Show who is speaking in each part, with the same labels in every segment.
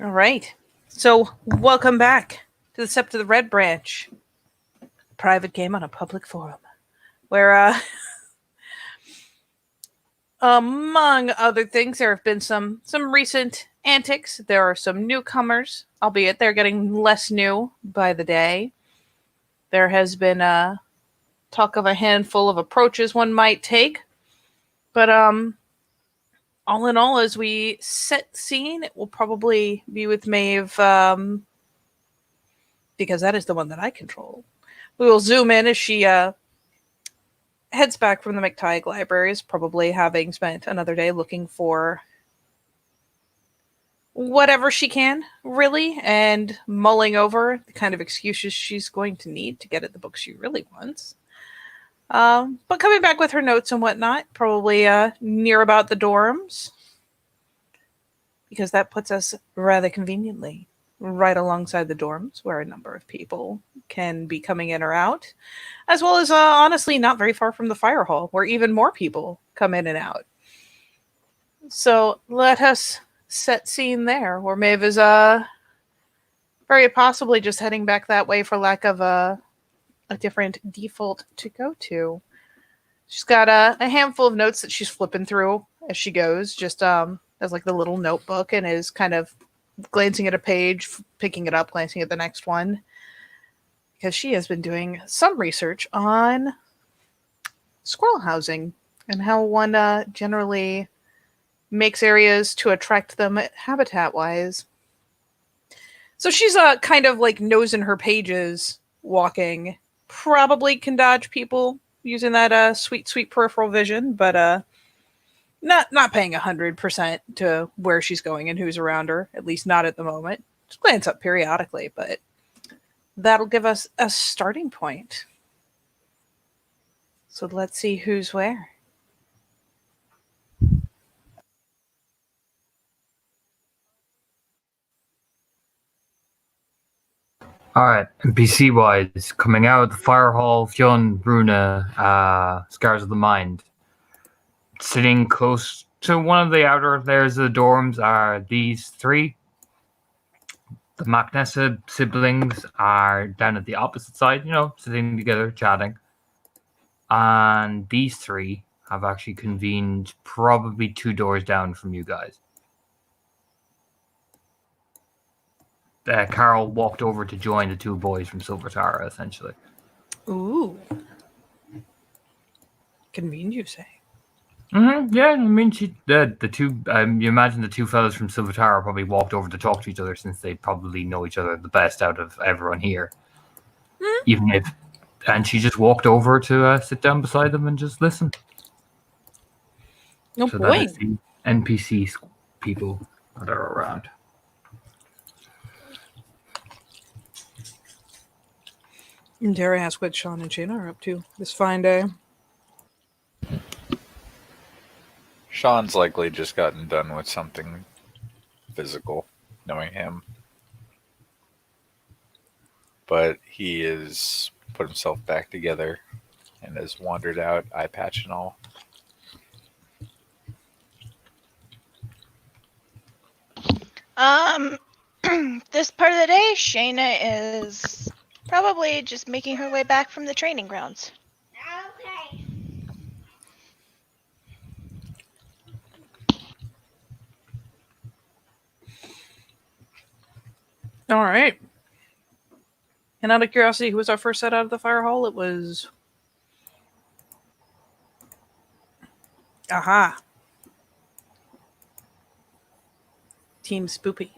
Speaker 1: All right. So, welcome back to the Sept of the Red Branch, a private game on a public forum, where, among other things, there have been some recent antics. There are some newcomers, albeit they're getting less new by the day. There has been talk of a handful of approaches one might take, but all in all, as we set scene, it will probably be with Maeve, because that is the one that I control. We will zoom in as she heads back from the McTighe libraries, probably having spent another day looking for whatever she can, really, and mulling over the kind of excuses she's going to need to get at the book she really wants. But coming back with her notes and whatnot, probably near about the dorms, because that puts us rather conveniently right alongside the dorms, where a number of people can be coming in or out, as well as honestly not very far from the fire hall, where even more people come in and out. So let us set scene there, where Maeve is very possibly just heading back that way for lack of a different default to go to. She's got a handful of notes that she's flipping through as she goes, just as like the little notebook, and is kind of glancing at a page, picking it up, glancing at the next one, because she has been doing some research on squirrel housing and how one generally makes areas to attract them habitat-wise. So she's kind of like nose in her pages, walking. Probably can dodge people using that sweet peripheral vision, but not paying 100% to where she's going and who's around her. At least not at the moment. Just glance up periodically, but that'll give us a starting point. So let's see who's where.
Speaker 2: Alright, NPC wise, coming out of the fire hall, Fionn, Runa, Scars of the Mind. Sitting close to one of the outer layers of the dorms are these three. The Macnessa siblings are down at the opposite side, sitting together, chatting. And these three have actually convened probably 2 doors down from you guys. Carol walked over to join the 2 boys from Silver Tara, essentially.
Speaker 1: Ooh. Convened, you say?
Speaker 2: Mm-hmm, yeah, I mean, the two. You imagine the 2 fellas from Silver Tara probably walked over to talk to each other, since they probably know each other the best out of everyone here. Mm-hmm. And she just walked over to sit down beside them and just listen.
Speaker 1: Oh
Speaker 2: so
Speaker 1: boy.
Speaker 2: That is the NPC people that are around.
Speaker 1: Dare I ask what Sean and Shayna are up to this fine day?
Speaker 3: Sean's likely just gotten done with something physical, knowing him. But he has put himself back together and has wandered out, eye patch and all.
Speaker 4: This part of the day, Shayna is probably just making her way back from the training grounds.
Speaker 5: Okay.
Speaker 1: All right. And out of curiosity, who was our first set out of the fire hall? It was... Aha. Team Spoopy.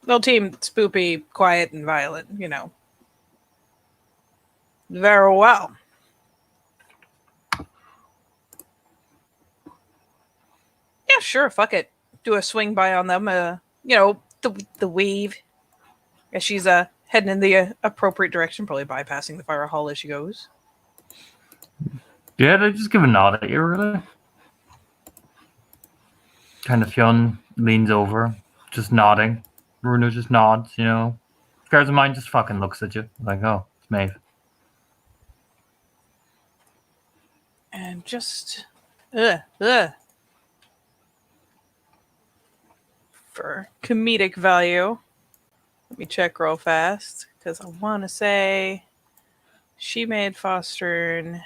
Speaker 1: Well, Team Spoopy, quiet and violent, Very well. Yeah, sure, fuck it. Do a swing by on them, the wave. As she's heading in the appropriate direction, probably bypassing the fire hall as she goes.
Speaker 2: Yeah, they just give a nod at you, really. Kind of Fionn leans over, just nodding. Runa just nods, Scars of Mind just fucking looks at you, like, oh, it's Maeve.
Speaker 1: And just... for comedic value. Let me check real fast because I want to say she made Fostern.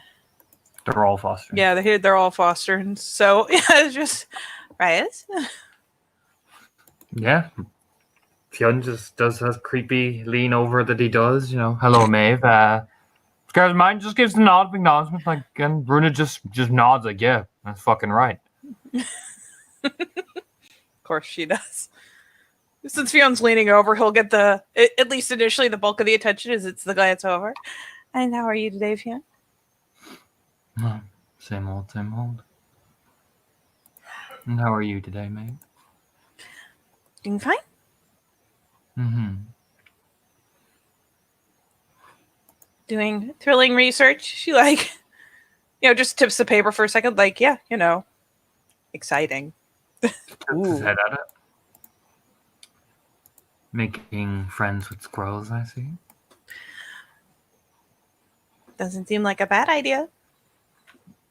Speaker 2: They're all Foster.
Speaker 1: Yeah, they're all Fosterns. So yeah, it's just right.
Speaker 2: Yeah. Fionn just does his creepy lean over that he does, Hello, Maeve. Scar's mind just gives a nod of acknowledgement, like, and Bruna just nods, like, yeah, that's fucking right.
Speaker 1: Of course she does. Since Fionn's leaning over, he'll get at least initially, the bulk of the attention as it's the glance over. And how are you today, Fionn?
Speaker 2: Oh, same old, same old. And how are you today, Maeve?
Speaker 1: Doing fine.
Speaker 2: Mm-hmm.
Speaker 1: Doing thrilling research. She just tips the paper for a second, like, yeah, exciting.
Speaker 2: Tips his head at it. Making friends with squirrels, I see.
Speaker 1: Doesn't seem like a bad idea.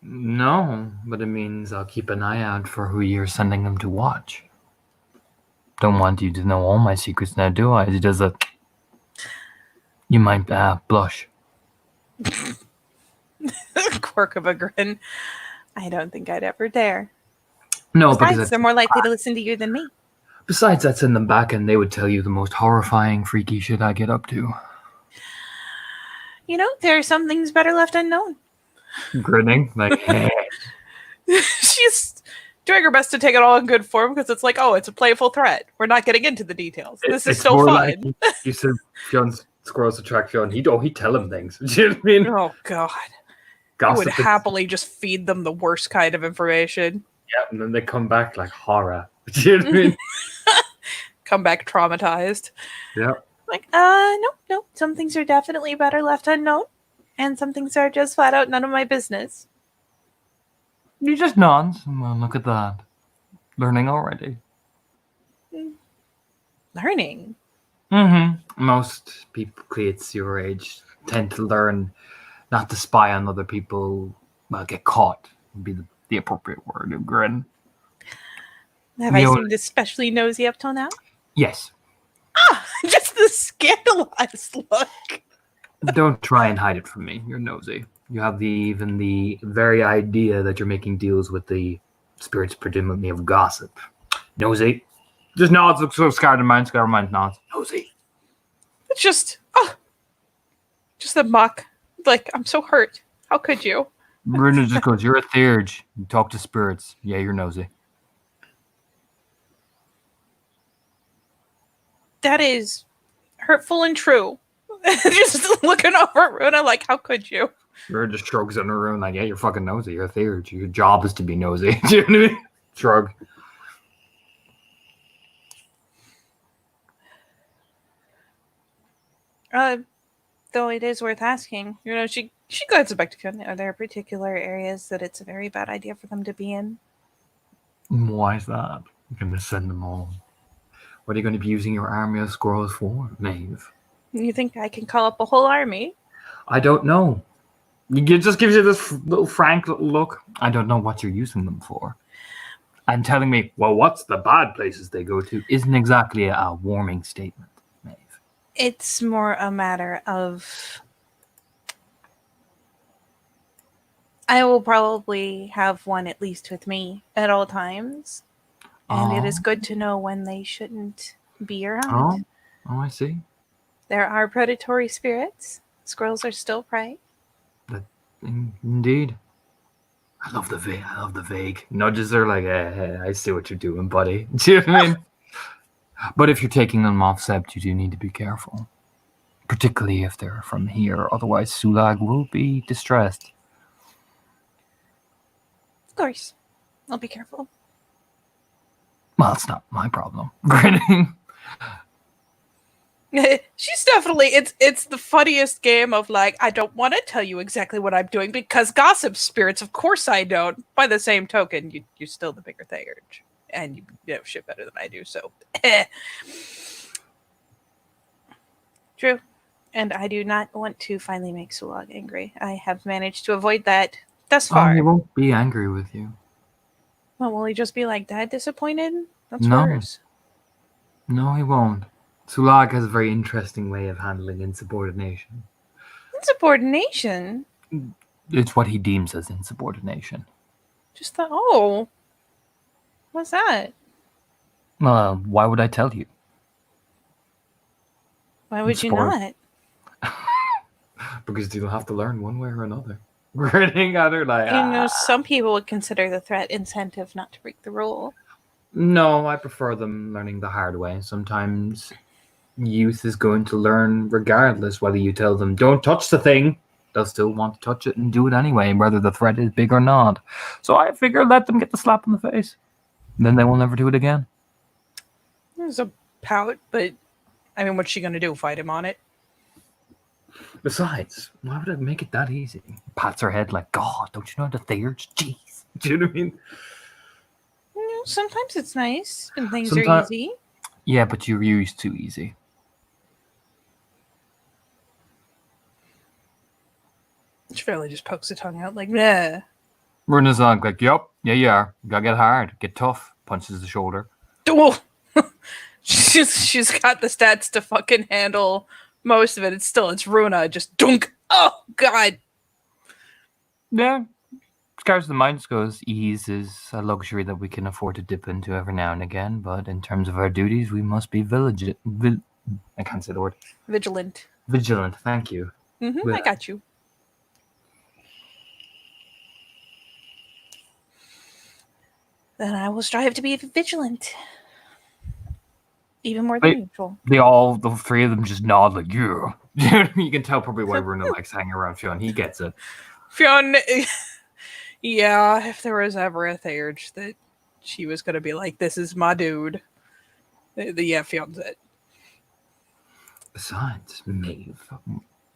Speaker 2: No, but it means I'll keep an eye out for who you're sending them to watch. Don't want you to know all my secrets now, do I? He does a... You might blush.
Speaker 1: Quirk of a grin. I don't think I'd ever dare.
Speaker 2: No,
Speaker 1: Besides,
Speaker 2: because
Speaker 1: they're more likely to listen to you than me.
Speaker 2: besides, I'd send them back and they would tell you the most horrifying, freaky shit I get up to.
Speaker 1: There are some things better left unknown.
Speaker 2: Grinning, like, hey.
Speaker 1: She's doing her best to take it all in good form because it's like, oh, it's a playful threat. We're not getting into the details. This is
Speaker 2: It's
Speaker 1: still
Speaker 2: more
Speaker 1: fun.
Speaker 2: like you said Fionn's squirrels attract Fionn. He'd tell him things. Do you know what I mean?
Speaker 1: Oh, God. I would happily just feed them the worst kind of information.
Speaker 2: Yeah, and then they come back like horror. Do you know what I mean?
Speaker 1: Come back traumatized.
Speaker 2: Yeah.
Speaker 1: Like, no. Some things are definitely better left unknown. And some things are just flat out none of my business.
Speaker 2: You just nods. Well, look at that. Learning already.
Speaker 1: Learning?
Speaker 2: Mm-hmm. Most people kids your age tend to learn not to spy on other people. Well, get caught would be the appropriate word. Grin.
Speaker 1: Have I seemed especially nosy up till now?
Speaker 2: Yes.
Speaker 1: Just the scandalized look.
Speaker 2: Don't try and hide it from me. You're nosy. You have even the very idea that you're making deals with the spirits predominantly of gossip. Nosy. Just nods, looks so scared in mind. Scared in mind nods. Nosy.
Speaker 1: It's just a muck. Like, I'm so hurt. How could you?
Speaker 2: Bruna just goes, you're a theurge. You talk to spirits. Yeah, you're nosy.
Speaker 1: That is hurtful and true. Just looking over at Runa like, how could you?
Speaker 2: Runa just shrugs on her own like, yeah, you're fucking nosy. You're a theurge. Your job is to be nosy. Do you know what I mean? Shrug.
Speaker 1: Though it is worth asking. She glances back to Fionn. Are there particular areas that it's a very bad idea for them to be in?
Speaker 2: Why is that? You're going to send them all. What are you going to be using your army of squirrels for, Maeve?
Speaker 1: You think I can call up a whole army?
Speaker 2: I don't know. It just gives you this little frank little look. I don't know what you're using them for. And telling me, well, what's the bad places they go to isn't exactly a warming statement, Maeve.
Speaker 1: It's more a matter of... I will probably have one at least with me at all times. And it is good to know when they shouldn't be around.
Speaker 2: Oh, I see.
Speaker 1: There are predatory spirits. Squirrels are still prey.
Speaker 2: Indeed. I love the vague. Nudges her like, hey, I see what you're doing, buddy. Do you know what I mean? But if you're taking them off Sept, you do need to be careful. Particularly if they're from here. Otherwise, Sulag will be distressed.
Speaker 1: Of course. I'll be careful.
Speaker 2: Well, it's not my problem. Grinning.
Speaker 1: She's definitely, it's the funniest game of like, I don't want to tell you exactly what I'm doing because gossip spirits, of course I don't. By the same token, you're still the bigger theurge. And you know shit better than I do, so. True. And I do not want to finally make Sulag angry. I have managed to avoid that thus far.
Speaker 2: He won't be angry with you.
Speaker 1: Well, will he just be like, Dad disappointed? That's
Speaker 2: No.
Speaker 1: worse.
Speaker 2: No, he won't. Sulag has a very interesting way of handling insubordination.
Speaker 1: Insubordination.
Speaker 2: It's what he deems as insubordination.
Speaker 1: Just thought, oh, what's that?
Speaker 2: Why would I tell you?
Speaker 1: Why would you
Speaker 2: Sport.
Speaker 1: not?
Speaker 2: Because you'll have to learn one way or another. Grinning at her like,
Speaker 1: You know, some people would consider the threat incentive not to break the rule.
Speaker 2: No, I prefer them learning the hard way. Sometimes youth is going to learn regardless whether you tell them, don't touch the thing. They'll still want to touch it and do it anyway, whether the threat is big or not. So I figure let them get the slap in the face. Then they will never do it again.
Speaker 1: There's a pout, but I mean, what's she going to do? Fight him on it?
Speaker 2: Besides, why would it make it that easy? Pats her head like, God, don't you know the theories? Jeez. Do you know what I mean?
Speaker 1: You know, sometimes it's nice when things are
Speaker 2: Someti-
Speaker 1: easy.
Speaker 2: Yeah, but you're used too easy.
Speaker 1: She fairly just pokes the tongue out like, nah.
Speaker 2: Runa's like, yup, yeah, you are. You gotta get hard, get tough. Punches the shoulder.
Speaker 1: Oh. she's got the stats to fucking handle most of it. It's Runa, just dunk. Oh, God.
Speaker 2: Yeah. Scars of the Mind goes, ease is a luxury that we can afford to dip into every now and again, but in terms of our duties, we must be I can't say the word.
Speaker 1: Vigilant.
Speaker 2: Vigilant, thank you.
Speaker 1: Mm-hmm, I got you. Then I will strive to be vigilant. Even more than usual.
Speaker 2: The three of them just nod like, yeah. You can tell probably why Runa likes hanging around Fionn. He gets it.
Speaker 1: Fionn, yeah, if there was ever a Theurge that she was going to be like, this is my dude. Yeah, Fionn's it.
Speaker 2: Besides, Maeve,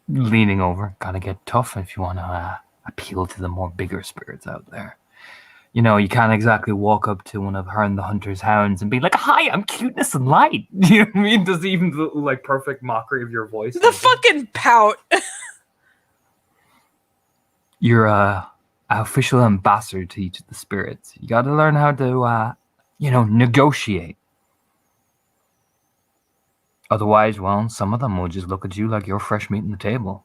Speaker 2: leaning over, gotta get tough if you want to appeal to the more bigger spirits out there. You know, you can't exactly walk up to one of her and the Hunter's hounds and be like, hi, I'm cuteness and light. You know what I mean? Does even the like perfect mockery of your voice.
Speaker 1: The fucking pout.
Speaker 2: You're a official ambassador to each of the spirits. You gotta learn how to, negotiate. Otherwise, well, some of them will just look at you like you're fresh meat on the table.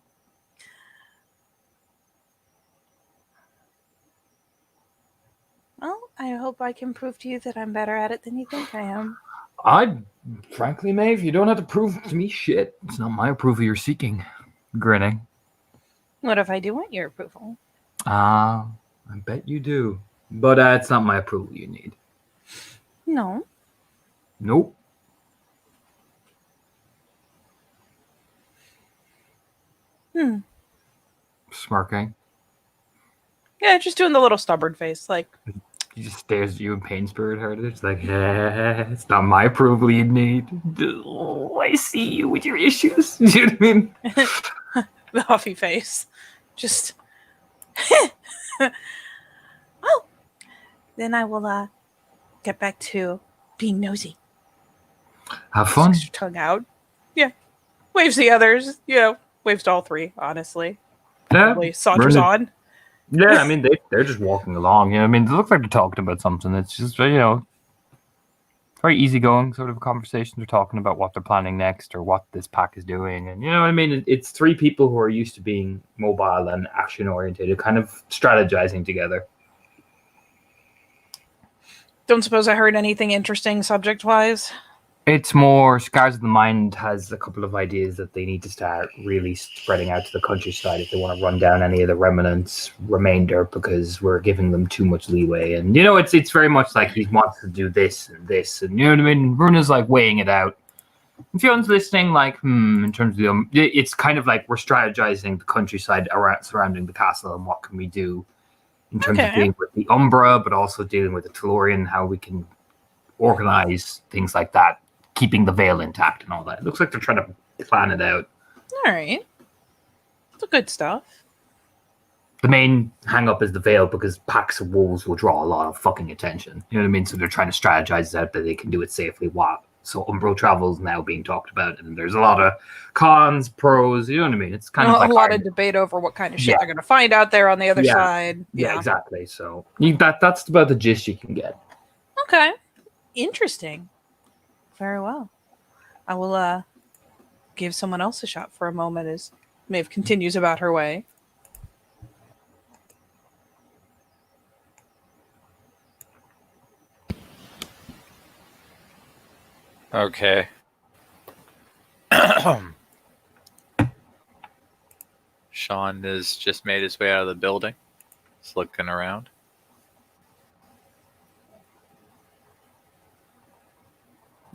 Speaker 1: Well, I hope I can prove to you that I'm better at it than you think I am.
Speaker 2: Frankly, Maeve, you don't have to prove to me shit. It's not my approval you're seeking. Grinning.
Speaker 1: What if I do want your approval?
Speaker 2: I bet you do. But it's not my approval you need.
Speaker 1: No.
Speaker 2: Nope. Smirking.
Speaker 1: Yeah, just doing the little stubborn face, like.
Speaker 2: He just stares at you in pain spirit heritage. It's like, it's not my approval you need. Oh, I see you with your issues. You know what I mean?
Speaker 1: The huffy face. Just. Well, then I will get back to being nosy.
Speaker 2: Have fun.
Speaker 1: Sticks your tongue out. Yeah. Waves the others. Waves to all three, honestly. Probably saunters on.
Speaker 2: Yeah, I mean, they're just walking along. You know, I mean, it looks like they're talking about something. It's just, very easygoing sort of conversation. They're talking about what they're planning next or what this pack is doing. And, you know what I mean? It's three people who are used to being mobile and action-oriented, kind of strategizing together.
Speaker 1: Don't suppose I heard anything interesting subject-wise?
Speaker 2: It's more, Scars of the Mind has a couple of ideas that they need to start really spreading out to the countryside if they want to run down any of the remainder, because we're giving them too much leeway. And, it's very much like he wants to do this, and you know what I mean? Runa's like weighing it out. And Fionn's listening like, in terms of it's kind of like we're strategizing the countryside around surrounding the castle and what can we do in terms of dealing with the Umbra, but also dealing with the Tellurian, how we can organize things like that, keeping the veil intact and all that. It looks like they're trying to plan it out.
Speaker 1: All right. It's good stuff.
Speaker 2: The main hang-up is the veil, because packs of wolves will draw a lot of fucking attention. You know what I mean? So they're trying to strategize out that they can do it safely. So Umbral travel is now being talked about, and there's a lot of cons, pros, you know what I mean? It's kind of like
Speaker 1: a lot of debate over what kind of shit they're going to find out there on the other side.
Speaker 2: Yeah, exactly. So that's about the gist you can get.
Speaker 1: Okay. Interesting. Very well. I will give someone else a shot for a moment as Maeve continues about her way.
Speaker 3: Okay. Sean has just made his way out of the building. He's looking around.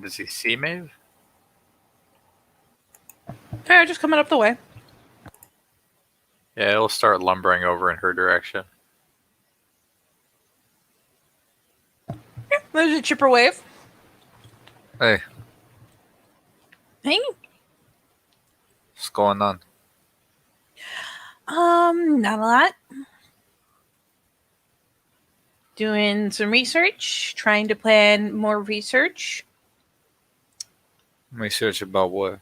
Speaker 3: Does he see Maeve?
Speaker 1: Alright, just coming up the way.
Speaker 3: Yeah, he'll start lumbering over in her direction.
Speaker 1: There's a chipper wave.
Speaker 3: Hey,
Speaker 1: Hey.
Speaker 3: what's going on?
Speaker 1: Not a lot. Doing some research, trying to plan more research.
Speaker 3: Research about what?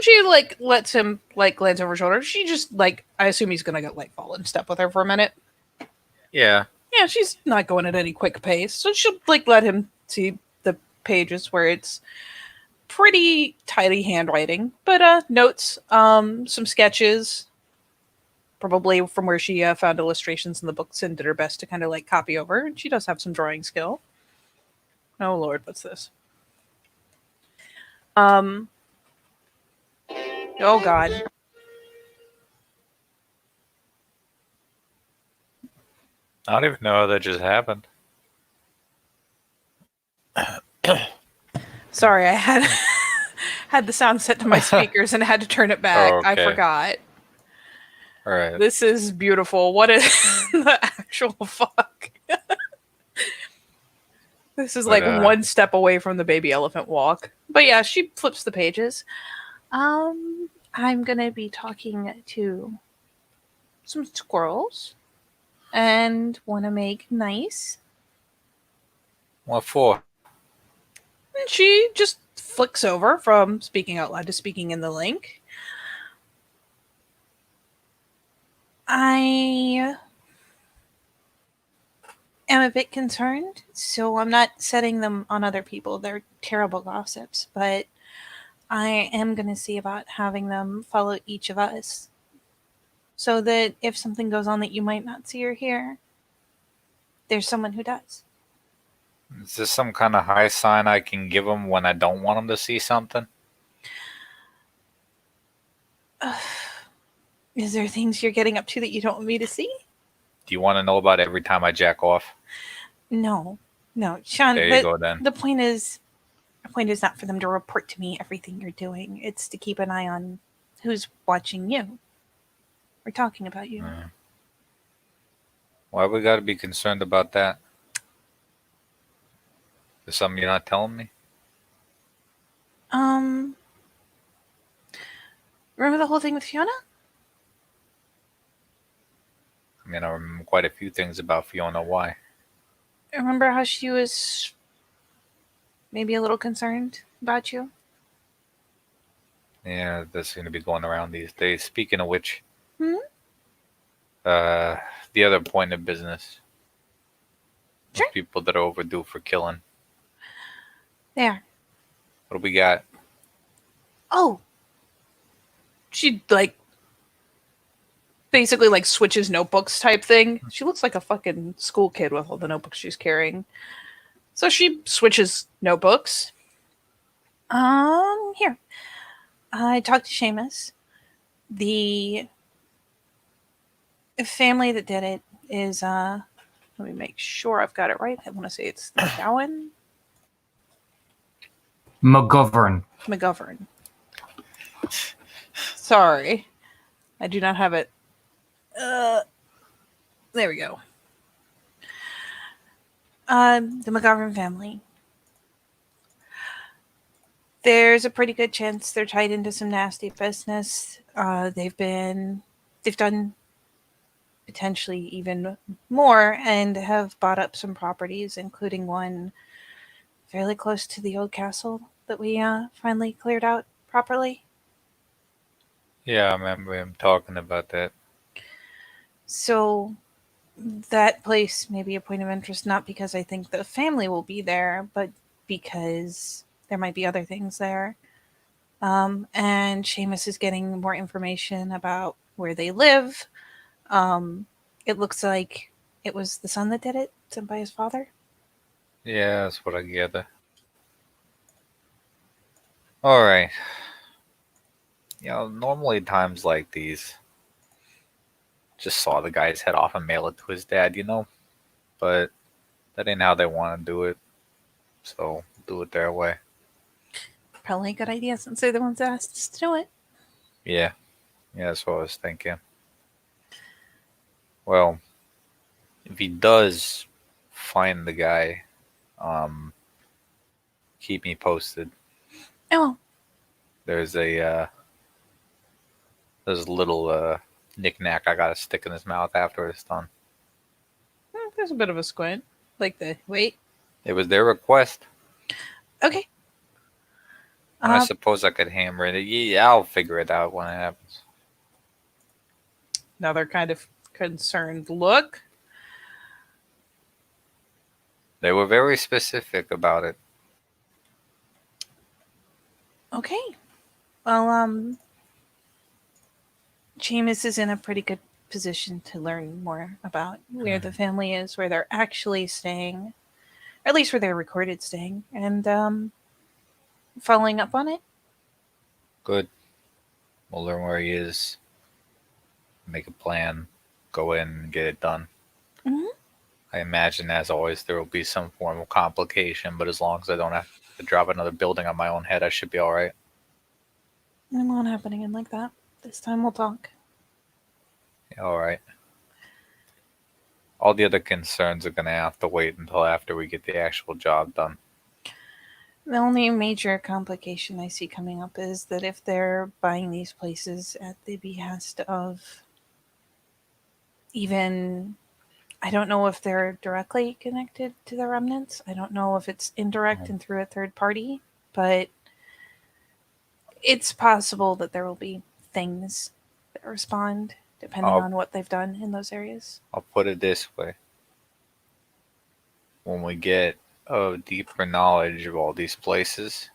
Speaker 1: She like lets him like glance over her shoulder. She just like I assume he's gonna like fall in step with her for a minute.
Speaker 3: Yeah.
Speaker 1: Yeah, she's not going at any quick pace, so she'll like let him see the pages where it's pretty tidy handwriting, but notes, some sketches, probably from where she found illustrations in the books and did her best to kind of like copy over. And she does have some drawing skill. Oh Lord, what's this? Oh God.
Speaker 3: I don't even know how that just happened.
Speaker 1: Sorry, I had had the sound set to my speakers and had to turn it back.
Speaker 3: Oh,
Speaker 1: I
Speaker 3: okay.
Speaker 1: forgot.
Speaker 3: All right.
Speaker 1: This is beautiful. What is the actual fuck? This is like one step away from the baby elephant walk. But yeah, she flips the pages. I'm gonna be talking to some squirrels and want to make nice.
Speaker 3: What for?
Speaker 1: And she just flicks over from speaking out loud to speaking in the link. I am a bit concerned, so I'm not setting them on other people. They're terrible gossips, but I am going to see about having them follow each of us so that if something goes on that you might not see or hear, there's someone who does.
Speaker 3: Is this some kind of high sign I can give him when I don't want him to see something?
Speaker 1: Is there things you're getting up to that you don't want me to see?
Speaker 3: Do you want to know about every time I jack off?
Speaker 1: No, Sean.
Speaker 3: There you go then.
Speaker 1: The point is not for them to report to me everything you're doing. It's to keep an eye on who's watching you. We're talking about you.
Speaker 3: Why we gotta be concerned about that? There's something you're not telling me?
Speaker 1: Remember the whole thing with Fiona?
Speaker 3: I mean, I remember quite a few things about Fiona. Why?
Speaker 1: Remember how she was maybe a little concerned about you?
Speaker 3: Yeah, that seems to be going around these days. Speaking of which,
Speaker 1: Hmm?
Speaker 3: the other point of business.
Speaker 1: Sure.
Speaker 3: Those people that are overdue for killing.
Speaker 1: There.
Speaker 3: What do we got?
Speaker 1: Oh. She like basically like switches notebooks type thing. She looks like a fucking school kid with all the notebooks she's carrying. So she switches notebooks. Here. I talked to Seamus. The family that did it is let me make sure I've got it right. I want to say it's the Gowan
Speaker 2: McGovern.
Speaker 1: Sorry. I do not have it. There we go. The McGovern family. There's a pretty good chance they're tied into some nasty business. They've done potentially even more and have bought up some properties, including one fairly close to the old castle that we finally cleared out properly.
Speaker 3: Yeah, I remember him talking about that.
Speaker 1: So that place may be a point of interest, not because I think the family will be there, but because there might be other things there. And Seamus is getting more information about where they live. It looks like it was the son that did it, sent by his father.
Speaker 3: Yeah, that's what I gather. All right. Normally times like these, just saw the guy's head off and mail it to his dad. But that ain't how they want to do it. So do it their way.
Speaker 1: Probably a good idea since they're the ones that asked us to do it.
Speaker 3: Yeah, that's what I was thinking. Well, if he does find the guy, um, keep me posted.
Speaker 1: Oh,
Speaker 3: There's a little knick-knack I gotta stick in his mouth after it's done.
Speaker 1: there's a bit of a squint. Like the wait.
Speaker 3: It was their request.
Speaker 1: Okay.
Speaker 3: I suppose I could hammer it. Yeah, I'll figure it out when it happens.
Speaker 1: Another kind of concerned look.
Speaker 3: They were very specific about it.
Speaker 1: Okay. Well, Seamus is in a pretty good position to learn more about where the family is, where they're actually staying, or at least where they're recorded staying, and following up on it.
Speaker 3: Good. We'll learn where he is. Make a plan. Go in and get it done.
Speaker 1: Mhm.
Speaker 3: I imagine, as always, there will be some form of complication, but as long as I don't have to drop another building on my own head, I should be all right.
Speaker 1: It won't happen again like that. This time we'll talk.
Speaker 3: Yeah, all right. All the other concerns are going to have to wait until after we get the actual job done.
Speaker 1: The only major complication I see coming up is that if they're buying these places at the behest of even, I don't know if they're directly connected to the remnants. I don't know if it's indirect and through a third party, but it's possible that there will be things that respond depending on what they've done in those areas.
Speaker 3: I'll put it this way. When we get a deeper knowledge of all these places,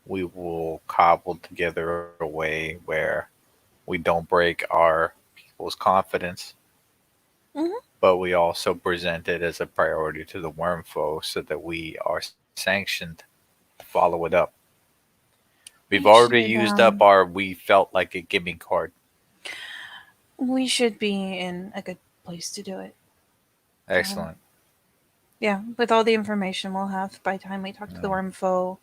Speaker 3: we will cobble together a way where we don't break our people's confidence, but we also present it as a priority to the wormfoe so that we are sanctioned to follow it up. We've already used up our we felt like it gimme card.
Speaker 1: We should be in a good place to do it.
Speaker 3: Excellent.
Speaker 1: Yeah, with all the information we'll have by the time we talk to the wormfoe,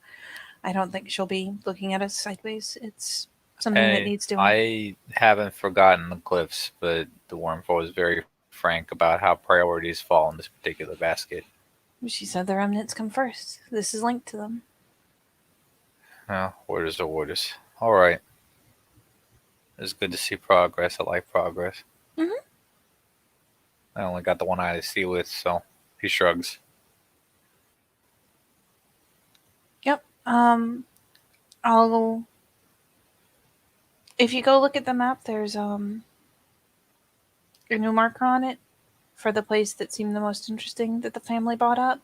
Speaker 1: I don't think she'll be looking at us sideways. It's something that needs doing.
Speaker 3: I haven't forgotten the cliffs, but the wormfoe is very frank about how priorities fall in this particular basket.
Speaker 1: She said the remnants come first. This is linked to them.
Speaker 3: Orders are orders. All right. It's good to see progress. I like progress. I only got the one eye to see with, so he shrugs.
Speaker 1: Yep. I'll. If you go look at the map, there's a new marker on it for the place that seemed the most interesting that the family bought up.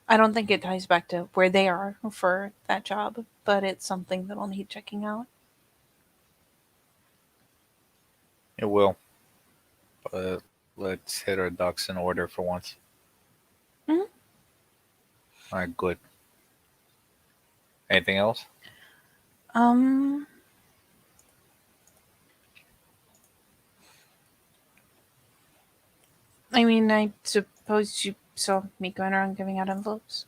Speaker 1: I don't think it ties back to where they are for that job, but it's something that'll need checking out.
Speaker 3: It will. But let's hit our ducks in order for once. All right, good. Anything else?
Speaker 1: I mean, I suppose you saw me going around giving out envelopes.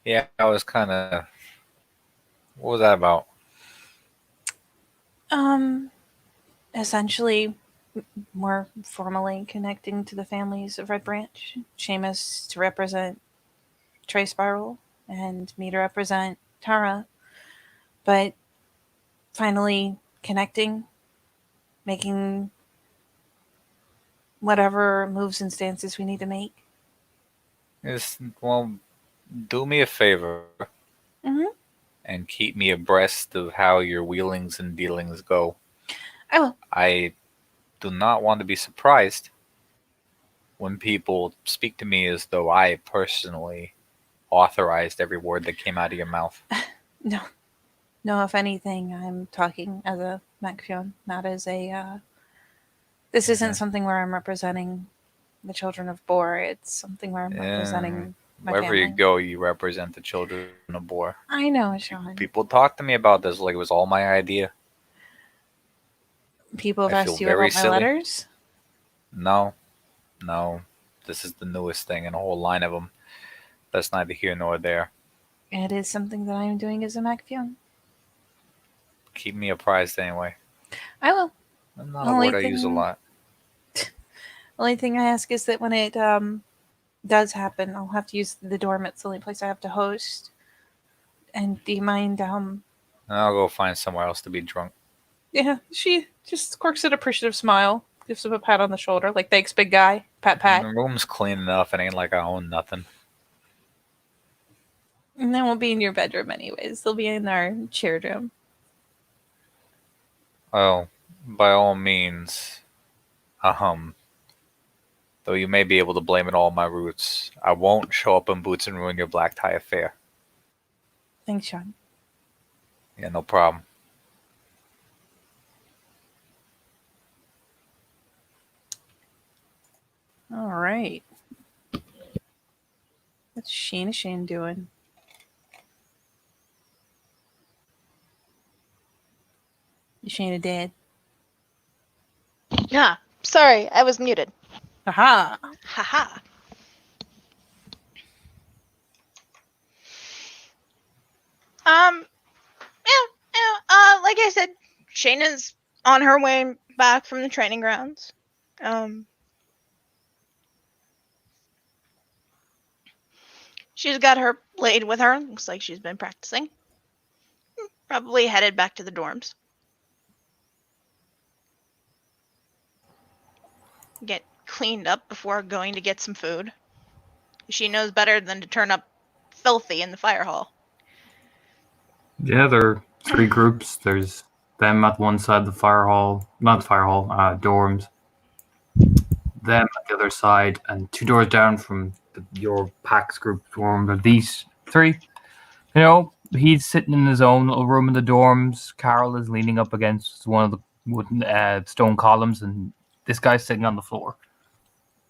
Speaker 3: Yeah, I was kind of. What was that about?
Speaker 1: Essentially, more formally connecting to the families of Red Branch. Seamus to represent Trey Spiral, and me to represent Tara. But finally connecting, making whatever moves and stances we need to make.
Speaker 3: Well, do me a favor and keep me abreast of how your wheelings and dealings go.
Speaker 1: I will.
Speaker 3: I do not want to be surprised when people speak to me as though I personally authorized every word that came out of your mouth.
Speaker 1: No. No, if anything, I'm talking as a Macfion, not as a. This isn't something where I'm representing the children of Bor. It's something where I'm representing my
Speaker 3: Wherever
Speaker 1: family.
Speaker 3: you go, you represent the children of Bor.
Speaker 1: I know, Sean.
Speaker 3: People talk to me about this like it was all my idea.
Speaker 1: People have
Speaker 3: I
Speaker 1: asked
Speaker 3: feel
Speaker 1: you
Speaker 3: very
Speaker 1: about my
Speaker 3: silly.
Speaker 1: letters?
Speaker 3: No. This is the newest thing in a whole line of them. That's neither here nor there.
Speaker 1: It is something that I am doing as a Macfion.
Speaker 3: Keep me apprised anyway.
Speaker 1: I will.
Speaker 3: That's not a word I use a lot.
Speaker 1: Only thing I ask is that when it does happen, I'll have to use the dorm. It's the only place I have to host. And do you mind?
Speaker 3: I'll go find somewhere else to be drunk.
Speaker 1: Yeah, she just quirks an appreciative smile, gives him a pat on the shoulder, like thanks, big guy. Pat, pat.
Speaker 3: The room's clean enough. It ain't like I own nothing.
Speaker 1: And they won't be in your bedroom anyways. They'll be in our shared room.
Speaker 3: Well, by all means, though you may be able to blame it all on my roots, I won't show up in boots and ruin your black tie affair.
Speaker 1: Thanks, Sean.
Speaker 3: Yeah, no problem.
Speaker 1: All right. What's Shane doing? Is Shayna dead?
Speaker 4: Yeah. Sorry, I was muted.
Speaker 1: Aha!
Speaker 4: Haha. Like I said, Shayna's on her way back from the training grounds. She's got her blade with her. Looks like she's been practicing. Probably headed back to the dorms. Get cleaned up before going to get some food. She knows better than to turn up filthy in the fire hall.
Speaker 2: Yeah, there are three groups. There's them at one side of the fire hall, not the fire hall, dorms. Them at the other side, and two doors down from your PAX group dorm are these three. You know, he's sitting in his own little room in the dorms. Carol is leaning up against one of the wooden stone columns, and this guy's sitting on the floor.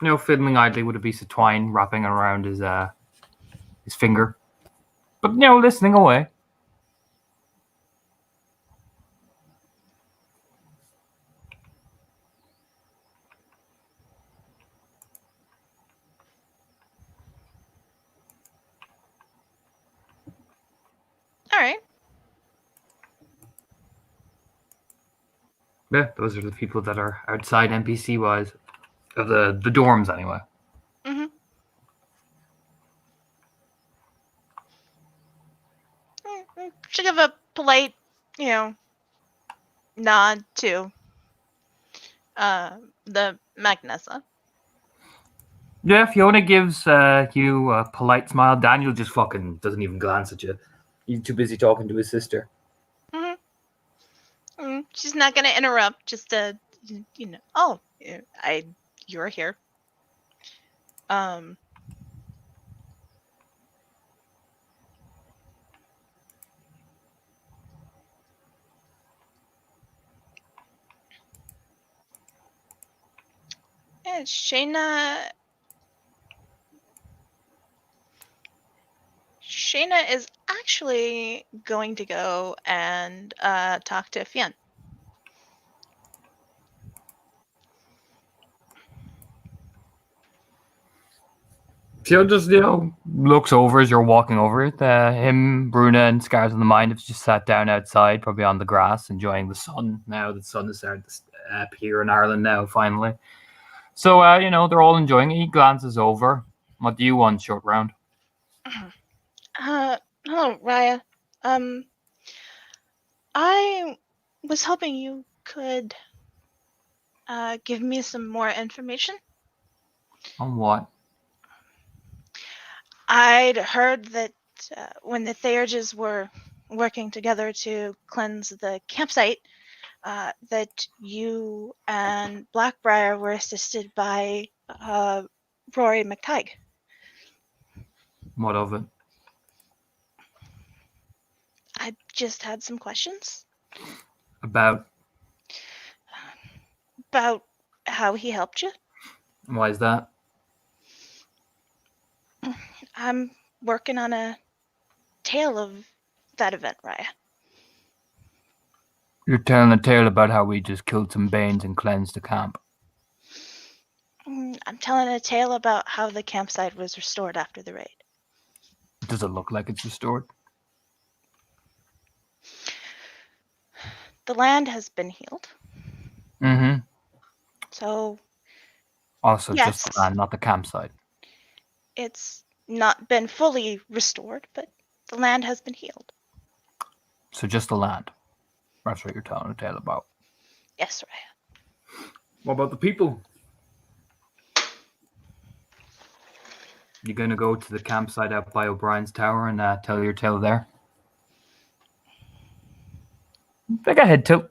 Speaker 2: You know, fiddling idly with a piece of twine wrapping around his finger. But, you know, listening away.
Speaker 4: All right.
Speaker 2: Yeah, those are the people that are outside NPC-wise. Of the dorms, anyway.
Speaker 4: Mm-hmm. Should give a polite, nod to the Magnessa.
Speaker 2: Yeah, Fiona gives you a polite smile. Daniel just fucking doesn't even glance at you. He's too busy talking to his sister.
Speaker 4: She's not gonna interrupt. Just to, oh, you're here. Yeah, Shayna is actually going to go and talk to Fionn.
Speaker 2: Fiona just, looks over as you're walking over it. Him, Bruna, and Scars of the Mind have just sat down outside, probably on the grass, enjoying the sun. Now the sun is starting to appear in Ireland now, finally. So, they're all enjoying it. He glances over. What do you want, short round?
Speaker 4: Hello, Raya. I was hoping you could give me some more information.
Speaker 2: On what?
Speaker 4: I'd heard that when the Theurges were working together to cleanse the campsite, that you and Blackbriar were assisted by Rory McTighe.
Speaker 2: What of it?
Speaker 4: I just had some questions
Speaker 2: About
Speaker 4: about how he helped you.
Speaker 2: why is that?
Speaker 4: I'm working on a tale of that event, Raya.
Speaker 2: You're telling a tale about how we just killed some Banes and cleansed the camp.
Speaker 4: I'm telling a tale about how the campsite was restored after the raid.
Speaker 2: Does it look like it's restored?
Speaker 4: The land has been healed,
Speaker 2: Mm-hmm.
Speaker 4: so
Speaker 2: Also,
Speaker 4: yes,
Speaker 2: just the land, not the campsite.
Speaker 4: it's not been fully restored, but the land has been healed.
Speaker 2: So just the land. That's what you're telling a tale about.
Speaker 4: Yes, Raya.
Speaker 2: What about the people? You gonna go to the campsite out by O'Brien's tower and tell your tale there? Go ahead, Tilt.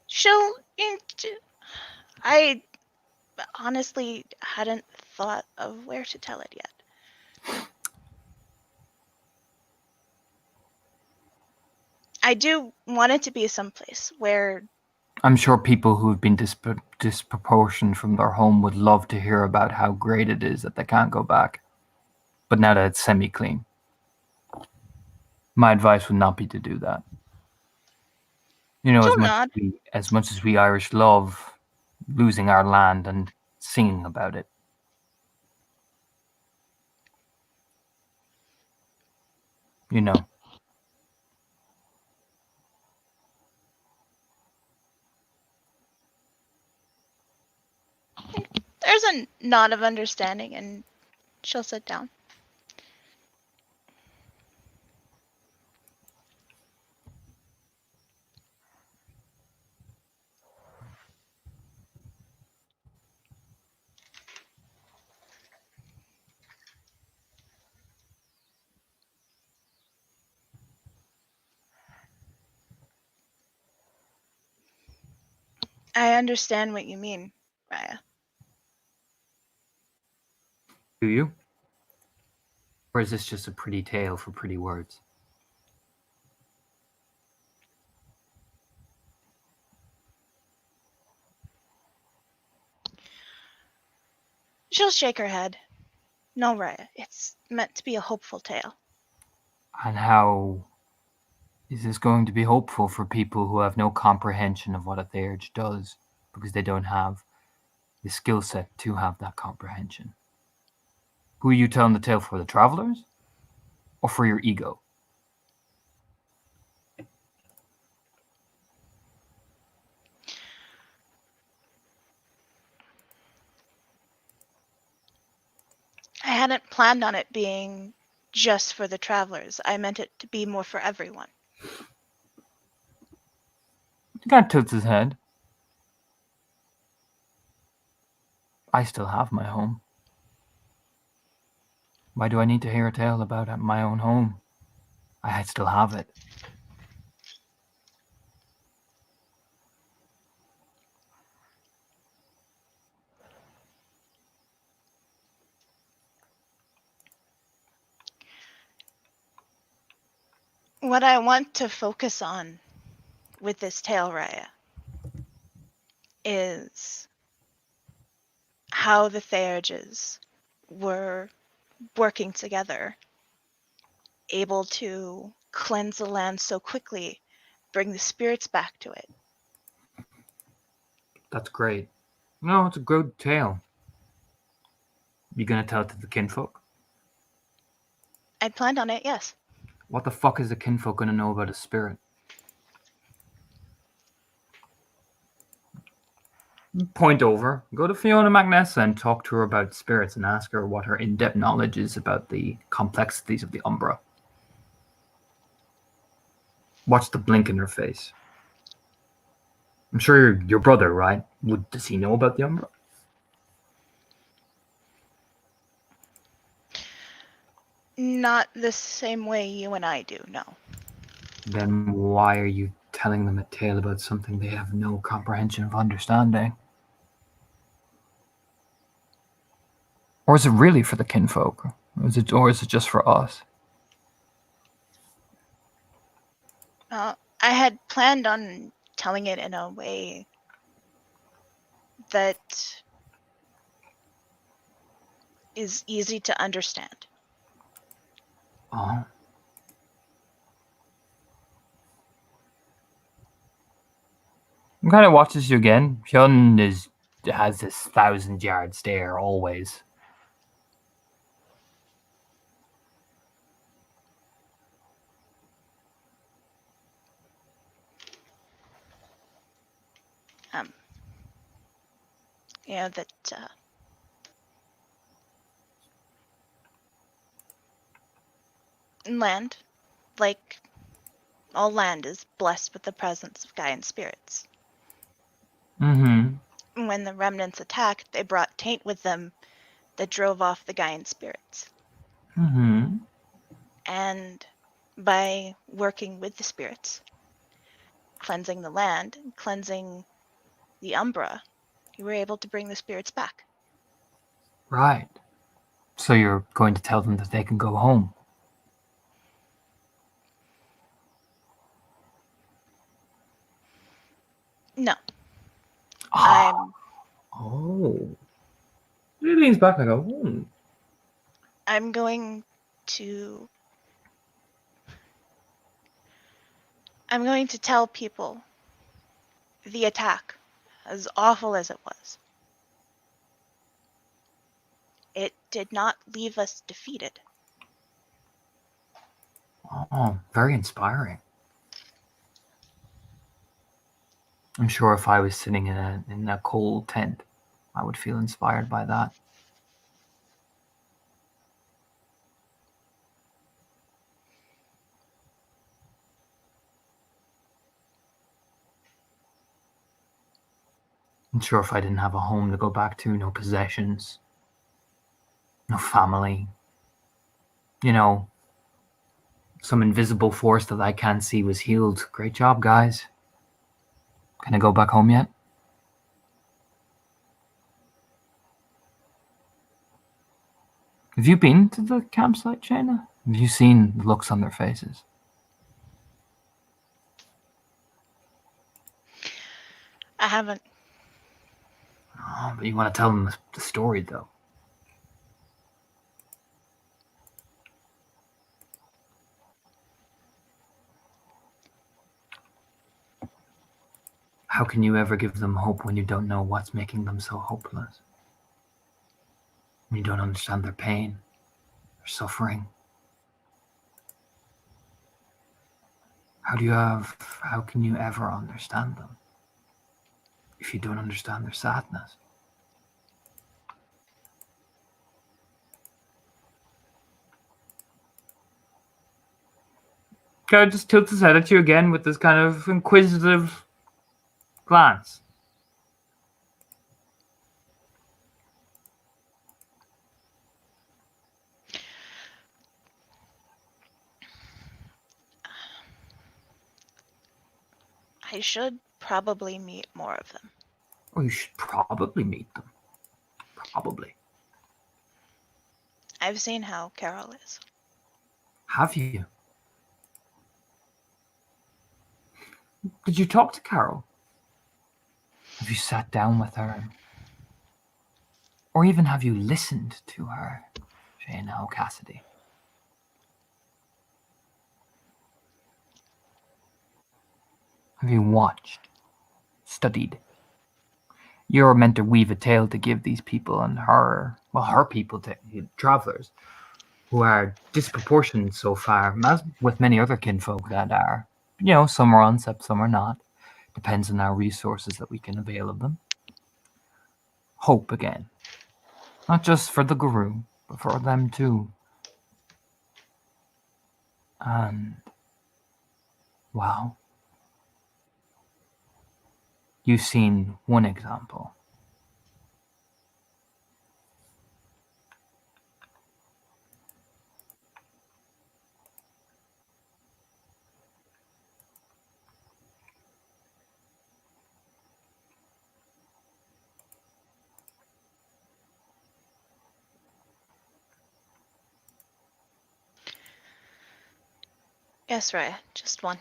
Speaker 4: She'll. I honestly hadn't thought of where to tell it yet. I do want it to be someplace where
Speaker 2: I'm sure people who have been disproportioned from their home would love to hear about how great it is that they can't go back. But now that it's semi-clean, my advice would not be to do that. You know,
Speaker 4: she'll nod.
Speaker 2: as much as we Irish love losing our land and singing about it. You know.
Speaker 4: There's a nod of understanding, and she'll sit down. I understand what you mean, Raya.
Speaker 2: Do you? Or is this just a pretty tale for pretty words?
Speaker 4: She'll shake her head. No, Raya, it's meant to be a hopeful tale.
Speaker 2: And how is this going to be hopeful for people who have no comprehension of what a theurge does because they don't have the skill set to have that comprehension? Who are you telling the tale for, the travelers? Or for your ego?
Speaker 4: I hadn't planned on it being just for the travelers. I meant it to be more for everyone.
Speaker 2: He kind of tilts his head. I still have my home. Why do I need to hear a tale about my own home? I still have it.
Speaker 4: What I want to focus on with this tale, Raya, is how the Theurges were working together, able to cleanse the land so quickly, bring the spirits back to it.
Speaker 2: That's great. No, it's a good tale. You gonna tell it to the kinfolk?
Speaker 4: I planned on it, yes.
Speaker 2: What the fuck is the kinfolk gonna know about a spirit? Point over, go to Fiona McNessa and talk to her about spirits and ask her what her in-depth knowledge is about the complexities of the Umbra. Watch the blink in her face. I'm sure your brother, right? Does he know about the Umbra?
Speaker 4: Not the same way you and I do, no.
Speaker 2: Then why are you telling them a tale about something they have no comprehension of understanding? Or is it really for the kinfolk? Or is it just for us?
Speaker 4: I had planned on telling it in a way that is easy to understand.
Speaker 2: Oh. He kind of watches you again. Hyun has this 1,000-yard stare always.
Speaker 4: That land, like all land, is blessed with the presence of Gaian spirits.
Speaker 2: Mm-hmm.
Speaker 4: When the remnants attacked, they brought taint with them that drove off the Gaian spirits.
Speaker 2: Mm-hmm.
Speaker 4: And by working with the spirits, cleansing the land, cleansing the Umbra, you were able to bring the spirits back.
Speaker 2: Right. So you're going to tell them that they can go home?
Speaker 4: No.
Speaker 2: Ah.
Speaker 4: I'm
Speaker 2: Oh. He leans back and I go,
Speaker 4: I'm going to tell people the attack, as awful as it was. It did not leave us defeated.
Speaker 2: Oh, very inspiring. I'm sure if I was sitting in a cold tent, I would feel inspired by that. I'm sure if I didn't have a home to go back to, no possessions, no family, some invisible force that I can't see was healed. Great job, guys. Can I go back home yet? Have you been to the campsite, Shayna? Have you seen the looks on their faces?
Speaker 4: I haven't.
Speaker 2: Oh, but you want to tell them the story, though. How can you ever give them hope when you don't know what's making them so hopeless? When you don't understand their pain, their suffering? How can you ever understand them if you don't understand their sadness? Guy just tilts his head at you again with this kind of inquisitive glance.
Speaker 4: I should probably meet more of them.
Speaker 2: Oh, you should probably meet them. Probably.
Speaker 4: I've seen how Carol is.
Speaker 2: Have you? Did you talk to Carol? Have you sat down with her? Or even have you listened to her, Shayna O'Cassidy? Have you watched? Studied? You're meant to weave a tale to give these people and her people, travelers, who are disproportionate so far, as with many other kinfolk that are, some are on SEP, some are not. Depends on our resources that we can avail of them. Hope again. Not just for the Guru, but for them too. And, well, you've seen one example.
Speaker 4: Yes, Raya, just one.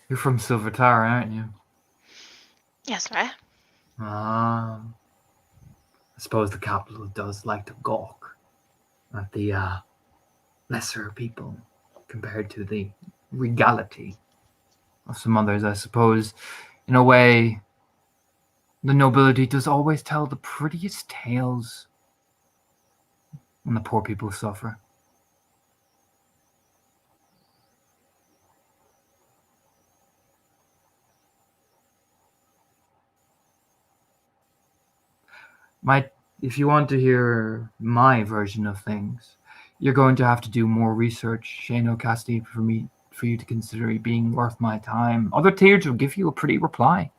Speaker 2: You're from Silver Tower, aren't you?
Speaker 4: Yes, Raya.
Speaker 2: I suppose the capital does like to gawk at the lesser people compared to the regality of some others. I suppose, in a way, the nobility does always tell the prettiest tales when the poor people suffer. If you want to hear my version of things, you're going to have to do more research, Shane O'Casty, for you to consider it being worth my time. Other tiers will give you a pretty reply.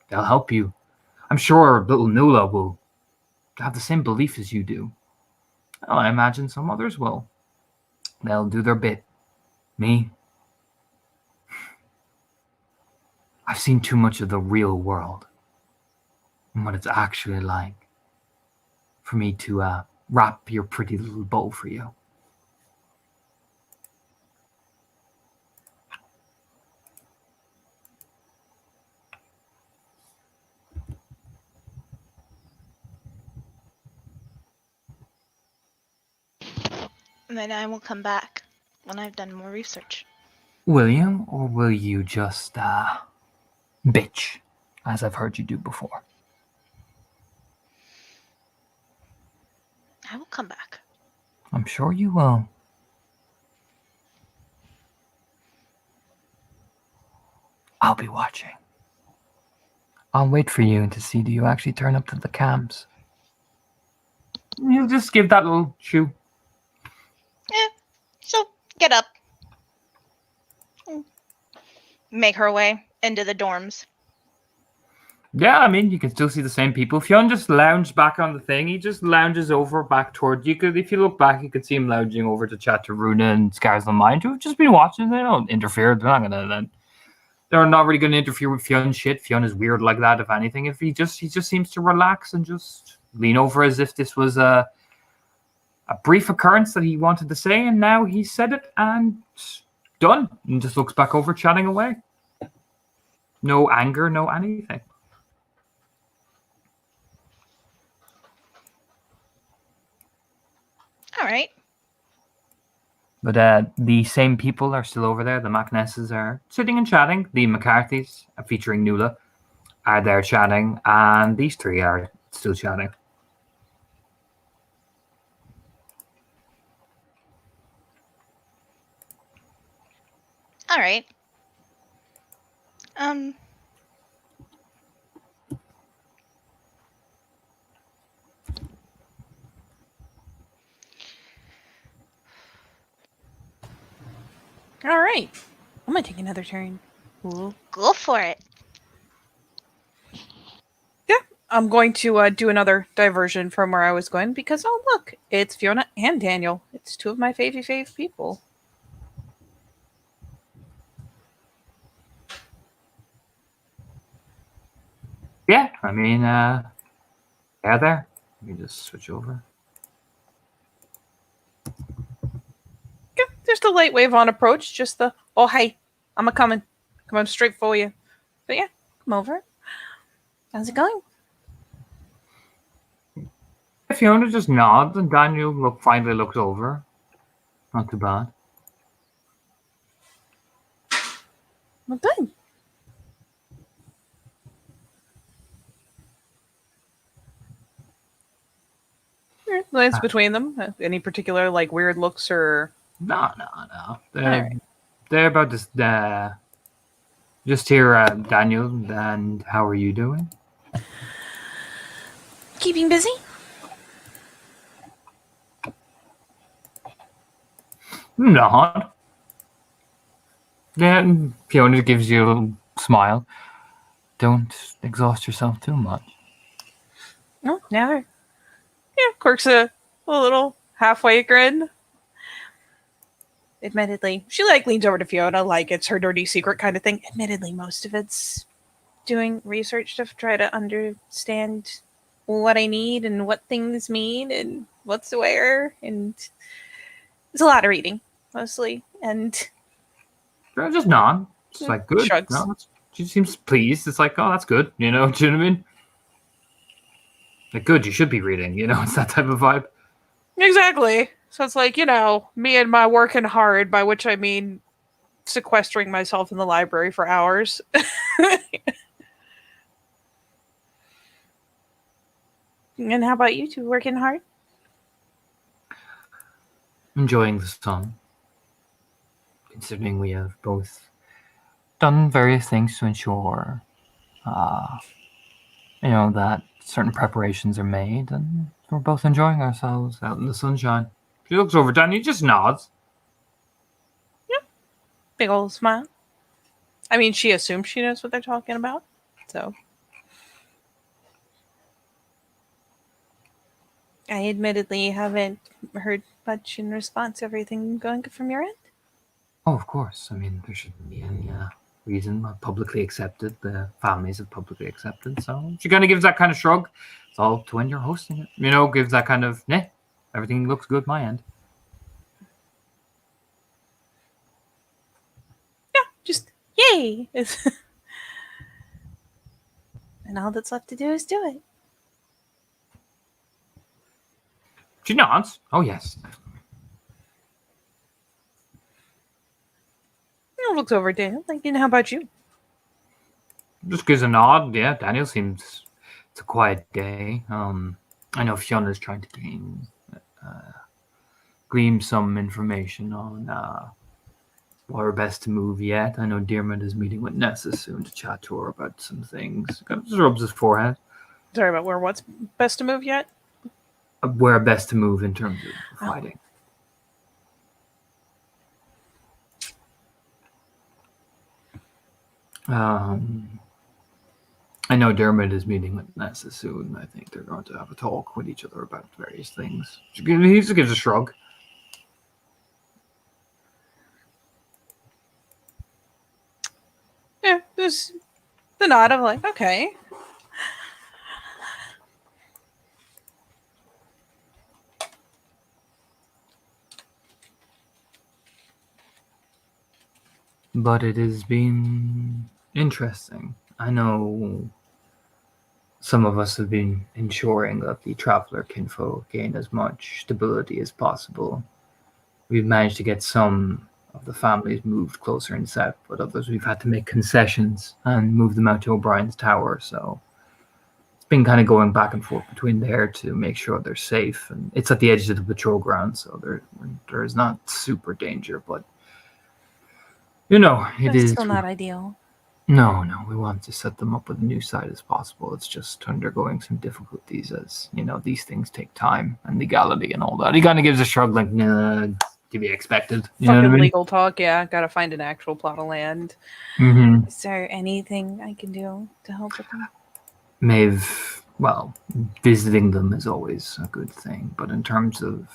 Speaker 2: They'll help you. I'm sure little Nula will have the same belief as you do. Well, I imagine some others will. They'll do their bit. Me? I've seen too much of the real world and what it's actually like for me to wrap your pretty little bow for you.
Speaker 4: And then I will come back when I've done more research.
Speaker 2: Will you, or will you just bitch, as I've heard you do before?
Speaker 4: I will come back.
Speaker 2: I'm sure you will. I'll be watching. I'll wait for you to see do you actually turn up to the camps. You'll just give that little chew.
Speaker 4: She'll get up. Make her way into the dorms.
Speaker 2: Yeah, I mean, you can still see the same people. Fionn just lounged back on the thing. He just lounges over back toward you. If you look back, you could see him lounging over to chat to Runa and Scars of the Mind, who've just been watching. They don't interfere. They're not really going to interfere with Fionn's shit. Fionn is weird like that, if anything. He just seems to relax and just lean over as if this was a brief occurrence that he wanted to say, and now he said it and done. And just looks back over, chatting away. No anger, no anything.
Speaker 4: All right.
Speaker 2: But the same people are still over there. The MacNesses are sitting and chatting. The McCarthys, featuring Nula, are there chatting. And these three are still chatting.
Speaker 4: All right.
Speaker 1: All right. I'm going to take another turn. Ooh.
Speaker 4: Go for it.
Speaker 1: Yeah, I'm going to do another diversion from where I was going because, oh, look, it's Fiona and Daniel. It's two of my fave people.
Speaker 2: Yeah, I mean, yeah, there. Let me just switch over.
Speaker 1: Yeah, just a light wave on approach. Just the, oh, hey, I'm a-coming. Coming straight for you. But yeah, come over. How's it going?
Speaker 2: Fiona just nods and Daniel finally looks over. Not too bad.
Speaker 1: Well, good. Glance between them. Any particular like weird looks or?
Speaker 2: No. They're about to just here, Daniel. And how are you doing?
Speaker 1: Keeping busy.
Speaker 2: Not. Yeah, Fiona gives you a little smile. Don't exhaust yourself too much.
Speaker 1: No, never. Yeah, quirks a little halfway grin. Admittedly, she like leans over to Fiona like it's her dirty secret kind of thing. Admittedly, most of it's doing research to try to understand what I need and what things mean and what's to wear, and it's a lot of reading, mostly. And
Speaker 2: Just nod. It's like, good.
Speaker 1: Shrugs.
Speaker 2: No, she seems pleased. It's like, oh, that's good. You know, do you know what I mean? Like, good, you should be reading. You know, it's that type of vibe.
Speaker 1: Exactly. So it's like, me and my working hard, by which I mean sequestering myself in the library for hours. And how about you two, working hard?
Speaker 2: Enjoying the sun. Considering we have both done various things to ensure, that certain preparations are made, and we're both enjoying ourselves out in the sunshine. She looks over, Danny just nods.
Speaker 1: Yep. Big old smile. I mean, she assumes she knows what they're talking about, so. I admittedly haven't heard much in response. Everything going good from your end?
Speaker 2: Oh, of course. I mean, there shouldn't be any reason. Publicly accepted. The families have publicly accepted. So she kind of gives that kind of shrug. It's all to when you're hosting it. Gives that kind of, everything looks good my end.
Speaker 1: Yeah, just yay! And all that's left to do is do it.
Speaker 2: She nods. Oh, yes.
Speaker 1: Looks over at Daniel. Like, how about you?
Speaker 2: Just gives a nod. Yeah, Daniel seems it's a quiet day. I know Fiona's trying to glean some information on what are best to move yet. I know Diarmid is meeting with Nessa soon to chat to her about some things. Just rubs his forehead.
Speaker 1: Sorry about what's best to move yet?
Speaker 2: Where best to move in terms of fighting. I know Dermot is meeting with Nessa soon. I think they're going to have a talk with each other about various things. He just gives a shrug.
Speaker 1: Yeah, there's the nod of like, okay.
Speaker 2: But it has been interesting. I know some of us have been ensuring that the traveler kinfolk gain as much stability as possible. We've managed to get some of the families moved closer in set, but others we've had to make concessions and move them out to O'Brien's tower. So it's been kind of going back and forth between there to make sure they're safe. And it's at the edge of the patrol ground, so there is not super danger, but it is
Speaker 1: Still not ideal.
Speaker 2: No, we want to set them up with a new site as possible. It's just undergoing some difficulties as, these things take time and legality and all that. He kind of gives a shrug like, nah, to be expected. You know what I
Speaker 1: Fucking
Speaker 2: mean?
Speaker 1: legal talk, yeah. Gotta find an actual plot of land.
Speaker 2: Mm-hmm.
Speaker 1: Is there anything I can do to help with them?
Speaker 2: Maeve, well, visiting them is always a good thing, but in terms of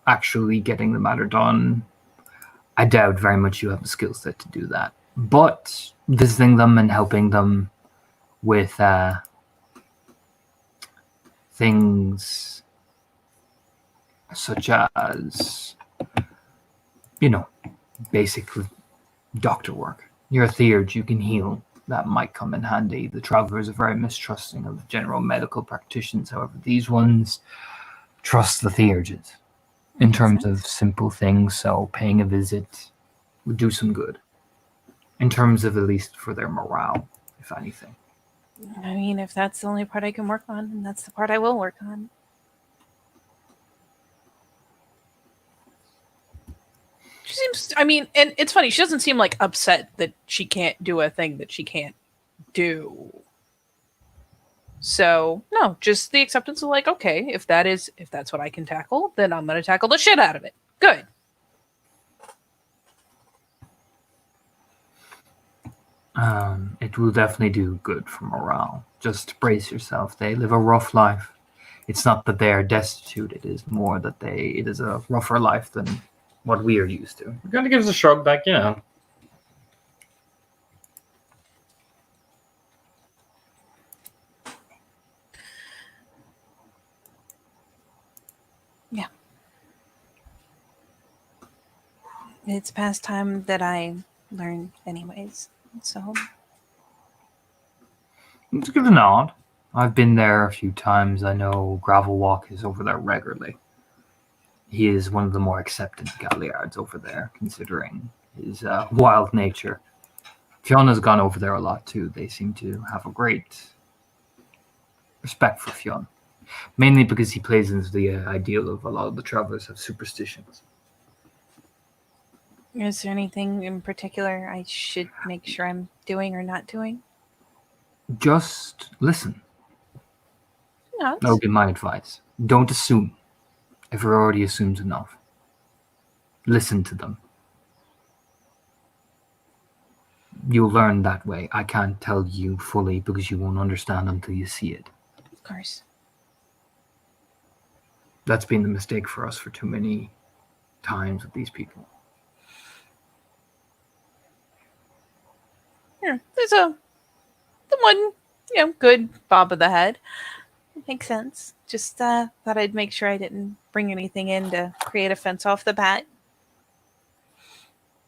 Speaker 2: actually getting the matter done, I doubt very much you have the skill set to do that. But visiting them and helping them with things such as, basically doctor work. You're a theurge, you can heal. That might come in handy. The travelers are very mistrusting of general medical practitioners. However, these ones trust the theurges in terms of simple things. So paying a visit would do some good. In terms of at least for their morale, if anything.
Speaker 1: I mean, if that's the only part I can work on, then that's the part I will work on. She seems, and it's funny, she doesn't seem like upset that she can't do a thing that she can't do. So, no, just the acceptance of like, okay, if that's what I can tackle, then I'm going to tackle the shit out of it. Good.
Speaker 2: It will definitely do good for morale. Just brace yourself. They live a rough life. It's not that they are destitute. It is more that it is a rougher life than what we are used to. It kind of gives a shrug back,
Speaker 1: It's past time that I learn anyways. So
Speaker 2: Let's give it a nod. I've been there a few times. I know Gravel Walk is over there regularly. He is one of the more accepted galliards over there, considering his wild nature. Fiona's gone over there a lot too. They seem to have a great respect for Fionn, mainly because he plays into the ideal of a lot of the travelers have superstitions.
Speaker 1: is there anything in particular I should make sure I'm doing or not doing?
Speaker 2: Just listen.
Speaker 1: No.
Speaker 2: That would be my advice. Don't assume. Everyone already assumes enough. Listen to them. You'll learn that way. I can't tell you fully because you won't understand until you see it.
Speaker 1: Of course.
Speaker 2: That's been the mistake for us for too many times with these people.
Speaker 1: Yeah, there's the one, good bob of the head. Makes sense. Just thought I'd make sure I didn't bring anything in to create offense off the bat.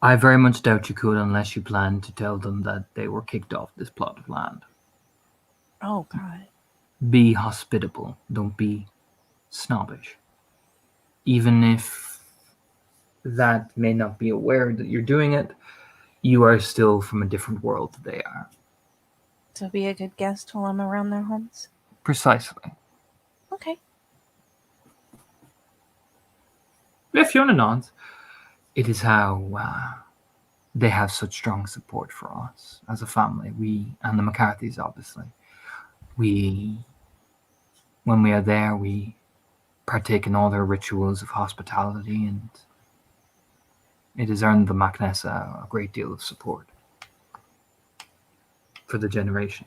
Speaker 2: I very much doubt you could unless you planned to tell them that they were kicked off this plot of land.
Speaker 1: Oh, God.
Speaker 2: Be hospitable. Don't be snobbish. Even if that may not be aware that you're doing it, you are still from a different world than they are.
Speaker 1: So be a good guest while I'm around their homes?
Speaker 2: Precisely.
Speaker 1: Okay.
Speaker 2: If Fiona nods, it is how they have such strong support for us as a family. We and the McCarthys, obviously. When we are there, we partake in all their rituals of hospitality, and it has earned the Macnessa a great deal of support for the generation.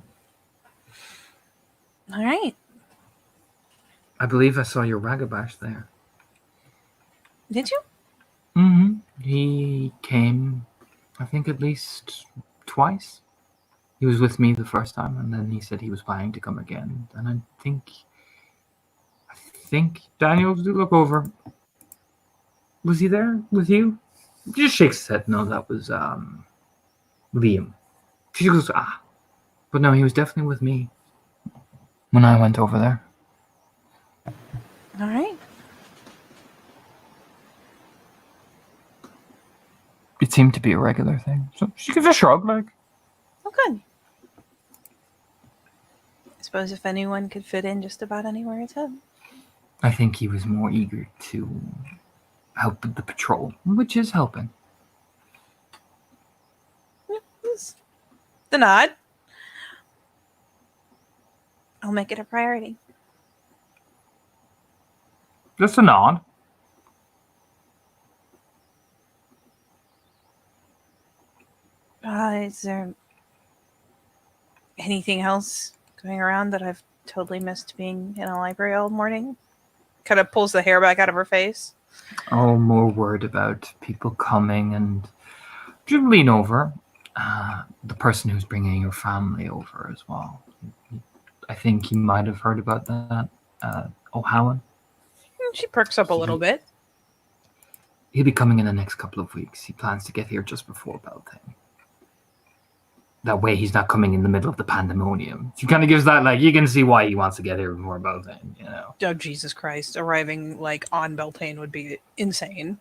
Speaker 1: All right.
Speaker 2: I believe I saw your Ragabash there.
Speaker 1: Did you?
Speaker 2: Mm-hmm. He came, I think, at least twice. He was with me the first time, and then he said he was planning to come again. And I think Daniel, look over. Was he there with you? He just shakes his head. No, that was Liam. She goes, but no, he was definitely with me when I went over there.
Speaker 1: All right.
Speaker 2: It seemed to be a regular thing. So she gives a shrug, like.
Speaker 1: Oh, good. I suppose if anyone could fit in just about anywhere, it's him.
Speaker 2: I think he was more eager to help with the patrol, which is helping.
Speaker 1: The nod. I'll make it a priority.
Speaker 2: Just a nod.
Speaker 1: Is there anything else going around that I've totally missed being in a library all morning? Kind of pulls the hair back out of her face.
Speaker 2: Oh, more word about people coming, and you lean over. The person who's bringing your family over as well. I think you might have heard about that. O'Howan.
Speaker 1: She perks up a little bit.
Speaker 2: He'll be coming in the next couple of weeks. He plans to get here just before Beltane. That way he's not coming in the middle of the pandemonium. She kind of gives that, like, you can see why he wants to get here before Beltane, you know.
Speaker 1: Oh, Jesus Christ. Arriving, like, on Beltane would be insane.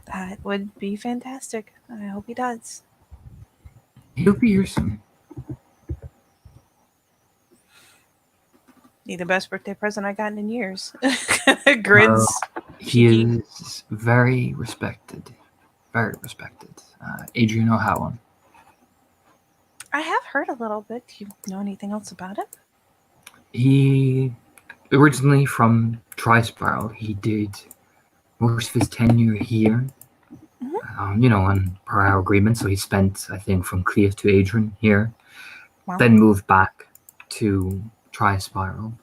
Speaker 1: That would be fantastic. I hope he does.
Speaker 2: He'll be here soon.
Speaker 1: Need the best birthday present I've gotten in years. Grins.
Speaker 2: He is very respected. Very respected. Adrian O'Howan.
Speaker 1: I have heard a little bit. Do you know anything else about him?
Speaker 2: He originally from Tri-Spiral. He did most of his tenure here. Mm-hmm. On per hour agreement. So he spent, I think, from Cleith to Adrian here. Wow. Then moved back to Tri-Spiral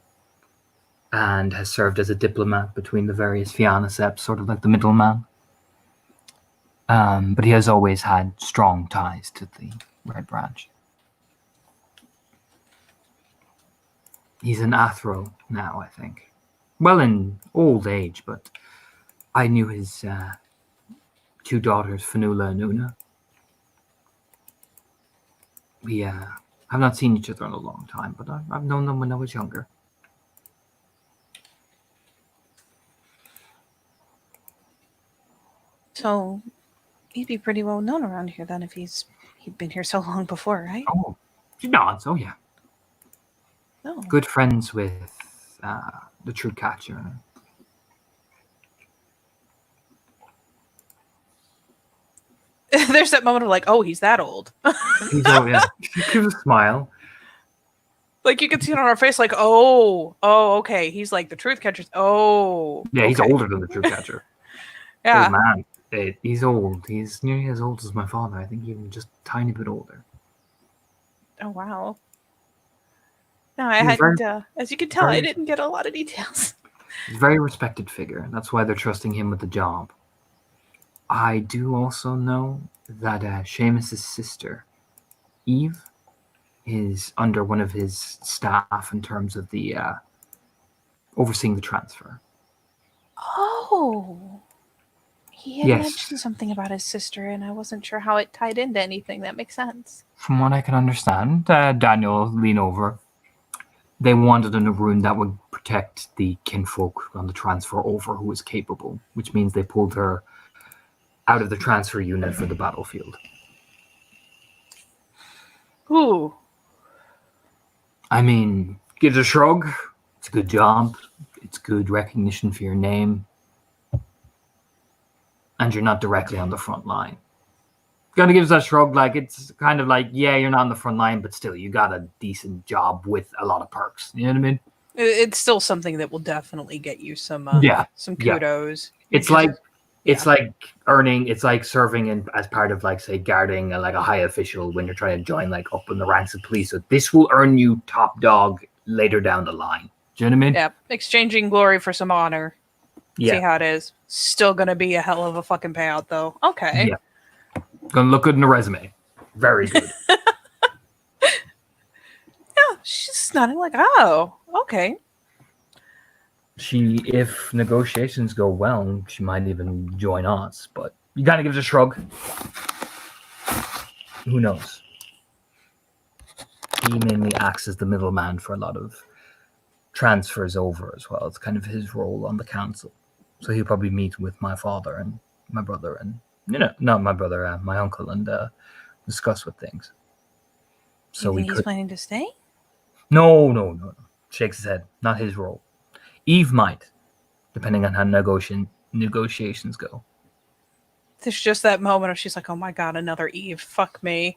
Speaker 2: and has served as a diplomat between the various Fianna Seps, sort of like the middleman. But he has always had strong ties to the Red Branch. He's an Athro now, I think. Well, in old age, but I knew his two daughters, Fanula and Una. We have not seen each other in a long time, but I've known them when I was younger.
Speaker 1: So he'd be pretty well known around here then if he'd been here so long before, right?
Speaker 2: Oh, she nods. Oh, yeah.
Speaker 1: No.
Speaker 2: Good friends with the true catcher.
Speaker 1: There's that moment of like, oh, he's that old.
Speaker 2: He's oh yeah. She gives a smile.
Speaker 1: Like you can see it on our face, like, oh, okay. He's like the truth catcher. Oh,
Speaker 2: Yeah, he's
Speaker 1: okay.
Speaker 2: older than the true catcher.
Speaker 1: Yeah.
Speaker 2: Old man. He's old. He's nearly as old as my father. I think even just a tiny bit older.
Speaker 1: Oh wow. No, I
Speaker 2: He's
Speaker 1: hadn't.
Speaker 2: very-
Speaker 1: As you can tell, I
Speaker 2: very-
Speaker 1: didn't get a lot of details.
Speaker 2: He's a very respected figure. That's why they're trusting him with the job. I do also know that Seamus's sister, Eve, is under one of his staff in terms of the overseeing the transfer.
Speaker 1: Oh, he had
Speaker 2: Yes.
Speaker 1: mentioned something about his sister, and I wasn't sure how it tied into anything. That makes sense.
Speaker 2: From what I can understand, Daniel lean over. They wanted in a room that would protect the kinfolk on the transfer over who was capable, which means they pulled her out of the transfer unit for the battlefield.
Speaker 1: Ooh.
Speaker 2: I mean, gives a shrug. It's a good job. It's good recognition for your name. And you're not directly on the front line. Kind of gives that shrug, like it's kind of like, yeah, you're not on the front line, but still, you got a decent job with a lot of perks. You know what I mean?
Speaker 1: It's still something that will definitely get you some some
Speaker 2: Yeah.
Speaker 1: kudos.
Speaker 2: It's like earning. It's like serving in as part of like say guarding like a high official when you're trying to join like up in the ranks of police. So this will earn you top dog later down the line. Do you know what I mean?
Speaker 1: Yeah, exchanging glory for some honor.
Speaker 2: Yeah.
Speaker 1: See how it is. Still gonna be a hell of a fucking payout though. Okay.
Speaker 2: Yeah. Gonna look good in the resume. Very good.
Speaker 1: Yeah, she's nodding like, oh, okay.
Speaker 2: If negotiations go well, she might even join us. But you kind of gives a shrug. Who knows? He mainly acts as the middleman for a lot of transfers over as well. It's kind of his role on the council. So he'll probably meet with my father and my brother and not my brother, my uncle, and discuss with things. So
Speaker 1: You think
Speaker 2: we
Speaker 1: he's planning to stay?
Speaker 2: No. Shakes his head. Not his role. Eve might, depending on how negotiations go.
Speaker 1: There's just that moment of she's like, oh my god, another Eve. Fuck me.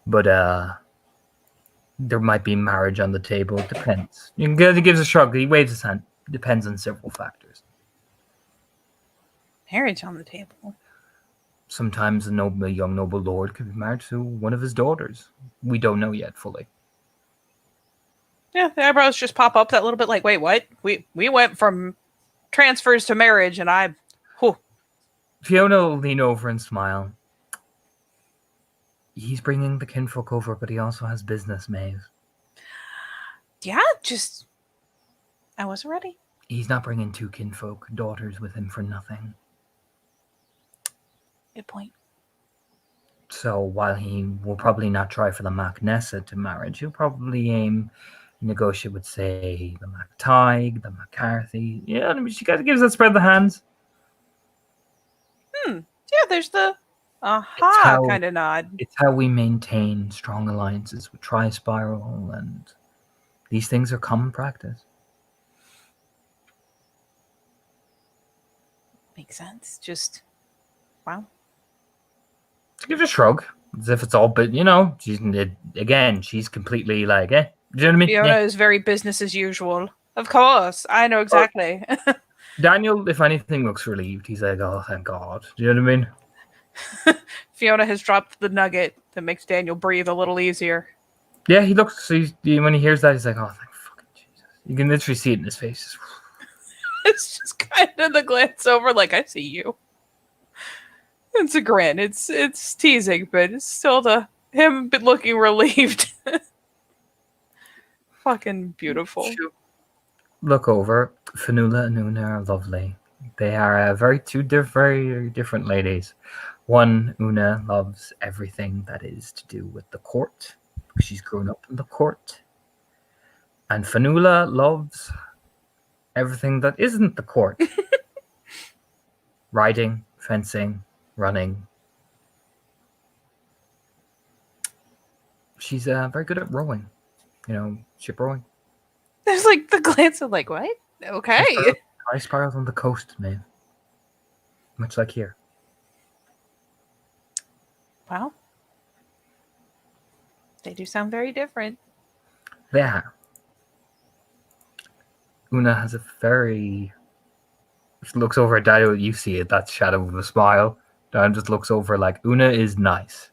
Speaker 2: But there might be marriage on the table. It depends. He gives a shrug. He waves his hand. Depends on several factors.
Speaker 1: Marriage on the table.
Speaker 2: Sometimes a young noble lord could be married to one of his daughters. We don't know yet fully.
Speaker 1: Yeah, the eyebrows just pop up that little bit like, wait, what? We went from transfers to marriage and
Speaker 2: Fiona will lean over and smile. He's bringing the kinfolk over, but he also has business, Maeve.
Speaker 1: Yeah, just I wasn't ready.
Speaker 2: He's not bringing two kinfolk daughters with him for nothing.
Speaker 1: Good point.
Speaker 2: So while he will probably not try for the Macnessa to marriage, he'll probably negotiate with, say, the MacTyg, the McCarthy. Yeah, I mean, she kind of gives that spread the hands.
Speaker 1: Yeah, there's the aha kind of nod.
Speaker 2: It's how we maintain strong alliances with Tri-Spiral, and these things are common practice.
Speaker 1: Makes sense. Just wow.
Speaker 2: She gives a shrug, as if it's all, but she's completely like, Do you know what I mean?
Speaker 1: Fiona is very business as usual. Of course, I know exactly.
Speaker 2: Daniel, if anything, looks relieved. He's like, oh, thank God. Do you know what I mean?
Speaker 1: Fiona has dropped the nugget that makes Daniel breathe a little easier.
Speaker 2: Yeah, he looks, when he hears that, he's like, oh, thank fucking Jesus. You can literally see it in his face.
Speaker 1: It's just kind of the glance over, like, I see you. It's a grin. It's teasing, but it's still the Him looking relieved. Fucking beautiful.
Speaker 2: Look over. Fanula and Una are lovely. They are very different ladies. One, Una loves everything that is to do with the court. She's grown up in the court. And Fanula loves everything that isn't the court. Riding, fencing, running. She's very good at rowing. Ship rowing.
Speaker 1: There's like the glance of like, what? Okay.
Speaker 2: I spiraled on the coast, man. Much like here.
Speaker 1: Wow. They do sound very different.
Speaker 2: Yeah. Una has a very... She looks over at Daniel, you see it, that shadow of a smile. Dan just looks over like, Una is nice.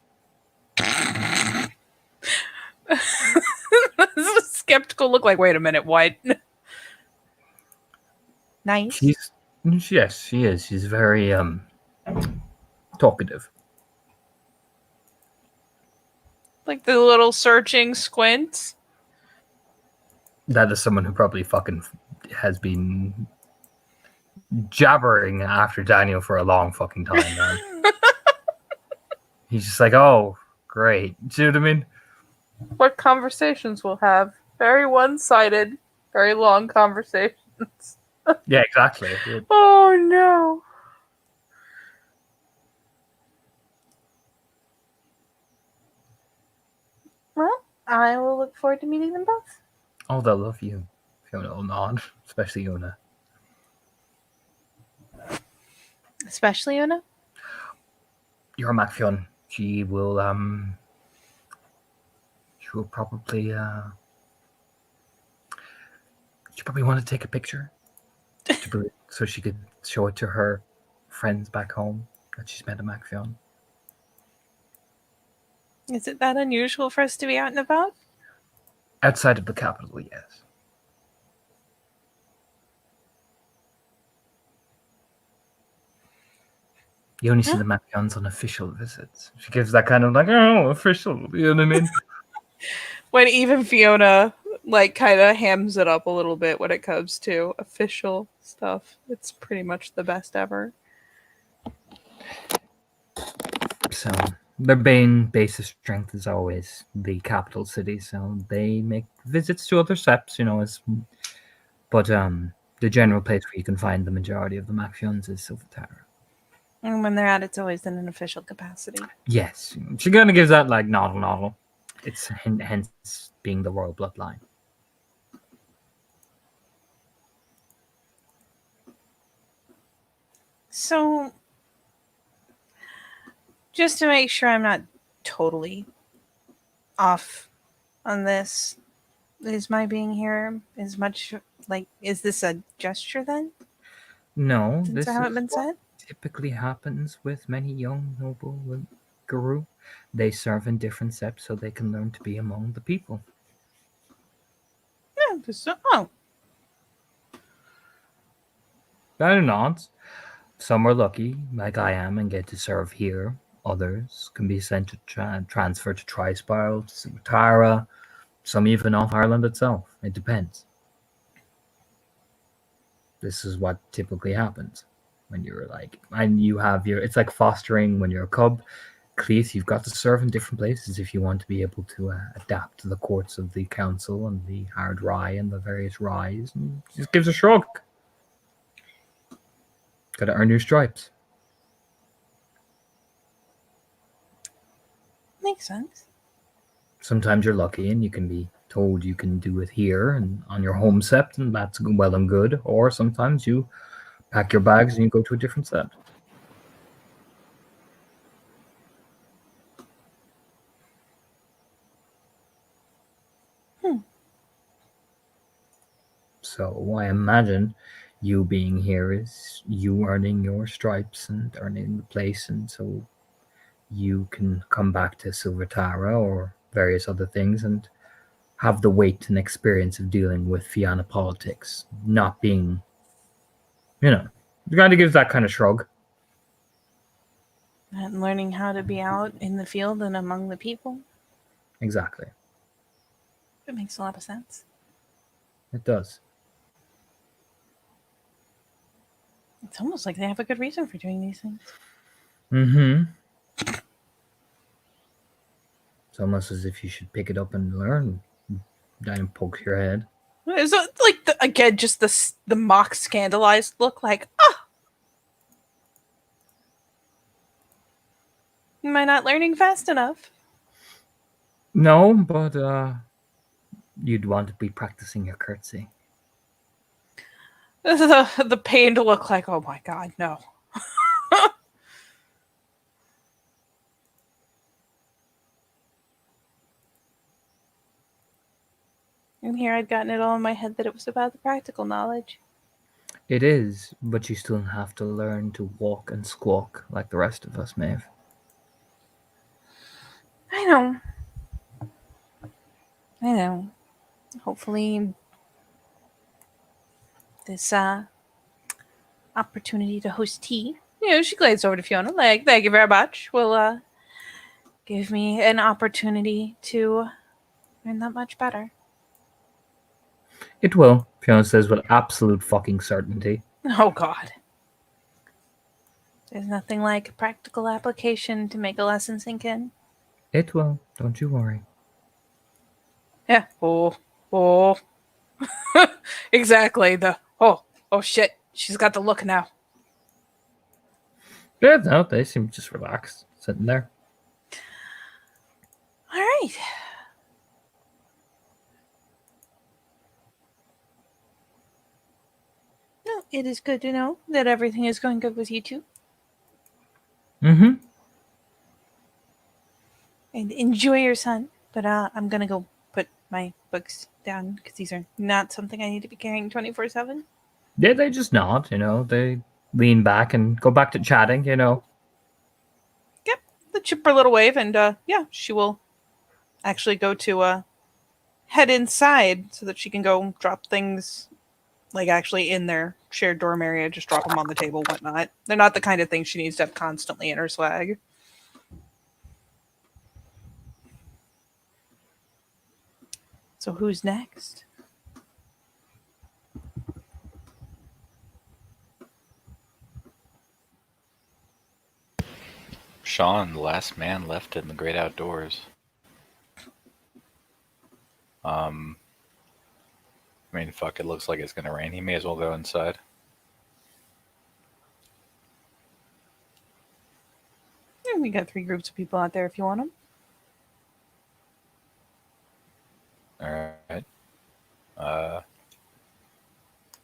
Speaker 1: This is a skeptical look like, wait a minute, what? Nice.
Speaker 2: Yes, she is. She's very talkative.
Speaker 1: Like the little searching squints.
Speaker 2: That is someone who probably fucking has been jabbering after Daniel for a long fucking time, man. He's just like, oh, great. Do you know what I mean?
Speaker 1: What conversations we'll have. Very one-sided, very long conversations.
Speaker 2: Yeah, exactly.
Speaker 1: Oh no. Well, I will look forward to meeting them both.
Speaker 2: Oh, they'll love you. Fiona will nod, especially Una.
Speaker 1: Especially Una?
Speaker 2: Your Macfion, she will probably she probably want to take a picture so she could show it to her friends back home that she's met a Macfion.
Speaker 1: Is it that unusual for us to be out and about?
Speaker 2: Outside of the capital, yes. You only see the Macfions on official visits. She gives that kind of like, oh, official, you know what I mean?
Speaker 1: When even Fiona like kind of hams it up a little bit when it comes to official stuff. It's pretty much the best ever.
Speaker 2: So their main base of strength is always the capital city. So they make visits to other seps, but the general place where you can find the majority of the Macfions is Silvertower.
Speaker 1: And when they're out, it's always in an official capacity.
Speaker 2: Yes, she kind of gives that like noddle. It's hence being the royal bloodline.
Speaker 1: So, just to make sure I'm not totally off on this, is my being here as much like, is this a gesture then?
Speaker 2: No,
Speaker 1: Since
Speaker 2: this
Speaker 1: I haven't
Speaker 2: is
Speaker 1: been said?
Speaker 2: typically happens with many young noble guru. They serve in different seps so they can learn to be among the people.
Speaker 1: Yeah, oh.
Speaker 2: Better not. Some are lucky, like I am, and get to serve here. Others can be sent to transfer to Trispiral, to Sutara, some even off Ireland itself. It depends. This is what typically happens when you're like, and you have it's like fostering when you're a cub. Cleese, you've got to serve in different places if you want to be able to adapt to the courts of the council and the hard rye and the various ryes. And just gives a shrug. Got to earn your stripes.
Speaker 1: Makes sense.
Speaker 2: Sometimes you're lucky and you can be told you can do it here and on your home sept, and that's well and good. Or sometimes you pack your bags and you go to a different sept. So I imagine you being here is you earning your stripes and earning the place, and so you can come back to Silvertara or various other things and have the weight and experience of dealing with Fianna politics, not being, you kind of gives that kind of shrug.
Speaker 1: And learning how to be out in the field and among the people.
Speaker 2: Exactly.
Speaker 1: It makes a lot of sense.
Speaker 2: It does.
Speaker 1: It's almost like they have a good reason for doing these things.
Speaker 2: Mm-hmm. It's almost as if you should pick it up and learn. Down and poke your head.
Speaker 1: Is it like again just the mock scandalized look? Like, am I not learning fast enough?
Speaker 2: No, but you'd want to be practicing your curtsy.
Speaker 1: The pained look like, oh my god, no. And here I'd gotten it all in my head that it was about the practical knowledge.
Speaker 2: It is, but you still have to learn to walk and squawk like the rest of us, Maeve.
Speaker 1: I know. I know. Hopefully this opportunity to host tea. She glazed over to Fiona, like, thank you very much. Will give me an opportunity to learn that much better.
Speaker 2: It will, Fiona says with absolute fucking certainty.
Speaker 1: Oh god. There's nothing like a practical application to make a lesson sink in.
Speaker 2: It will, don't you worry.
Speaker 1: Yeah. Oh. Exactly. Oh shit. She's got the look now.
Speaker 2: Yeah, no, they seem just relaxed, sitting there.
Speaker 1: All right. No, it is good to know that everything is going good with you two.
Speaker 2: Mm-hmm.
Speaker 1: And enjoy your sun. But I'm gonna go put my books down because these are not something I need to be carrying 24/7.
Speaker 2: Yeah, they just nod, they lean back and go back to chatting,
Speaker 1: Yep, the chipper little wave, and yeah, she will actually go to head inside so that she can go drop things like actually in their shared dorm area, just drop them on the table, whatnot. They're not the kind of things she needs to have constantly in her swag. So who's next?
Speaker 3: Sean, the last man left in the great outdoors. I mean, fuck, it looks like it's gonna rain. He may as well go inside.
Speaker 1: Yeah, we got 3 groups of people out there if you want them.
Speaker 3: Alright.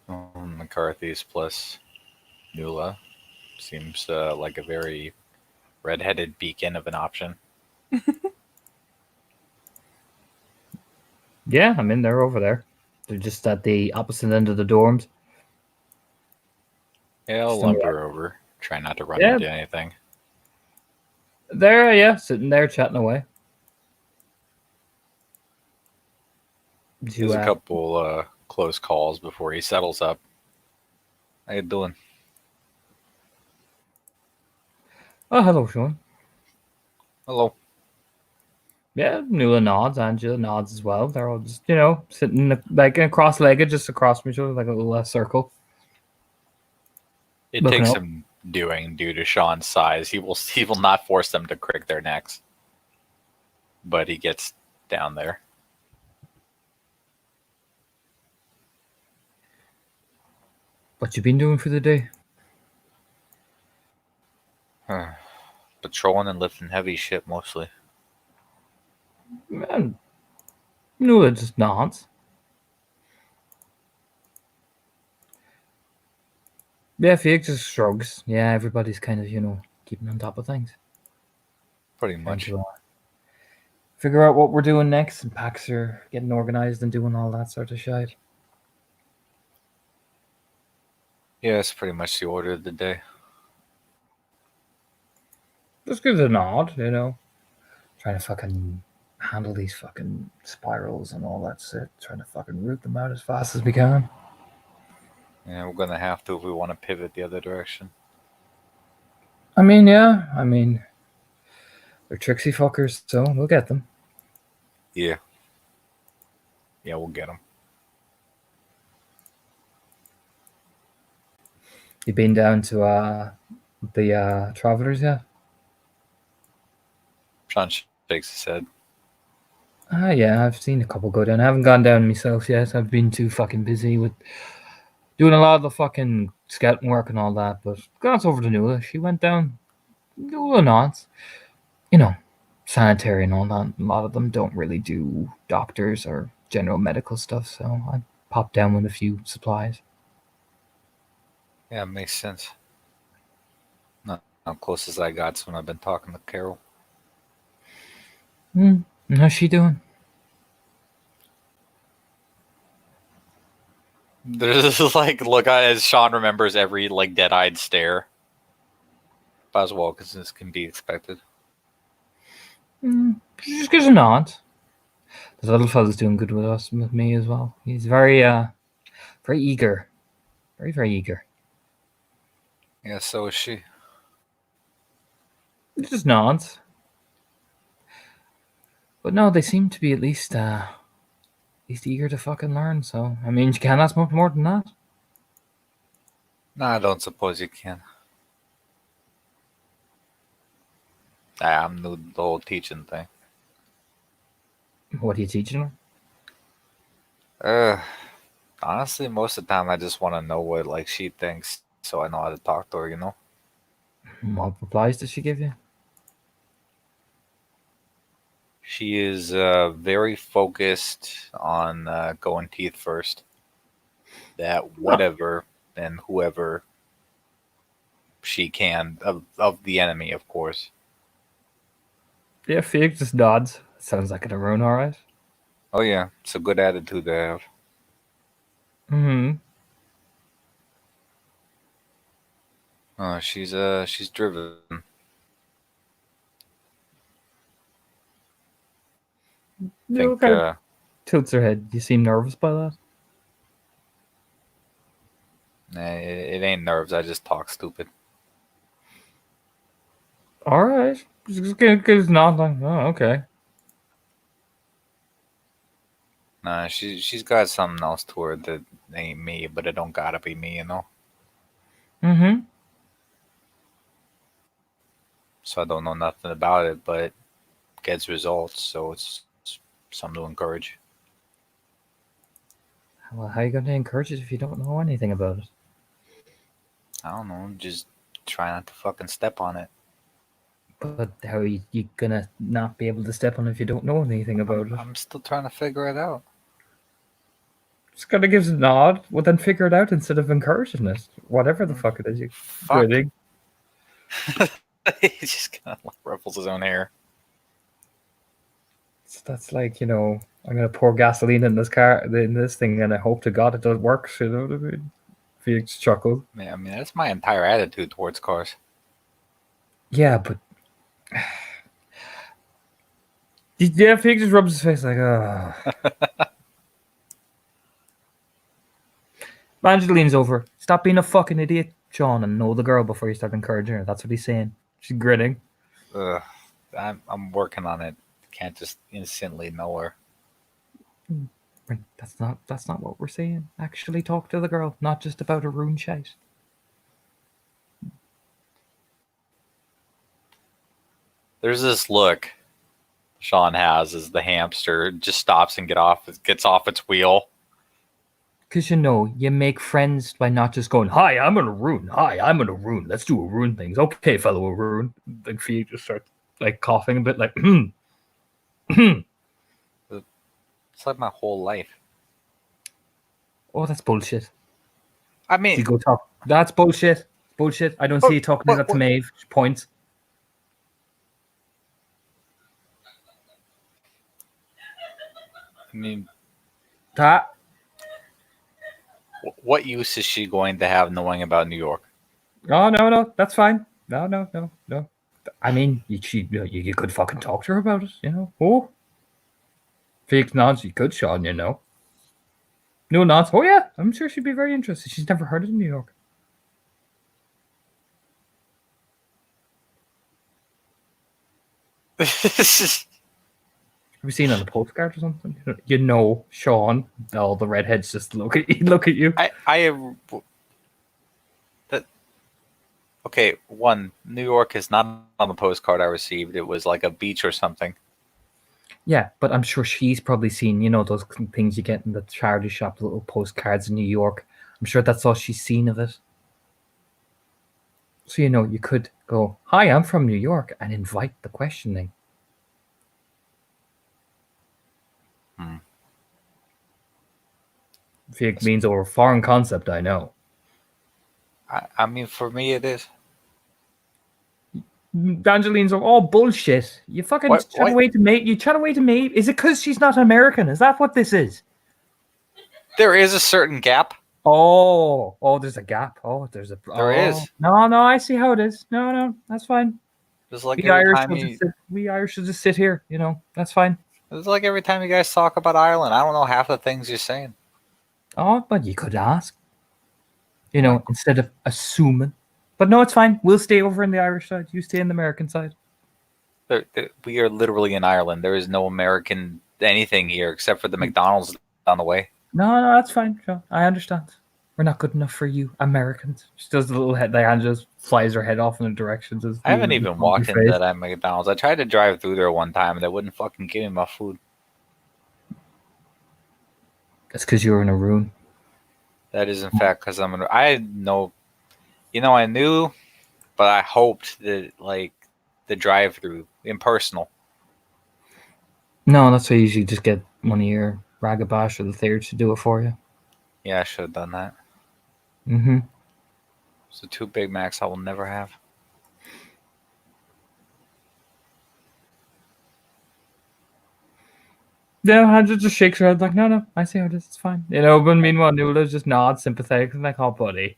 Speaker 3: McCarthy's plus Nula seems like a very red-headed beacon of an option.
Speaker 2: Yeah, I mean, they're over there. They're just at the opposite end of the dorms.
Speaker 3: Yeah, I'll lumber over. Try not to run into anything.
Speaker 2: There, yeah, sitting there chatting away.
Speaker 3: There's a couple close calls before he settles up. How you doing?
Speaker 2: Oh, hello, Sean.
Speaker 3: Hello.
Speaker 2: Yeah, Nula nods, Angela nods as well. They're all just, sitting like cross-legged, just across from each other, like a little circle.
Speaker 3: It takes some doing due to Sean's size. He will not force them to crick their necks, but he gets down there.
Speaker 2: What you been doing for the day?
Speaker 3: Patrolling and lifting heavy shit mostly.
Speaker 2: Man, Nula just nods. Yeah, Fig just shrugs. Yeah, everybody's kind of, keeping on top of things.
Speaker 3: Pretty much.
Speaker 2: Figure out what we're doing next, and packs are getting organized and doing all that sort of shit.
Speaker 3: Yeah, it's pretty much the order of the day.
Speaker 2: Just give it a nod, Trying to fucking handle these fucking spirals and all that shit. Trying to fucking root them out as fast as we can.
Speaker 3: Yeah, we're gonna have to if we want to pivot the other direction.
Speaker 2: I mean, yeah. I mean, they're tricksy fuckers, so we'll get them.
Speaker 3: Yeah. Yeah, we'll get them.
Speaker 2: You been down to the Travelers yet?
Speaker 3: Sean shakes his head.
Speaker 2: Yeah, I've seen a couple go down. I haven't gone down myself yet. I've been too fucking busy with doing a lot of the fucking scouting work and all that. But glance over to Nuala. She went down. Nuala nods. You know, sanitary and all that. A lot of them don't really do doctors or general medical stuff, so I popped down with a few supplies.
Speaker 3: Yeah, it makes sense. Not how close as I got to when I've been talking to Carol.
Speaker 2: How's she doing?
Speaker 3: There's like look as Sean remembers every like dead-eyed stare. As well, because this can be expected.
Speaker 2: She just gives a nod. The little fella's doing good with us, with me as well. He's very eager. Very, very eager.
Speaker 3: Yeah, so is she.
Speaker 2: He just nods. But no, they seem to be at least eager to fucking learn, so I mean you can't ask much more than that.
Speaker 3: No, I don't suppose you can. I'm new to the whole teaching thing.
Speaker 2: What are you teaching her?
Speaker 3: Honestly, most of the time I just want to know what like she thinks, so I know how to talk to her. You know.
Speaker 2: What replies does she give you?
Speaker 3: She is very focused on going teeth first. That whatever and whoever she can of the enemy, of course.
Speaker 2: Yeah, Fig just nods. Sounds like an Arun, alright.
Speaker 3: Oh yeah, it's a good attitude to have. She's driven.
Speaker 2: No,
Speaker 3: Think
Speaker 2: tilts her head. You seem nervous by that.
Speaker 3: it ain't nerves. I just talk stupid.
Speaker 2: Alright. Just gives nod like, oh, okay.
Speaker 3: Nah, she's got something else to her that ain't me, but it don't gotta be me, you know. So I don't know nothing about it, but gets results, so it's something to encourage.
Speaker 2: Well, how are you going to encourage it if you don't know anything about it?
Speaker 3: I don't know, just try not to fucking step on it.
Speaker 2: But how are you gonna not be able to step on it if you don't know anything about it?
Speaker 3: I'm still trying to figure it out.
Speaker 2: Just kind of gives a nod, well then figure it out instead of encouraging it. Whatever the fuck it is, you grinning.
Speaker 3: He just kind of like ruffles his own hair.
Speaker 2: That's like, you know, I'm gonna pour gasoline in this car, in this thing, and I hope to God it does work. You know what I mean? Felix chuckled.
Speaker 3: Yeah, I mean that's my entire attitude towards cars.
Speaker 2: Yeah, but yeah, Felix just rubs his face like, oh. Angela leans over. Stop being a fucking idiot, Sean, and know the girl before you start encouraging her. That's what he's saying. She's grinning.
Speaker 3: I'm working on it. Can't just instantly know her.
Speaker 2: That's not what we're saying. Actually talk to the girl, not just about a rune shite.
Speaker 3: There's this look Sean has as the hamster just stops and gets off its wheel.
Speaker 2: Because, you know, you make friends by not just going, hi, I'm an Arun. Hi, I'm an Arun. Let's do Arun things. Okay, fellow Arun. Like, Fee just starts, like, coughing a bit, like,
Speaker 3: It's like my whole life.
Speaker 2: Oh, that's bullshit.
Speaker 3: I mean...
Speaker 2: You go talk. That's bullshit. Bullshit. I don't see you talking that to Maeve. She points.
Speaker 3: I mean...
Speaker 2: That...
Speaker 3: What use is she going to have knowing about New York?
Speaker 2: Oh, no, that's fine. No. I mean, you could fucking talk to her about it, you know? Oh. Felix nods, you could, Sean, you know. No nods, oh yeah, I'm sure she'd be very interested. She's never heard of New York. Have you seen it on a postcard or something? You know, Sean. All the redheads just look at you. Look at you.
Speaker 3: Okay, one, New York is not on the postcard I received. It was like a beach or something.
Speaker 2: Yeah, but I'm sure she's probably seen, those things you get in the charity shop, little postcards in New York. I'm sure that's all she's seen of it. So, you could go, "Hi, I'm from New York," and invite the questioning. It means over a foreign concept, I know.
Speaker 3: I mean, for me, it is.
Speaker 2: Angeline's all bullshit. You fucking chat away to me. You chat away to me. Is it because she's not American? Is that what this is?
Speaker 3: There is a certain gap.
Speaker 2: Oh, there's a gap. There
Speaker 3: is.
Speaker 2: No, I see how it is. No, that's fine.
Speaker 3: Just like
Speaker 2: we Irish should just sit here. That's fine.
Speaker 3: It's like every time you guys talk about Ireland, I don't know half the things you're saying.
Speaker 2: Oh, but you could ask. Instead of assuming. But no, it's fine. We'll stay over in the Irish side. You stay in the American side.
Speaker 3: We are literally in Ireland. There is no American anything here except for the McDonald's down the way.
Speaker 2: No, that's fine. I understand. We're not good enough for you, Americans. She does the little head. Diane just flies her head off in the directions.
Speaker 3: I haven't even walked into that McDonald's. I tried to drive through there one time and they wouldn't fucking give me my food.
Speaker 2: That's because you were in a room.
Speaker 3: That is, in fact, because I know, I knew, but I hoped that, like, the drive-through, impersonal.
Speaker 2: No, that's why you usually just get one of your Ragabash or the Third to do it for you.
Speaker 3: Yeah, I should have done that.
Speaker 2: Mm-hmm.
Speaker 3: So 2 Big Macs I will never have.
Speaker 2: Yeah, Andrew just shakes her head like, no, I see how it is. It's fine. But meanwhile, Nuala just nods, sympathetic, and like, "Oh, buddy."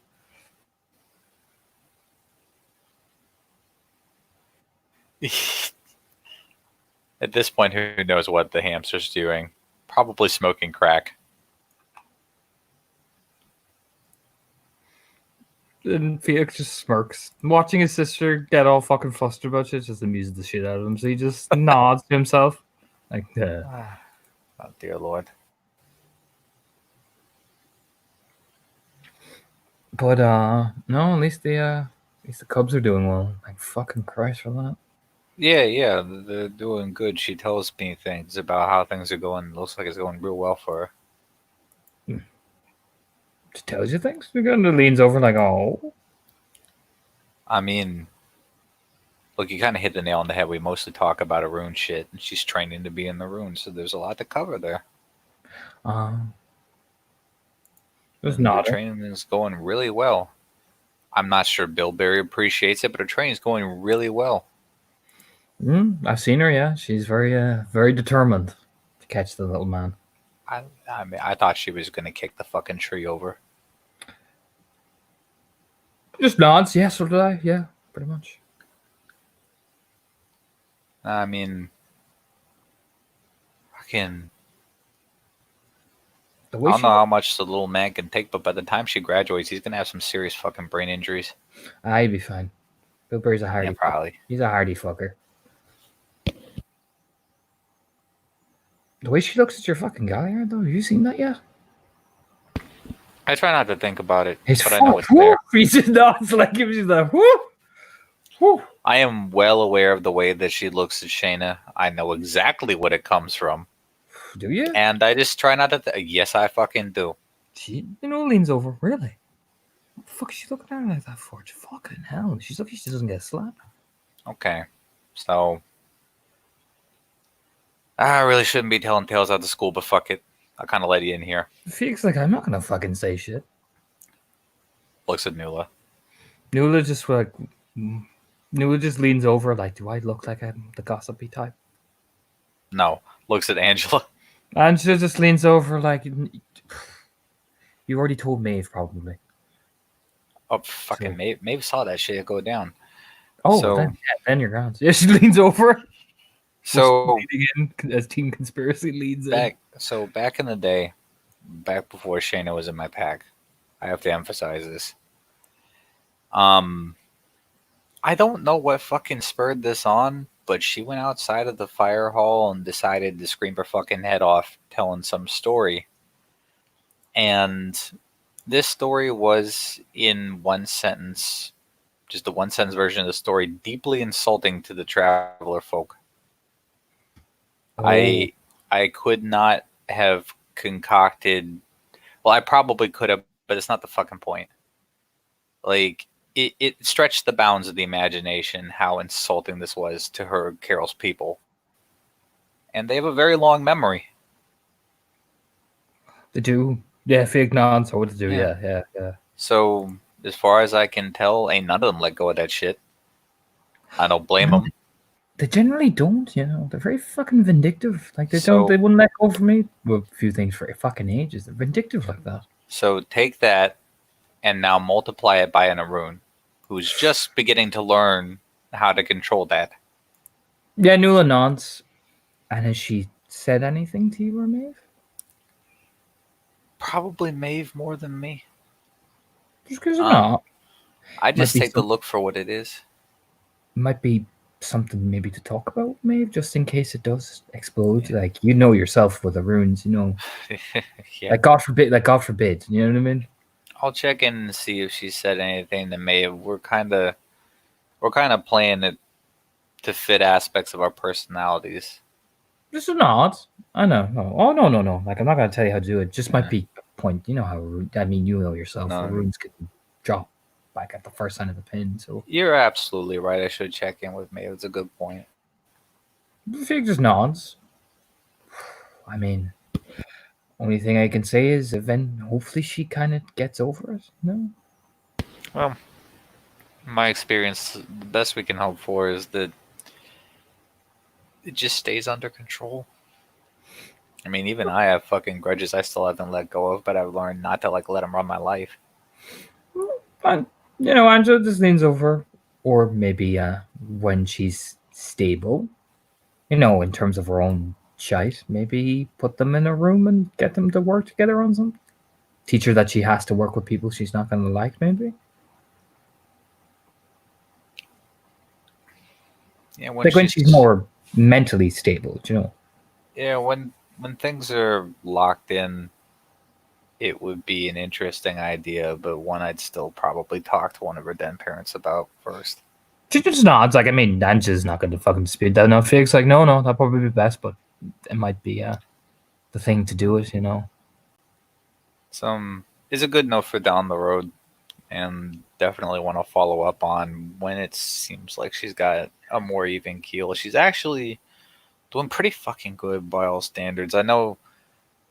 Speaker 3: At this point, who knows what the hamster's doing? Probably smoking crack.
Speaker 2: And Felix just smirks. Watching his sister get all fucking flustered about shit just amuses the shit out of him. So he just nods to himself. Like,
Speaker 3: Oh, dear Lord.
Speaker 2: But no, at least the Cubs are doing well. Like, fucking Christ for that.
Speaker 3: Yeah, they're doing good. She tells me things about how things are going. It looks like it's going real well for her.
Speaker 2: She tells you things? She kind of leans over like, "Oh."
Speaker 3: I mean, look, you kind of hit the nail on the head. We mostly talk about Arun shit, and she's training to be in the Rune, so there's a lot to cover there.
Speaker 2: There's not.
Speaker 3: Her training is going really well. I'm not sure Bilberry appreciates it, but her training is going really well.
Speaker 2: I've seen her. Yeah, she's very determined to catch the little man.
Speaker 3: I mean, I thought she was gonna kick the fucking tree over.
Speaker 2: Just nods. Yeah, so did I. Yeah, pretty much.
Speaker 3: I mean, fucking. I don't know how much the little man can take, but by the time she graduates, he's gonna have some serious fucking brain injuries.
Speaker 2: He'd be fine. Bilberry's a hardy.
Speaker 3: Yeah, probably.
Speaker 2: He's a hardy fucker. The way she looks at your fucking galliard, though, have you seen that yet?
Speaker 3: I try not to think about it,
Speaker 2: but
Speaker 3: I know it's there.
Speaker 2: He just nods like him. She's like, whoo, whoo.
Speaker 3: I am well aware of the way that she looks at Shayna. I know exactly what it comes from.
Speaker 2: Do you?
Speaker 3: And I just try not to. Yes, I fucking do.
Speaker 2: She, leans over. Really? What the fuck is she looking at her like that for? Fucking hell. She's lucky she doesn't get slapped.
Speaker 3: Okay. So. I really shouldn't be telling tales out of school, but fuck it. I'll kind of let you in here.
Speaker 2: Felix like, I'm not going to fucking say shit.
Speaker 3: Looks at Nuala.
Speaker 2: Nuala just leans over like, do I look like I'm the gossipy type?
Speaker 3: No. Looks at Angela.
Speaker 2: Angela just leans over like, you already told Maeve, probably.
Speaker 3: Oh, fucking Maeve. Maeve saw that shit go down.
Speaker 2: Oh, so, then you're gone. Yeah, she leans over.
Speaker 3: So
Speaker 2: as Team Conspiracy leads
Speaker 3: in. So back in the day, back before Shayna was in my pack, I have to emphasize this. I I don't know what fucking spurred this on, but she went outside of the fire hall and decided to scream her fucking head off telling some story. And this story was, in one sentence, just a one sentence version of the story, deeply insulting to the traveler folk.
Speaker 2: Oh,
Speaker 3: I could not have concocted. Well, I probably could have, but it's not the fucking point. Like, it stretched the bounds of the imagination how insulting this was to her Carol's people. And they have a very long memory.
Speaker 2: they do. Yeah, fake nods. Or what to do?
Speaker 3: Yeah.
Speaker 2: Yeah.
Speaker 3: So, as far as I can tell, ain't none of them let go of that shit. I don't blame them.
Speaker 2: They generally don't. You know, they're very fucking vindictive. Like they
Speaker 3: So-
Speaker 2: don't. They wouldn't let go for me. Well, a few things for fucking ages. They're vindictive like that.
Speaker 3: So take that and now multiply it by an Arun, who's just beginning to learn how to control that.
Speaker 2: Yeah, Nula nods. And has she said anything to you or Maeve?
Speaker 3: Probably Maeve more than me.
Speaker 2: Just because of not.
Speaker 3: I just
Speaker 2: be
Speaker 3: take the
Speaker 2: some-
Speaker 3: look for what it is.
Speaker 2: Might be something maybe to talk about, Maeve, just in case it does explode. Yeah. Like, you know yourself with the runes, you know.
Speaker 3: Yeah.
Speaker 2: Like God forbid, you know what I mean?
Speaker 3: I'll check in and see if she said anything to Maeve. We're kind of playing it to fit aspects of our personalities.
Speaker 2: Just a nod. I know. No. Oh no. Like I'm not gonna tell you how to do it. Just might be a point. You know how I mean you know yourself.
Speaker 3: No.
Speaker 2: The runes can drop back at the first sign of the pin. So
Speaker 3: You're absolutely right. I should check in with Maeve. It's a good point.
Speaker 2: Fig just nods. I mean, only thing I can say is then hopefully she kind of gets over it. No.
Speaker 3: Well, in my experience, the best we can hope for is that it just stays under control. I mean, even I have fucking grudges I still haven't let go of, but I've learned not to let them run my life.
Speaker 2: And, you know, Angela just leans over, or maybe when she's stable, you know, in terms of her own shite, maybe put them in a room and get them to work together on something. Teach her that she has to work with people she's not going to like, maybe.
Speaker 3: Yeah,
Speaker 2: when she's more mentally stable, you know.
Speaker 3: Yeah, when things are locked in, it would be an interesting idea, but one I'd still probably talk to one of her then parents about first.
Speaker 2: She just nods. Like, I mean, Angela's not going to fucking dispute that. No, Fig's like, no, that'd probably be best, but it might be the thing to do it, you know.
Speaker 3: Is a good note for down the road, and definitely want to follow up on when it seems like she's got a more even keel. She's actually doing pretty fucking good by all standards. I know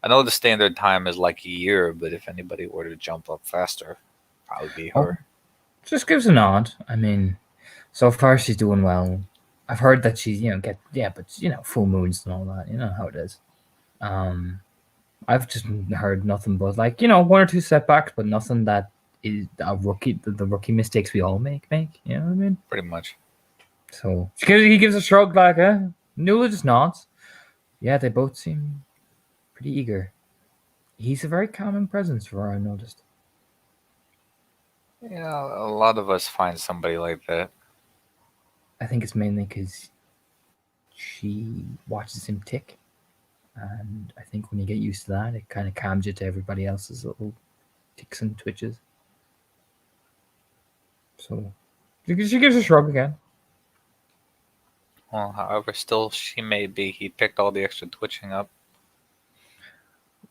Speaker 3: the standard time is like a year, but if anybody were to jump up faster, probably be her.
Speaker 2: Just gives a nod. I mean, so far she's doing well. I've heard that she's, but full moons and all that. You know how it is. I've just heard nothing but like, one or two setbacks, but nothing that is a rookie. The rookie mistakes we all make. You know what I mean?
Speaker 3: Pretty much.
Speaker 2: So he gives a shrug, like, Nula just nods. Yeah, they both seem pretty eager. He's a very calming presence, for what I noticed.
Speaker 3: Yeah, a lot of us find somebody like that.
Speaker 2: I think it's mainly because she watches him tick. And I think when you get used to that, it kind of calms you to everybody else's little ticks and twitches. So she gives a shrug again.
Speaker 3: Well, however still she may be, he picked all the extra twitching up.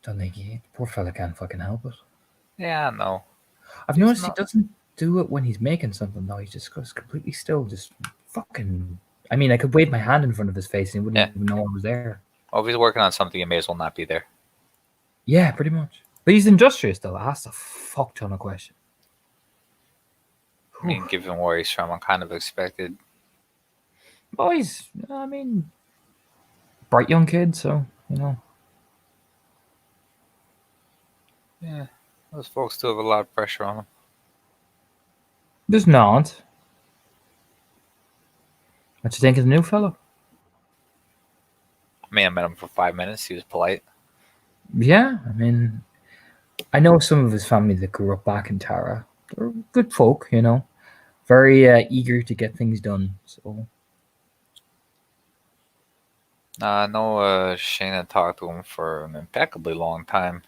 Speaker 2: Don't think poor fella can't fucking help it.
Speaker 3: Yeah, no.
Speaker 2: I've noticed he doesn't do it when he's making something, though. He just goes completely still, just fucking... I mean, I could wave my hand in front of his face and he wouldn't even know I was there.
Speaker 3: Well, if he's working on something, he may as well not be there.
Speaker 2: Yeah, pretty much. But he's industrious, though. Asked a fuck ton of questions.
Speaker 3: I mean, given where he's from, I kind of expected.
Speaker 2: Oh, bright young kid, so,
Speaker 3: Yeah, those folks do have a lot of pressure on them.
Speaker 2: There's not. What you think of the new fellow?
Speaker 3: I mean, I met him for 5 minutes. He was polite.
Speaker 2: Yeah, I mean, I know some of his family that grew up back in Tara. They're good folk, very eager to get things done. So
Speaker 3: I know Shayna talked to him for an impeccably long time.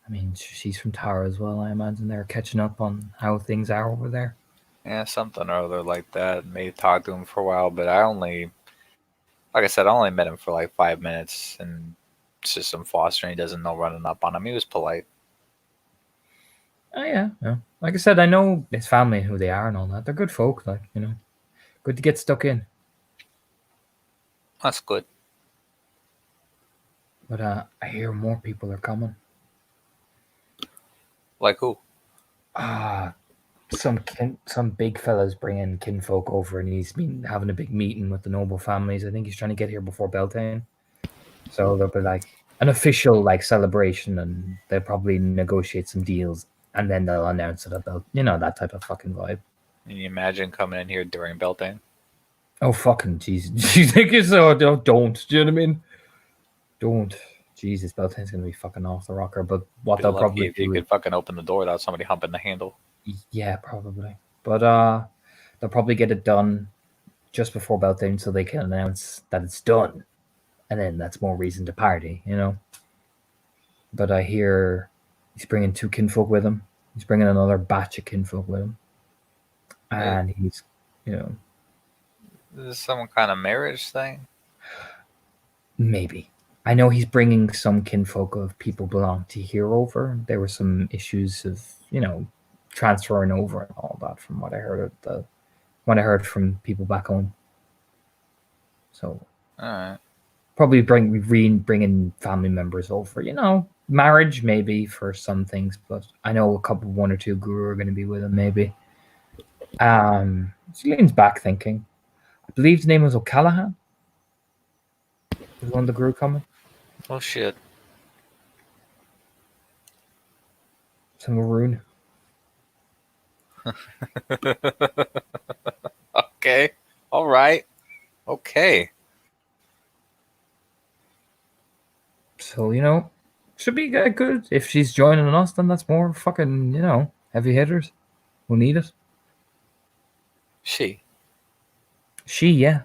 Speaker 2: I mean, she's from Tara as well. I imagine they're catching up on how things are over there.
Speaker 3: Yeah, something or other like that. May talk to him for a while, but I only, like I said, I only met him for like 5 minutes, and it's just some fostering. He doesn't know running up on him. He was polite.
Speaker 2: Oh yeah, yeah. Like I said, I know his family and who they are and all that. They're good folk, like good to get stuck in.
Speaker 3: That's good.
Speaker 2: But I hear more people are coming.
Speaker 3: Like who?
Speaker 2: Ah, some big fella's bringing kinfolk over, and he's been having a big meeting with the noble families. I think he's trying to get here before Beltane, so there'll be like an official like celebration, and they'll probably negotiate some deals, and then they'll announce it about that type of fucking vibe.
Speaker 3: Can you imagine coming in here during Beltane?
Speaker 2: Oh fucking Jesus! You think it's don't? Do you know what I mean? Don't. Jesus, Beltane's gonna be fucking off the rocker. But what
Speaker 3: Be
Speaker 2: they'll
Speaker 3: lucky
Speaker 2: probably
Speaker 3: if you
Speaker 2: do,
Speaker 3: could fucking open the door without somebody humping the handle.
Speaker 2: yeah, probably. But they'll probably get it done just before Beltane, so they can announce that it's done, and then that's more reason to party. But I hear he's bringing two kinfolk with him. He's bringing another batch of kinfolk with him, and he's,
Speaker 3: Is this some kind of marriage thing?
Speaker 2: maybe. I know he's bringing some kinfolk of people belong to here over. There were some issues of transferring over and all that from what I heard from people back home. So
Speaker 3: Alright.
Speaker 2: probably bringing family members over. Marriage maybe for some things, but I know one or two guru are going to be with him maybe. She leans back thinking. I believe his name was O'Callaghan. Was one of the guru coming?
Speaker 3: Oh shit.
Speaker 2: Some maroon.
Speaker 3: Okay. Alright. Okay.
Speaker 2: So should be good. If she's joining us, then that's more fucking heavy hitters. We'll need it.
Speaker 3: She.
Speaker 2: Yeah.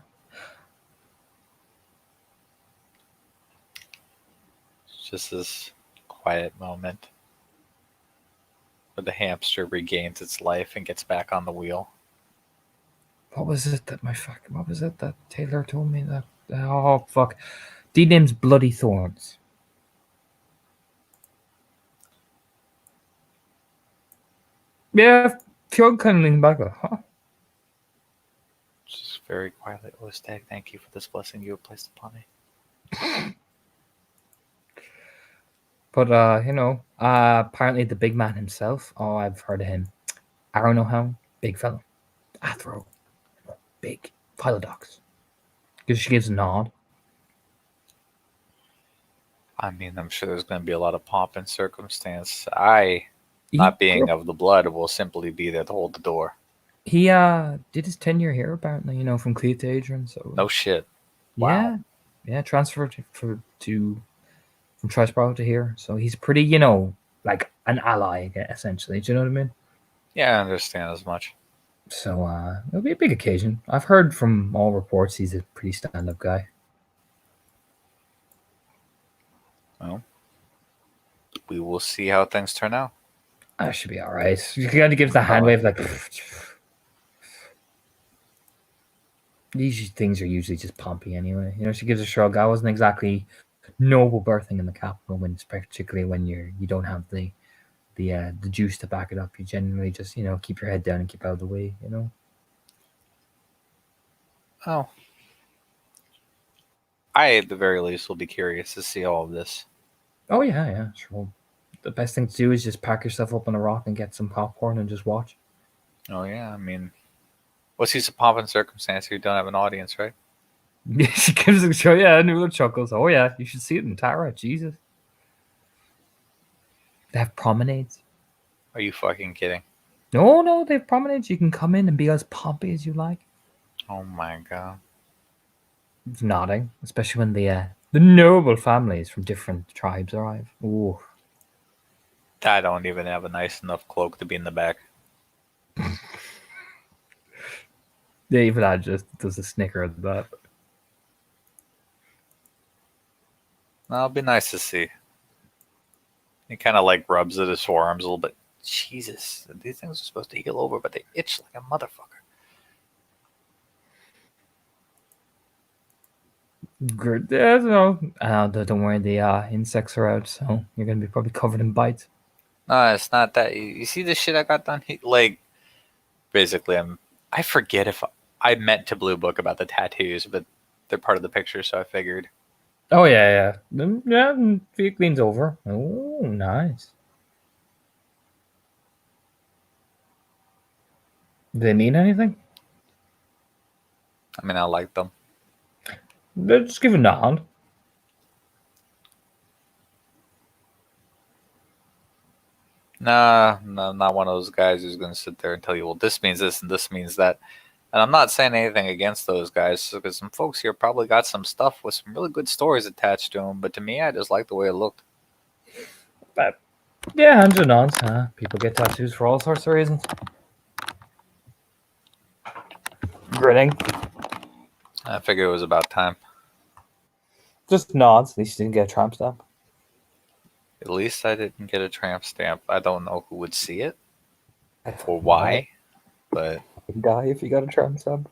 Speaker 3: Just this quiet moment where the hamster regains its life and gets back on the wheel.
Speaker 2: What was it that Taylor told me that? Oh fuck. D name's Bloody Thorns. Yeah, Fionn kind of leaned back. Huh?
Speaker 3: Just very quietly. Oh, Stag, thank you for this blessing you have placed upon me.
Speaker 2: But apparently the big man himself. Oh, I've heard of him. Aaron O'Hound, big fella. Athro, big. Philodox. Because she gives a nod.
Speaker 3: I mean, I'm sure there's going to be a lot of pomp and circumstance. Not being of the blood, will simply be there to hold the door.
Speaker 2: He did his tenure here apparently, from Cleve to Adrian. So
Speaker 3: no shit.
Speaker 2: Wow. Yeah, transferred from Trisborough to here. So he's pretty, like an ally essentially. Do you know what I mean?
Speaker 3: Yeah, I understand as much.
Speaker 2: So it'll be a big occasion. I've heard from all reports he's a pretty stand-up guy.
Speaker 3: Well, we will see how things turn out.
Speaker 2: I should be all right. You got to give the hand wave like. These things are usually just pompy anyway. She gives a shrug. I wasn't exactly noble birthing in the capital, particularly when you don't have the juice to back it up. You generally just keep your head down and keep out of the way.
Speaker 3: Oh, I at the very least will be curious to see all of this.
Speaker 2: Oh yeah, sure. The best thing to do is just pack yourself up on a rock and get some popcorn and just watch.
Speaker 3: Oh yeah, I mean, what's he some pomp and circumstance? You don't have an audience, right?
Speaker 2: She gives a show. Yeah, Nula chuckles. Oh yeah, you should see it in Tara. Jesus, they have promenades.
Speaker 3: Are you fucking kidding?
Speaker 2: No, they have promenades. You can come in and be as pompy as you like.
Speaker 3: Oh my god.
Speaker 2: It's nodding, especially when the noble families from different tribes arrive. Ooh.
Speaker 3: I don't even have a nice enough cloak to be in the back.
Speaker 2: Yeah, even that just does a snicker at that.
Speaker 3: That'll be nice to see. He kind of like rubs at his forearms a little bit. Jesus, these things are supposed to heal over, but they itch like a motherfucker.
Speaker 2: Good. Yeah, no, don't worry, the insects are out, so you're gonna be probably covered in bites.
Speaker 3: No, it's not that. You see the shit I got done? Like, basically, I forget if I meant to blue book about the tattoos, but they're part of the picture, so I figured.
Speaker 2: Oh yeah. Yeah, Fig leans over. Oh, nice. Do they mean anything?
Speaker 3: I mean, I like them.
Speaker 2: Just give a nod.
Speaker 3: Nah, no, I'm not one of those guys who's going to sit there and tell you, well, this means this and this means that. And I'm not saying anything against those guys because some folks here probably got some stuff with some really good stories attached to them. But to me, I just like the way it looked.
Speaker 2: But yeah, hands and nods. People get tattoos for all sorts of reasons. Grinning.
Speaker 3: I figured it was about time.
Speaker 2: Just nods. At least you didn't get a tramp stamp.
Speaker 3: At least I didn't get a tramp stamp. I don't know who would see it or why, but
Speaker 2: I'd die if you got a tramp stamp.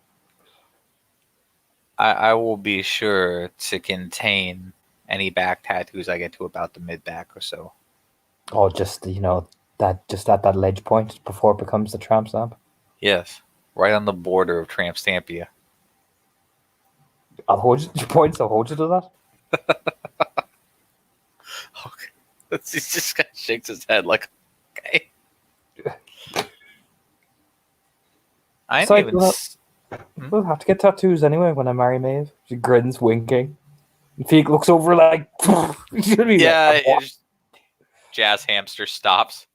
Speaker 3: I will be sure to contain any back tattoos I get to about the mid back or so.
Speaker 2: Oh, just that just at that ledge point before it becomes the tramp stamp.
Speaker 3: Yes, right on the border of Tramp Stampia.
Speaker 2: I'll hold you to your points. I'll hold you to that.
Speaker 3: Okay. He just kind of shakes his head like, okay. I ain't
Speaker 2: Side
Speaker 3: even.
Speaker 2: note, we'll have to get tattoos anyway when I marry Maeve. She grins, winking. And Feek looks over like,
Speaker 3: Yeah, Jazz Hamster stops.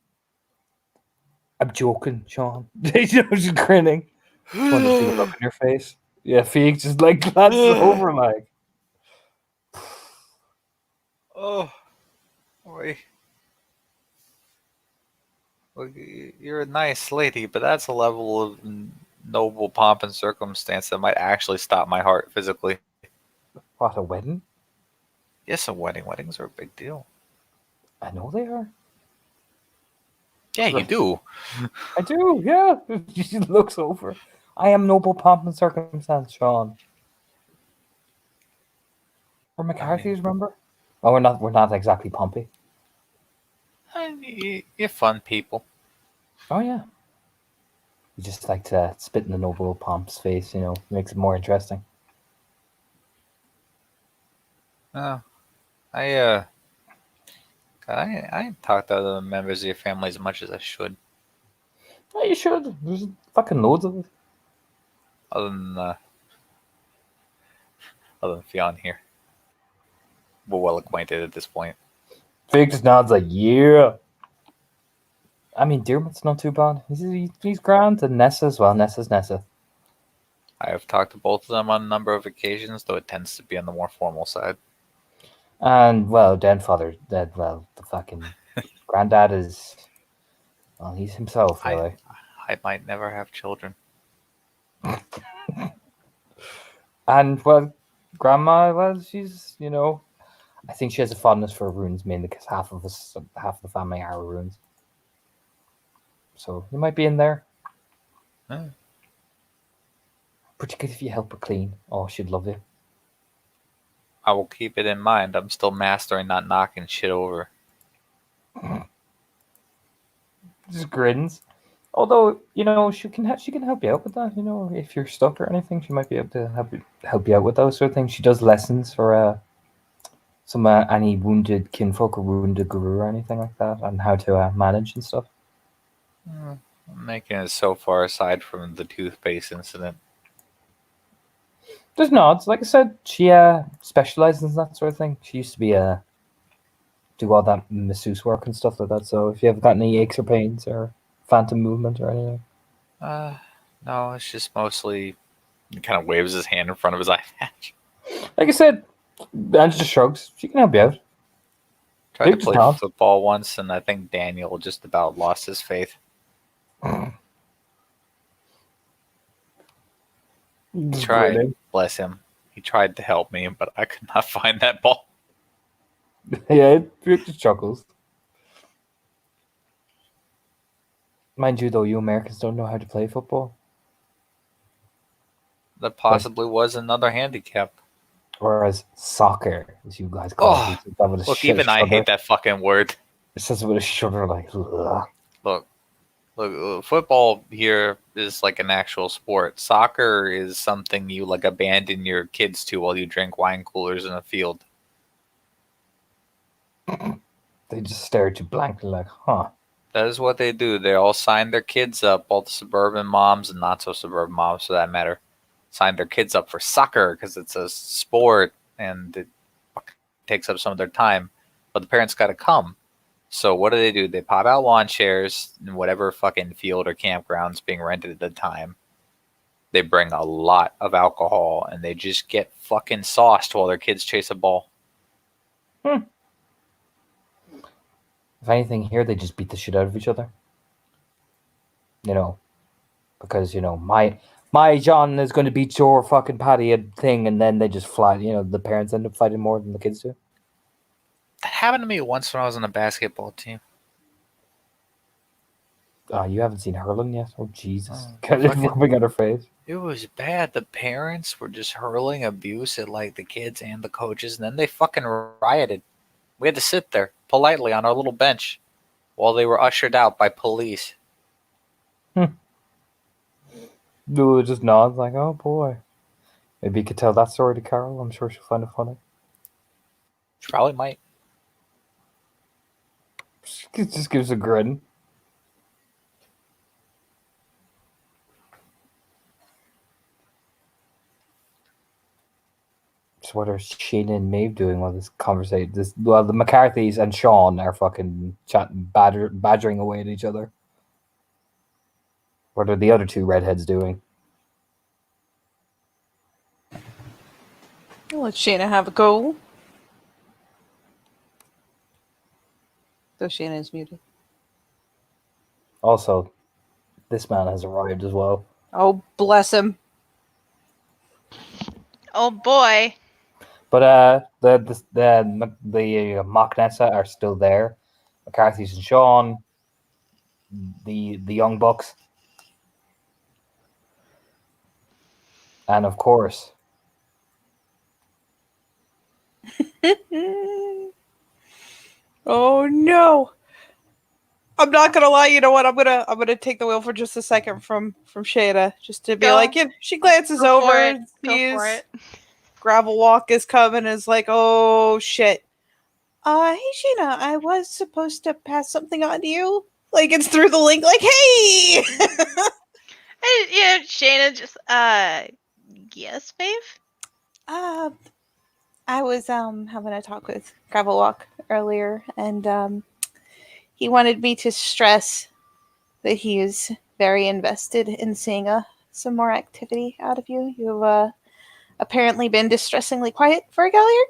Speaker 2: I'm joking, Sean. She's grinning. Just wanted to see the look on your face. Yeah, Feek just like glances over like.
Speaker 3: Oh, boy. Well, you're a nice lady, but that's a level of noble pomp and circumstance that might actually stop my heart physically.
Speaker 2: What, a wedding?
Speaker 3: Yes, a wedding. Weddings are a big deal.
Speaker 2: I know they are.
Speaker 3: Yeah, you do.
Speaker 2: I do, yeah. She looks over. I am noble pomp and circumstance, Sean. We're McCarthy's, remember? Oh, we're not exactly Pompey.
Speaker 3: You're fun people.
Speaker 2: Oh yeah. You just like to spit in the noble pomp's face, makes it more interesting.
Speaker 3: Oh, I ain't talked to other members of your family as much as I should.
Speaker 2: Yeah, you should. There's fucking loads of it.
Speaker 3: Other than Fionn here. We're well acquainted at this point.
Speaker 2: Fig just nods like, yeah. I mean, Dermot's not too bad. He's grand, and Nessa as well. Nessa's Nessa.
Speaker 3: I have talked to both of them on a number of occasions, though it tends to be on the more formal side.
Speaker 2: And, well, the fucking granddad is, well, he's himself, really.
Speaker 3: I might never have children.
Speaker 2: And, well, grandma, well, she's, I think she has a fondness for runes, mainly because half of the family are runes. So you might be in there.
Speaker 3: Hmm.
Speaker 2: Particularly if you help her clean. Oh, she'd love you.
Speaker 3: I will keep it in mind. I'm still mastering not knocking shit over.
Speaker 2: Just grins. Although, she can help you out with that. If you're stuck or anything, she might be able to help you out with those sort of things. She does lessons for any wounded kinfolk or wounded guru or anything like that, and how to manage and stuff.
Speaker 3: I'm making it so far aside from the toothpaste incident.
Speaker 2: There's nods. Like I said, she specializes in that sort of thing. She used to be do all that masseuse work and stuff like that. So if you ever got any aches or pains or phantom movement or anything.
Speaker 3: No, it's just mostly he kind of waves his hand in front of his eye patch.
Speaker 2: Like I said, Ange just shrugs. She can help you out.
Speaker 3: Tried to
Speaker 2: Big
Speaker 3: play
Speaker 2: talk.
Speaker 3: football once, and I think Daniel just about lost his faith. He tried. Bless him. He tried to help me, but I could not find that ball.
Speaker 5: Yeah, it just chuckles. Mind you, though, you Americans don't know how to play football.
Speaker 3: That possibly was another handicap.
Speaker 5: Whereas soccer, as you guys call it, that with a
Speaker 3: Look, even I hate that fucking word.
Speaker 5: It says it with a shudder, like, ugh.
Speaker 3: Look, football here is like an actual sport. Soccer is something you like abandon your kids to while you drink wine coolers in a field.
Speaker 5: They just stare at you blankly, like, huh.
Speaker 3: That is what they do. They all sign their kids up, all the suburban moms and not so suburban moms for that matter, sign their kids up for soccer because it's a sport and it takes up some of their time. But the parents got to come. So what do? They pop out lawn chairs in whatever fucking field or campground's being rented at the time. They bring a lot of alcohol and they just get fucking sauced while their kids chase a ball.
Speaker 5: If anything here, they just beat the shit out of each other. You know, because, you know, my John is going to beat your fucking Patty a thing, and then they just fly. You know, the parents end up fighting more than the kids do.
Speaker 3: That happened to me once when I was on a basketball team.
Speaker 5: You haven't seen hurling yet? Oh, Jesus. Kind of rubbing on her face.
Speaker 3: It was bad. The parents were just hurling abuse at like the kids and the coaches, and then they fucking rioted. We had to sit there politely on our little bench while they were ushered out by police.
Speaker 5: Lula just nods like, oh boy. Maybe you could tell that story to Carol. I'm sure she'll find it funny.
Speaker 3: She probably might.
Speaker 5: She just gives a grin. So what are Shayna and Maeve doing while this conversation? Well, the McCarthys and Sean are fucking chatting, badgering away at each other. What are the other two redheads doing?
Speaker 1: I'll let Shayna have a go. Though Shayna is muted.
Speaker 5: Also, this man has arrived as well.
Speaker 1: Oh, bless him.
Speaker 4: Oh boy.
Speaker 5: But the Machnessa are still there. McCarthy's and Sean, the Young Bucks, and of course,
Speaker 1: Oh no. I'm not gonna lie, you know what? I'm gonna take the wheel for just a second from Shayna, just to be
Speaker 4: Go.
Speaker 1: like, she glances
Speaker 4: Go
Speaker 1: over
Speaker 4: for it.
Speaker 1: and
Speaker 4: Go for
Speaker 1: sees
Speaker 4: it.
Speaker 1: Gravel Walk is coming, and is like, oh shit. Hey Shayna, I was supposed to pass something on to you. Like it's through the link, like, hey.
Speaker 4: Yeah, Shayna just yes, babe.
Speaker 1: I was having a talk with Gravel Walk earlier, and he wanted me to stress that he is very invested in seeing some more activity out of you. You've apparently been distressingly quiet for a Galliard,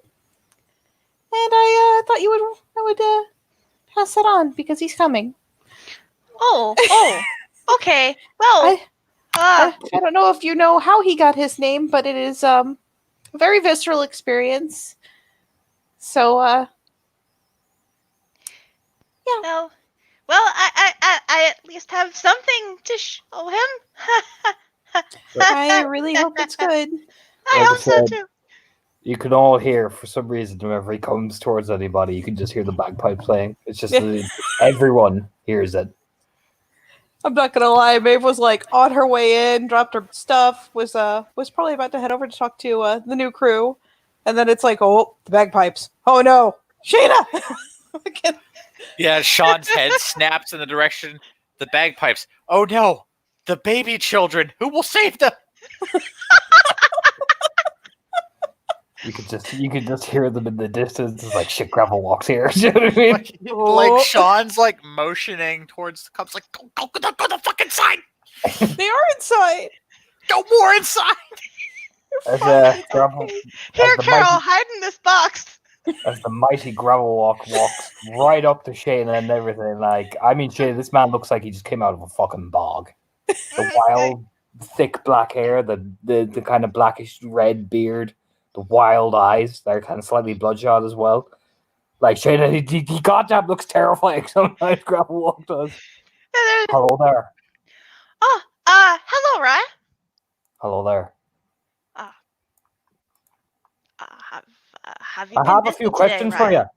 Speaker 1: and I thought I would pass that on because he's coming.
Speaker 4: Oh, okay. Well,
Speaker 1: I don't know if you know how he got his name, but it is a very visceral experience. So, yeah.
Speaker 4: no. Well, I at least have something to show him.
Speaker 1: I really hope it's good.
Speaker 4: I hope so too.
Speaker 5: You can all hear, for some reason, whenever he comes towards anybody, you can just hear the bagpipe playing. It's just everyone hears it.
Speaker 1: I'm not gonna lie, Maeve was like on her way in, dropped her stuff, was probably about to head over to talk to the new crew, and then it's like, oh, the bagpipes. Oh no, Shayna!
Speaker 3: Yeah, Sean's head snaps in the direction the bagpipes. Oh no, the baby children. Who will save them?
Speaker 5: You could just hear them in the distance. It's like, shit, Gravel Walks here. Do you know what I mean?
Speaker 3: Like Sean's like motioning towards the cops, like go the fuck inside.
Speaker 1: They are inside.
Speaker 3: Go more inside.
Speaker 5: Gravel,
Speaker 4: Here, Carol, hide in this box.
Speaker 5: As the mighty Gravel Walk walks right up to Shayna and everything, like, I mean, Shayna, this man looks like he just came out of a fucking bog. The thick black hair, the kind of blackish red beard, the wild eyes. They're kind of slightly bloodshot as well. Like Shayna, he goddamn looks terrifying. Sometimes Grapple Walk does. Hello there.
Speaker 4: Oh, hello, Raya.
Speaker 5: Hello there.
Speaker 4: Have you
Speaker 5: I
Speaker 4: been
Speaker 5: have a
Speaker 4: busy
Speaker 5: few
Speaker 4: today,
Speaker 5: questions for you.
Speaker 4: Raya?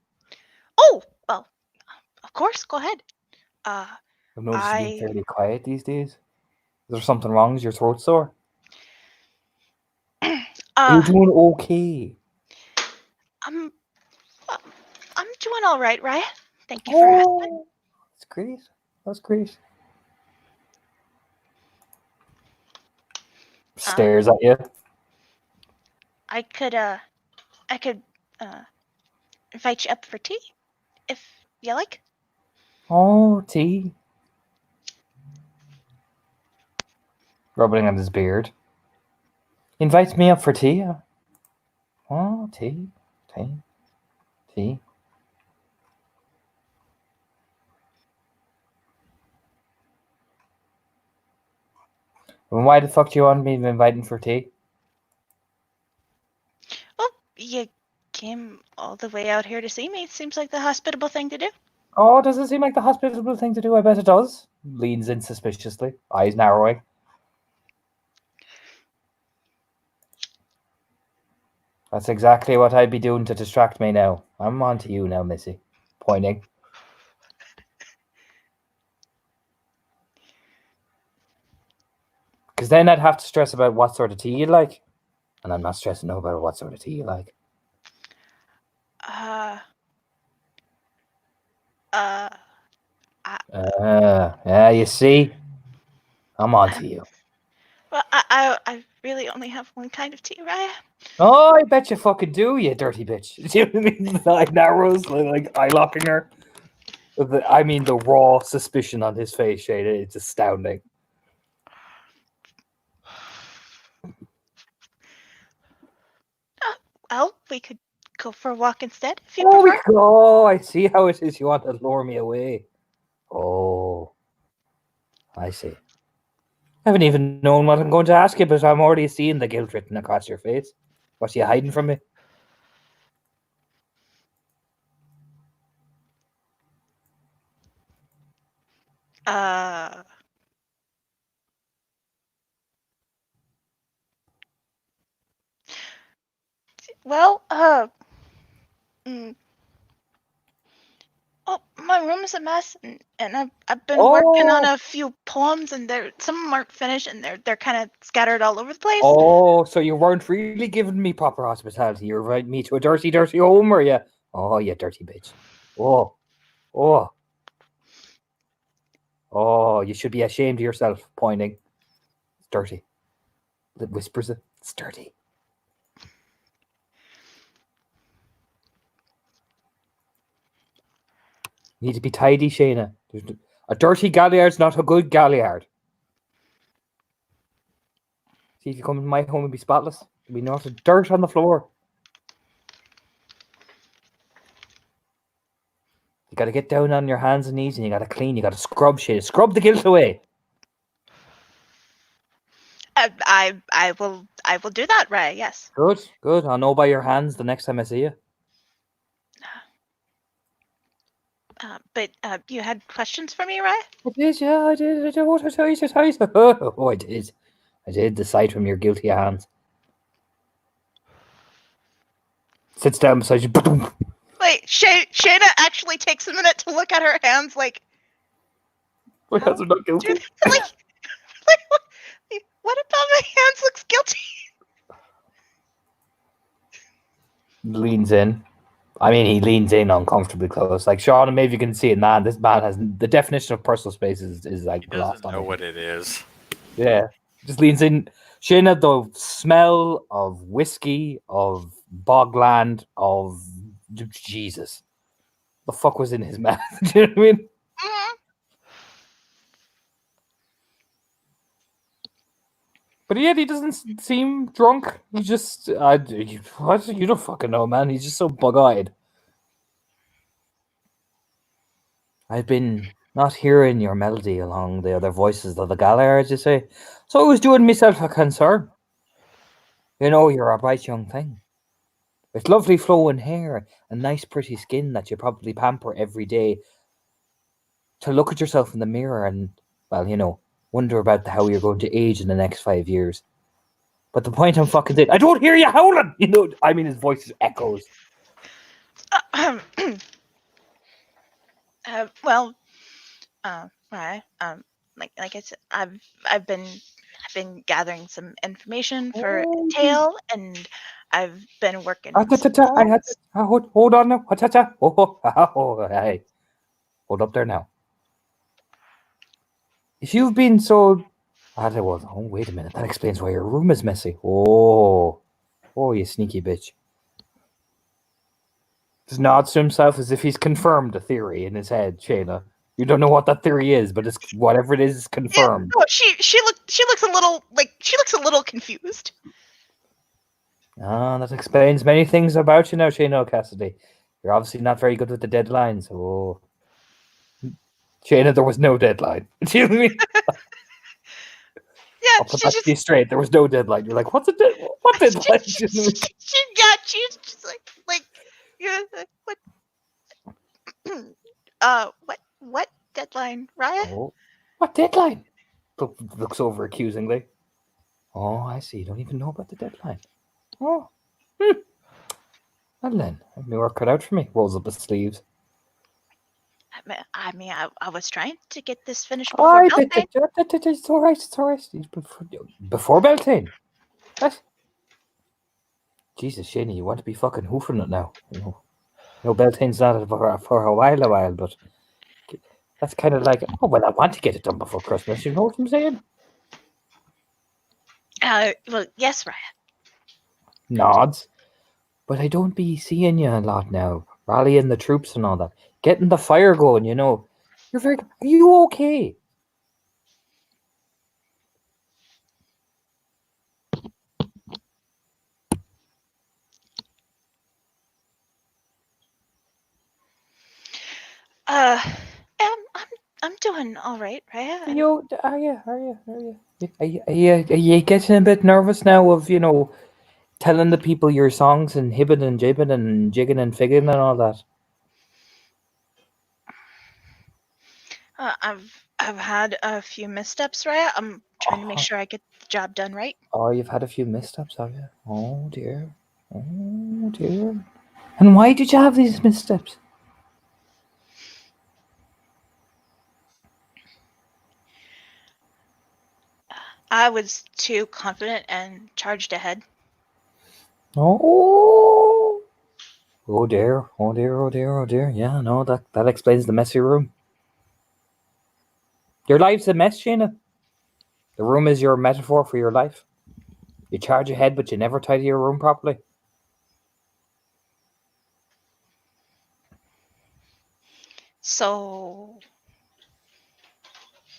Speaker 4: Oh, well, of course, go ahead.
Speaker 5: I've noticed you being
Speaker 4: I
Speaker 5: fairly quiet these days. Is there something wrong? Is your throat sore? Are you doing okay?
Speaker 4: I'm doing all right, Raya. Thank you for asking.
Speaker 5: That's great. That's great. Stares at you.
Speaker 4: I could invite you up for tea, if you like.
Speaker 5: Oh, tea. Rubbing on his beard. Invites me up for tea. Oh, tea. Tea. And why the fuck do you want me inviting for tea?
Speaker 4: Well, you came all the way out here to see me. Seems like the hospitable thing to do.
Speaker 5: Oh, does it seem like the hospitable thing to do? I bet it does. Leans in suspiciously, eyes narrowing. That's exactly what I'd be doing to distract me now. I'm on to you now, Missy. Pointing. Because then I'd have to stress about what sort of tea you like. And I'm not stressing about what sort of tea you like. Yeah, you see? I'm on to you.
Speaker 4: Well, I really only have one kind of tea, Raya.
Speaker 5: Oh, I bet you fucking do, you dirty bitch. Do you know what I mean? The eye narrows, like eye locking her. I mean, the raw suspicion on his face, Shada, it's astounding.
Speaker 4: Well, we could go for a walk instead, if you
Speaker 5: Oh,
Speaker 4: prefer.
Speaker 5: oh, I see how it is. You want to lure me away. Oh, I see. I haven't even known what I'm going to ask you, but I'm already seeing the guilt written across your face. What are you hiding from me?
Speaker 4: Well, oh, my room is a mess, and I've been working on a few poems, and some of them aren't finished, and they're kind of scattered all over the place.
Speaker 5: Oh, so you weren't really giving me proper hospitality. You're inviting me to a dirty, dirty home, were you? Oh, you dirty bitch. Oh. Oh, you should be ashamed of yourself, pointing. It's dirty. It whispers it. It's dirty. You need to be tidy, Shayna. A dirty galliard's not a good galliard. See, if you come to my home and be spotless, there'll be not a dirt on the floor. You gotta get down on your hands and knees and you gotta clean. You gotta scrub shit. Scrub the guilt away.
Speaker 4: I will do that, Ray. Yes.
Speaker 5: Good. I'll know by your hands the next time I see you.
Speaker 4: But you had questions for me, Ray?
Speaker 5: I did, yeah, I did. What I tell you? Oh, I did. The sight from your guilty hands. Sits down beside you.
Speaker 4: Wait, Shayna actually takes a minute to look at her hands, like.
Speaker 5: My hands are not guilty.
Speaker 4: Like what about my hands looks guilty?
Speaker 5: Leans in. I mean, he leans in uncomfortably close. Like, Sean, and maybe you can see it, man. This man has the definition of personal space is like
Speaker 3: He
Speaker 5: lost
Speaker 3: doesn't
Speaker 5: on
Speaker 3: know
Speaker 5: him.
Speaker 3: what it is.
Speaker 5: Yeah, just leans in. Shayna, the smell of whiskey, of bogland, of Jesus. The fuck was in his mouth? Do you know what I mean? But yet he doesn't seem drunk. He just, what? You don't fucking know, man. He's just so bug-eyed. I've been not hearing your melody along the other voices of the gala, as you say. So I was doing myself a concern. You know, you're a bright young thing. With lovely flowing hair and nice pretty skin that you probably pamper every day to look at yourself in the mirror and, well, you know, wonder about how you're going to age in the next 5 years. But the point I'm fucking saying, I don't hear you howling! You know, I mean, his voice just echoes.
Speaker 4: Well, right. Like I said, I've been gathering some information for
Speaker 5: Oh,
Speaker 4: Tail, and I've been working
Speaker 5: I
Speaker 4: some
Speaker 5: had
Speaker 4: phones.
Speaker 5: hold on now. Oh, hey. Hold up there now. If you've been so oh wait a minute, that explains why your room is messy. Oh, you sneaky bitch. Just nods to himself as if he's confirmed a theory in his head, Shayna. You don't know what that theory is, but it's whatever it is confirmed.
Speaker 4: No, she looks a little confused.
Speaker 5: Ah, that explains many things about you now, Shayna Cassidy. You're obviously not very good with the deadlines. Oh, Shayna, there was no deadline. Excuse me.
Speaker 4: Yeah,
Speaker 5: I'll put that to you straight. There was no deadline. You're like, what deadline? Excuse me.
Speaker 4: she's just like yeah, what deadline, Raya?
Speaker 5: Oh, what deadline? Looks over accusingly. Oh, I see. You don't even know about the deadline. Oh, well then, let me work it out for me. Rolls up his sleeves.
Speaker 4: I mean, I was trying to get this finished
Speaker 5: Oh,
Speaker 4: before Beltane.
Speaker 5: it's all right. It's all right. Before Beltane. What? Jesus, Shani, you want to be fucking hoofing it now? You know Beltane's not for a while, but that's kind of like, oh well, I want to get it done before Christmas. You know what I'm saying?
Speaker 4: Well, yes, Raya.
Speaker 5: Nods. But I don't be seeing you a lot now, rallying the troops and all that, getting the fire going. You know, are you okay?
Speaker 4: I'm doing all right, Raya.
Speaker 5: Are you? Are you? Are you? Are you? Are you getting a bit nervous now of telling the people your songs and hibbing and jibbing and jigging and figging and all that?
Speaker 4: I've had a few missteps, Raya. I'm trying to make sure I get the job done right.
Speaker 5: Oh, you've had a few missteps, have you? Oh dear. Oh dear. And why did you have these missteps?
Speaker 4: I was too confident and charged ahead.
Speaker 5: Oh. Oh dear. Oh dear. Oh dear. Oh dear. Yeah, no, that explains the messy room. Your life's a mess, Shayna. The room is your metaphor for your life. You charge ahead, but you never tidy your room properly.
Speaker 4: So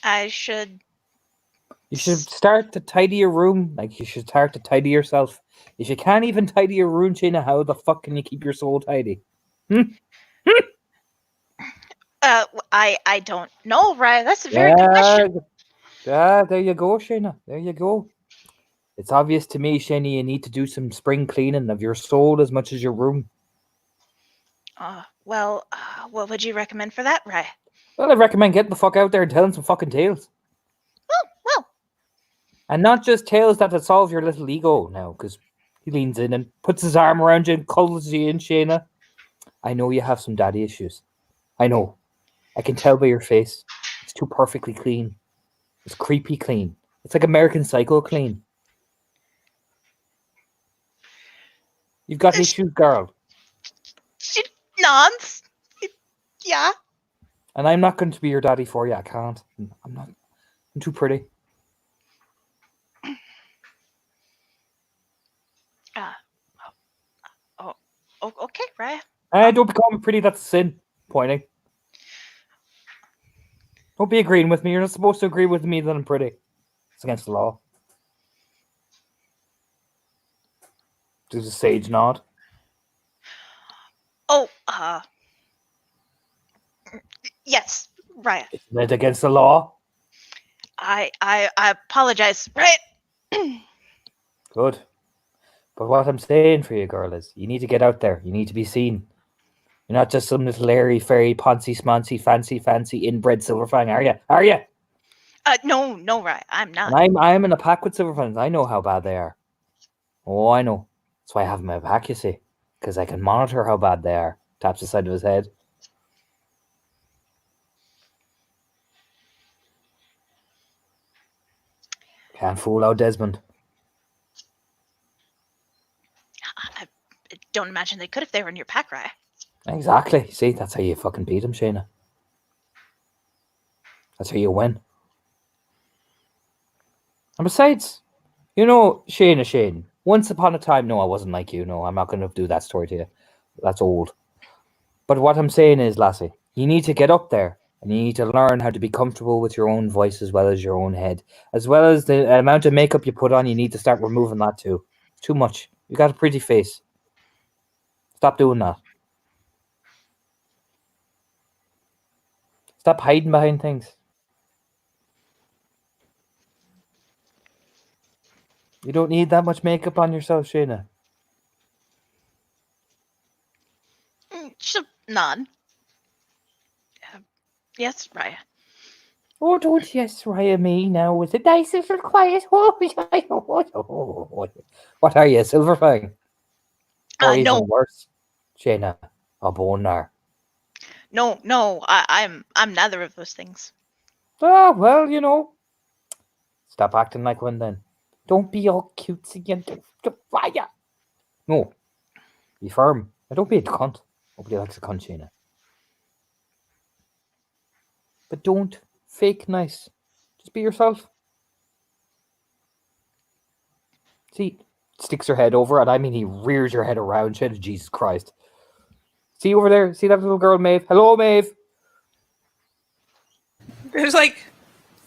Speaker 4: I should.
Speaker 5: You should start to tidy your room. Like, you should start to tidy yourself. If you can't even tidy your room, Shayna, how the fuck can you keep your soul tidy?
Speaker 4: I don't know, Raya. That's a very good question.
Speaker 5: Yeah, there you go, Shayna. There you go. It's obvious to me, Shayna, you need to do some spring cleaning of your soul as much as your room.
Speaker 4: Well, what would you recommend for that, Raya?
Speaker 5: Well, I recommend getting the fuck out there and telling some fucking tales.
Speaker 4: Well.
Speaker 5: And not just tales that'll solve your little ego now, because he leans in and puts his arm around you and cuddles you in, Shayna. I know you have some daddy issues. I know. I can tell by your face. It's too perfectly clean. It's creepy clean. It's like American Psycho clean. You've got issues, girl.
Speaker 4: She nods. Yeah.
Speaker 5: And I'm not going to be your daddy for you. I can't. I'm not. I'm too pretty.
Speaker 4: Okay, Raya.
Speaker 5: Don't be calling me pretty. That's a sin. Pointing. Don't be agreeing with me. You're not supposed to agree with me that I'm pretty. It's against the law. There's a sage nod.
Speaker 4: Oh, yes, Raya,
Speaker 5: Isn't it against the law?
Speaker 4: I apologize. Right?
Speaker 5: Good. But what I'm saying for you, girl, is you need to get out there. You need to be seen. You're not just some little airy, fairy, poncy, smoncy, fancy, inbred Silverfang, are you? Are you?
Speaker 4: No, Raya, I'm not.
Speaker 5: And I'm in a pack with Silverfangs. I know how bad they are. Oh, I know. That's why I have them in my pack, you see. Because I can monitor how bad they are. Taps the side of his head. Can't fool out Desmond.
Speaker 4: I don't imagine they could if they were in your pack, Raya.
Speaker 5: Exactly. See, that's how you fucking beat him, Shayna. That's how you win. And besides, you know, Shane, once upon a time, no, I wasn't like you. No, I'm not going to do that story to you. That's old. But what I'm saying is, lassie, you need to get up there and you need to learn how to be comfortable with your own voice as well as your own head. As well as the amount of makeup you put on, you need to start removing that too. It's too much. You got a pretty face. Stop doing that. Stop hiding behind things. You don't need that much makeup on yourself, Shayna.
Speaker 4: She'll nod. Yes, Raya.
Speaker 5: Oh, don't yes Raya me now with a nice little quiet. What are you, Silverfang? Or even
Speaker 4: No,
Speaker 5: worse, Shayna, a bonar.
Speaker 4: no, I'm neither of those things.
Speaker 5: Ah, well, you know. Stop acting like one then. Don't be all cutesy and fire. No, be firm. And don't be a cunt. Nobody likes a cunt, Shayna. But don't fake nice. Just be yourself. See, sticks her head over, and I mean he rears your head around. Shayna, Jesus Christ. See over there? See that little girl, Maeve? Hello, Maeve.
Speaker 1: There's like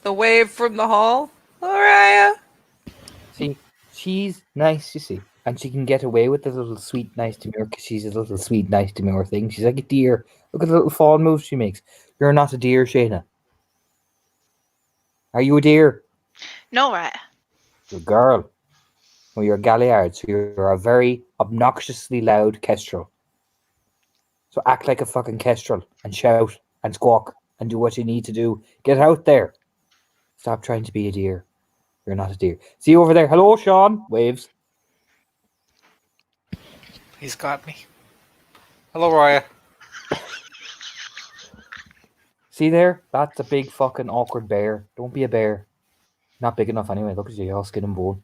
Speaker 1: the wave from the hall. Raya.
Speaker 5: See, she's nice, you see. And she can get away with the little sweet, nice demure because she's a little sweet, nice demure thing. She's like a deer. Look at the little fawn moves she makes. You're not a deer, Shayna. Are you a deer?
Speaker 4: No, Raya.
Speaker 5: You're a girl. Well, you're a galliard, so you're a very obnoxiously loud kestrel. So act like a fucking kestrel and shout and squawk and do what you need to do. Get out there. Stop trying to be a deer. You're not a deer. See you over there. Hello, Sean. Waves.
Speaker 3: He's got me. Hello, Raya.
Speaker 5: See there? That's a big fucking awkward bear. Don't be a bear. Not big enough anyway. Look at you, all skin and bone.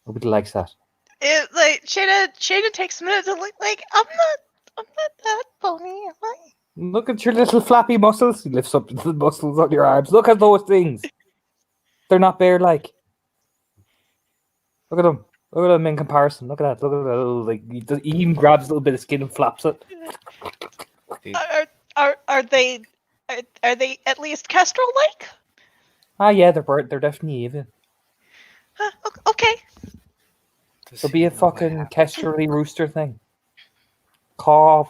Speaker 5: Nobody likes that.
Speaker 4: It like Shayna takes a minute to look like I'm not that pony, am I?
Speaker 5: Look at your little flappy muscles. He lifts up the muscles on your arms. Look at those things. They're not bear-like. Look at them. Look at them in comparison. Look at that. Look at that. Little, like he even grabs a little bit of skin and flaps it.
Speaker 4: Are they at least kestrel like?
Speaker 5: Ah, yeah, they're definitely even.
Speaker 4: Okay.
Speaker 5: There'll be a fucking kestrel-y rooster thing. Caw.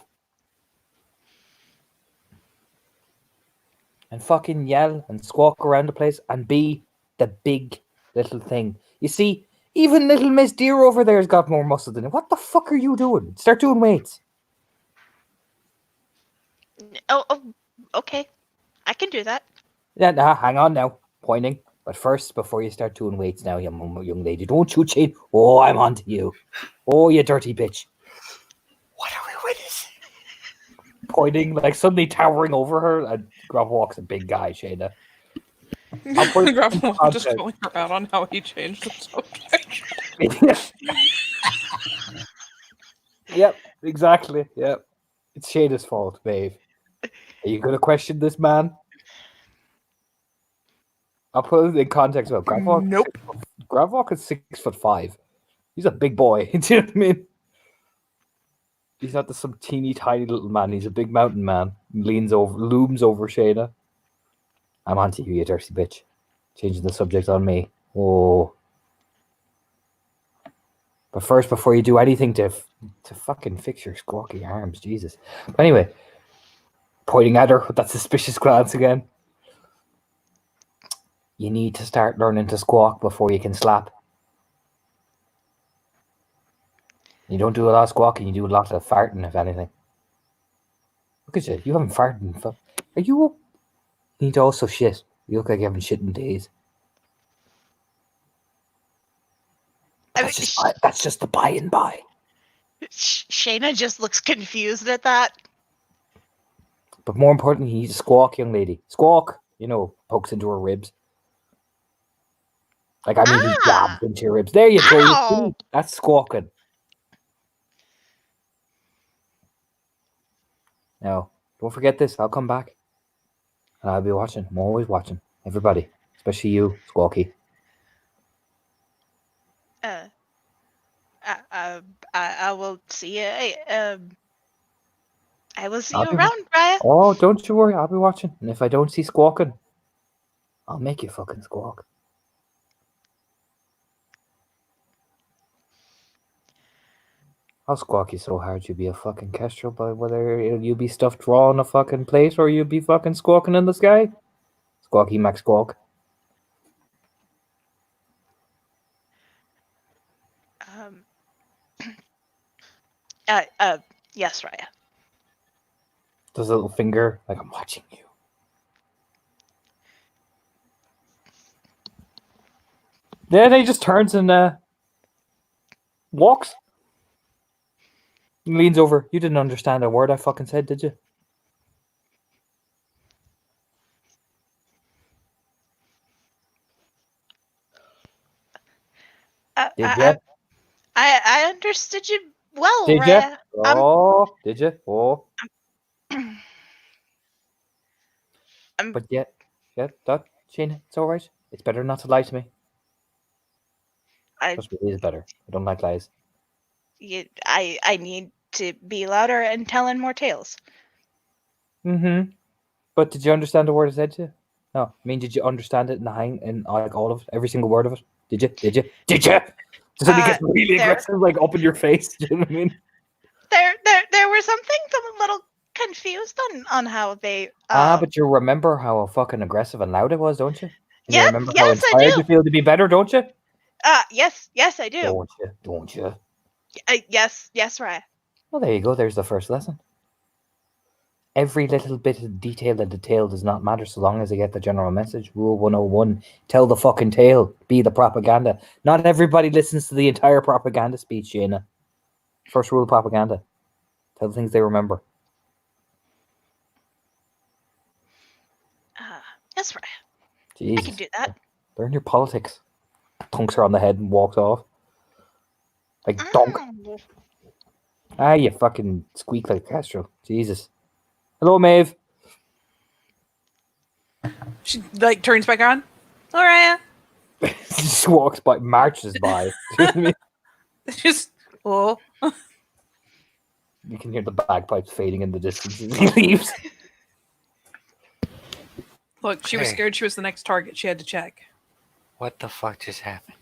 Speaker 5: And fucking yell and squawk around the place and be the big little thing. You see, even little Miss Deer over there has got more muscle than him. What the fuck are you doing? Start doing weights.
Speaker 4: Oh, okay. I can do that.
Speaker 5: Yeah, nah, hang on now. Pointing. But first, before you start doing weights now, young lady, don't you cheat. Oh, I'm on to you. Oh, you dirty bitch.
Speaker 3: What are we witnessing?
Speaker 5: Pointing, like suddenly towering over her. And Grovewalk's a big guy, Shayna. I'll put it in
Speaker 1: Grapple just
Speaker 5: context.
Speaker 1: calling her out on how he changed the subject.
Speaker 5: Yep, exactly. Yep. It's Shayna's fault, babe. Are you going to question this man? I'll put it in context about Gravwalk.
Speaker 1: Nope.
Speaker 5: Gravwalk is 6'5". He's a big boy. Do you know what I mean? He's not some teeny tiny little man. He's a big mountain man. Looms over Shayna. I'm on to you, you dirty bitch. Changing the subject on me. Oh. But first, before you do anything to fucking fix your squawky arms, Jesus. But anyway, Pointing at her with that suspicious glance again. You need to start learning to squawk before you can slap. You don't do a lot of squawking, you do a lot of farting, if anything. Look at you. You haven't farted. Are you up? You need to also shit. You look like you haven't shit in days. That's just the by and by.
Speaker 4: Shayna just looks confused at that.
Speaker 5: But more importantly, you need to squawk, young lady. Squawk. You know, pokes into her ribs. Like, I mean, he jabs into your ribs. There you go.
Speaker 4: Ow!
Speaker 5: That's squawking. Now, don't forget this. I'll come back. And I'll be watching. I'm always watching. Everybody. Especially you, Squawky.
Speaker 4: I will see you. I will see you around, Raya.
Speaker 5: Oh, don't you worry. I'll be watching. And if I don't see squawking, I'll make you fucking squawk. I'll squawk you so hard you'll be a fucking kestrel, but whether you'll be stuffed raw on a fucking plate or you'll be fucking squawking in the sky. Squawky Mac Squawk.
Speaker 4: Yes, Raya.
Speaker 5: Does a little finger like I'm watching you. Then he just turns and walks. He leans over. You didn't understand a word I fucking said, did you? Did you?
Speaker 4: I understood you well,
Speaker 5: Did
Speaker 4: Raya.
Speaker 5: you? Oh, did you? Oh. But yeah, that Shayna, it's all right. It's better not to lie to me. Trust me, it is better. I don't like lies.
Speaker 4: I need to be louder and telling more tales.
Speaker 5: Mm-hmm. But did you understand the word I said to you? No. I mean, did you understand it and like all of it? Every single word of it? Did you? Did you? Did you? Just when it gets really aggressive, like up in your face. Do you know what I mean?
Speaker 4: There were some things I'm a little confused on how they.
Speaker 5: But you remember how fucking aggressive and loud it was, don't you? And you remember how
Speaker 4: I
Speaker 5: inspired
Speaker 4: do.
Speaker 5: you feel to be better, don't you?
Speaker 4: Yes, I do.
Speaker 5: Don't you?
Speaker 4: Yes, Raya.
Speaker 5: Well, there you go. There's the first lesson. Every little bit of detail and detail does not matter so long as they get the general message. Rule 101. Tell the fucking tale. Be the propaganda. Not everybody listens to the entire propaganda speech, Shayna. First rule of propaganda. Tell the things they remember.
Speaker 4: Yes, Raya.
Speaker 5: Jesus.
Speaker 4: I can do that.
Speaker 5: Learn your politics. Thunks her on the head and walks off. Like, donk. You fucking squeak like Castro. Jesus. Hello, Maeve.
Speaker 1: She like turns back on. All right.
Speaker 5: Just walks by, marches by.
Speaker 1: Just oh.
Speaker 5: You can hear the bagpipes fading in the distance as he leaves.
Speaker 1: Look, she was scared she was the next target. She had to check.
Speaker 3: What the fuck just happened?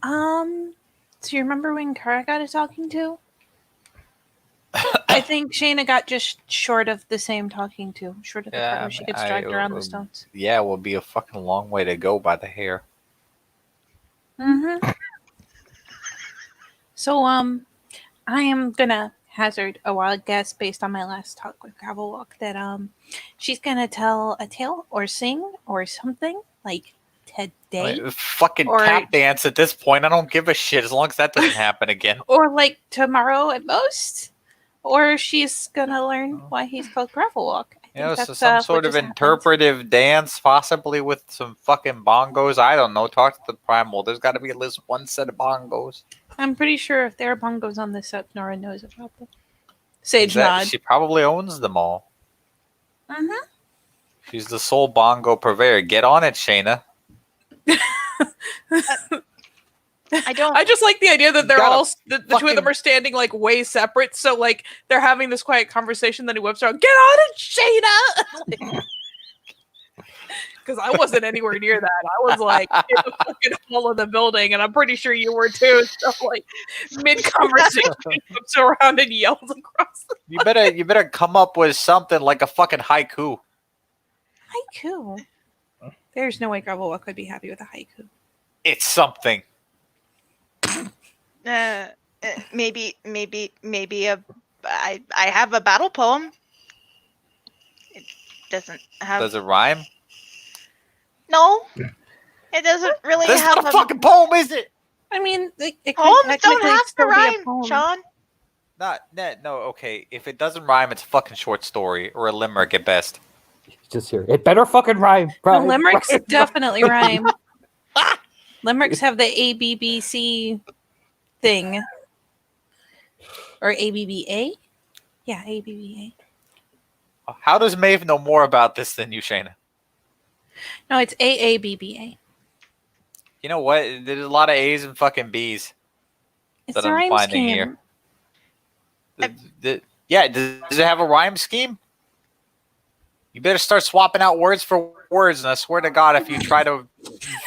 Speaker 1: So you remember when Kara got a talking to? I think Shayna got just short of the same talking to. Short of the part where she gets dragged around the stones.
Speaker 3: Yeah, it will be a fucking long way to go by the hair.
Speaker 1: Mm-hmm. So, I am gonna hazard a wild guess based on my last talk with Gravelwalk that, she's gonna tell a tale or sing or something like today.
Speaker 3: Fucking tap dance at this point. I don't give a shit as long as that doesn't happen again.
Speaker 1: Or like tomorrow at most. Or she's gonna learn why he's called Gravelwalk.
Speaker 3: So some sort of interpretive dance, possibly with some fucking bongos. I don't know. Talk to the primal. There's got to be at least one set of bongos.
Speaker 1: I'm pretty sure if there are bongos on this set, Nora knows about them. Sage nod.
Speaker 3: She probably owns them all.
Speaker 1: Mm-hmm.
Speaker 3: She's the sole bongo purveyor. Get on it, Shayna.
Speaker 1: I just like the idea that they're all the two of them are standing like way separate, so like they're having this quiet conversation. Then he whips out, "Get on it, Shayna!" because I wasn't anywhere near that. I was like in the fucking hall of the building, and I'm pretty sure you were too. So like mid conversation, he flips around and yells across the
Speaker 3: You better come up with something like a fucking haiku.
Speaker 1: haiku. There's no way Gravelwalk would be happy with a haiku.
Speaker 3: It's something.
Speaker 4: Maybe I have a battle poem. It doesn't have.
Speaker 3: Does it rhyme?
Speaker 4: No, it doesn't really
Speaker 3: This is
Speaker 4: have
Speaker 3: not a fucking poem, is it?
Speaker 1: I mean, it could
Speaker 4: Poems don't
Speaker 1: technically
Speaker 4: have to
Speaker 1: still be a
Speaker 4: rhyme,
Speaker 1: poem.
Speaker 4: Sean.
Speaker 3: No, okay. If it doesn't rhyme, it's a fucking short story or a limerick at best.
Speaker 5: Just here. It better fucking rhyme.
Speaker 1: The limericks definitely rhyme. Limericks have the ABBC thing. Or ABBA? Yeah, ABBA.
Speaker 3: How does Maeve know more about this than you, Shayna?
Speaker 1: No, it's AABBA.
Speaker 3: You know what? There's a lot of A's and fucking B's
Speaker 1: It's
Speaker 3: that
Speaker 1: a
Speaker 3: I'm
Speaker 1: rhyme
Speaker 3: finding
Speaker 1: scheme.
Speaker 3: here. Yeah, does it have a rhyme scheme? You better start swapping out words for words, and I swear to God, if you try to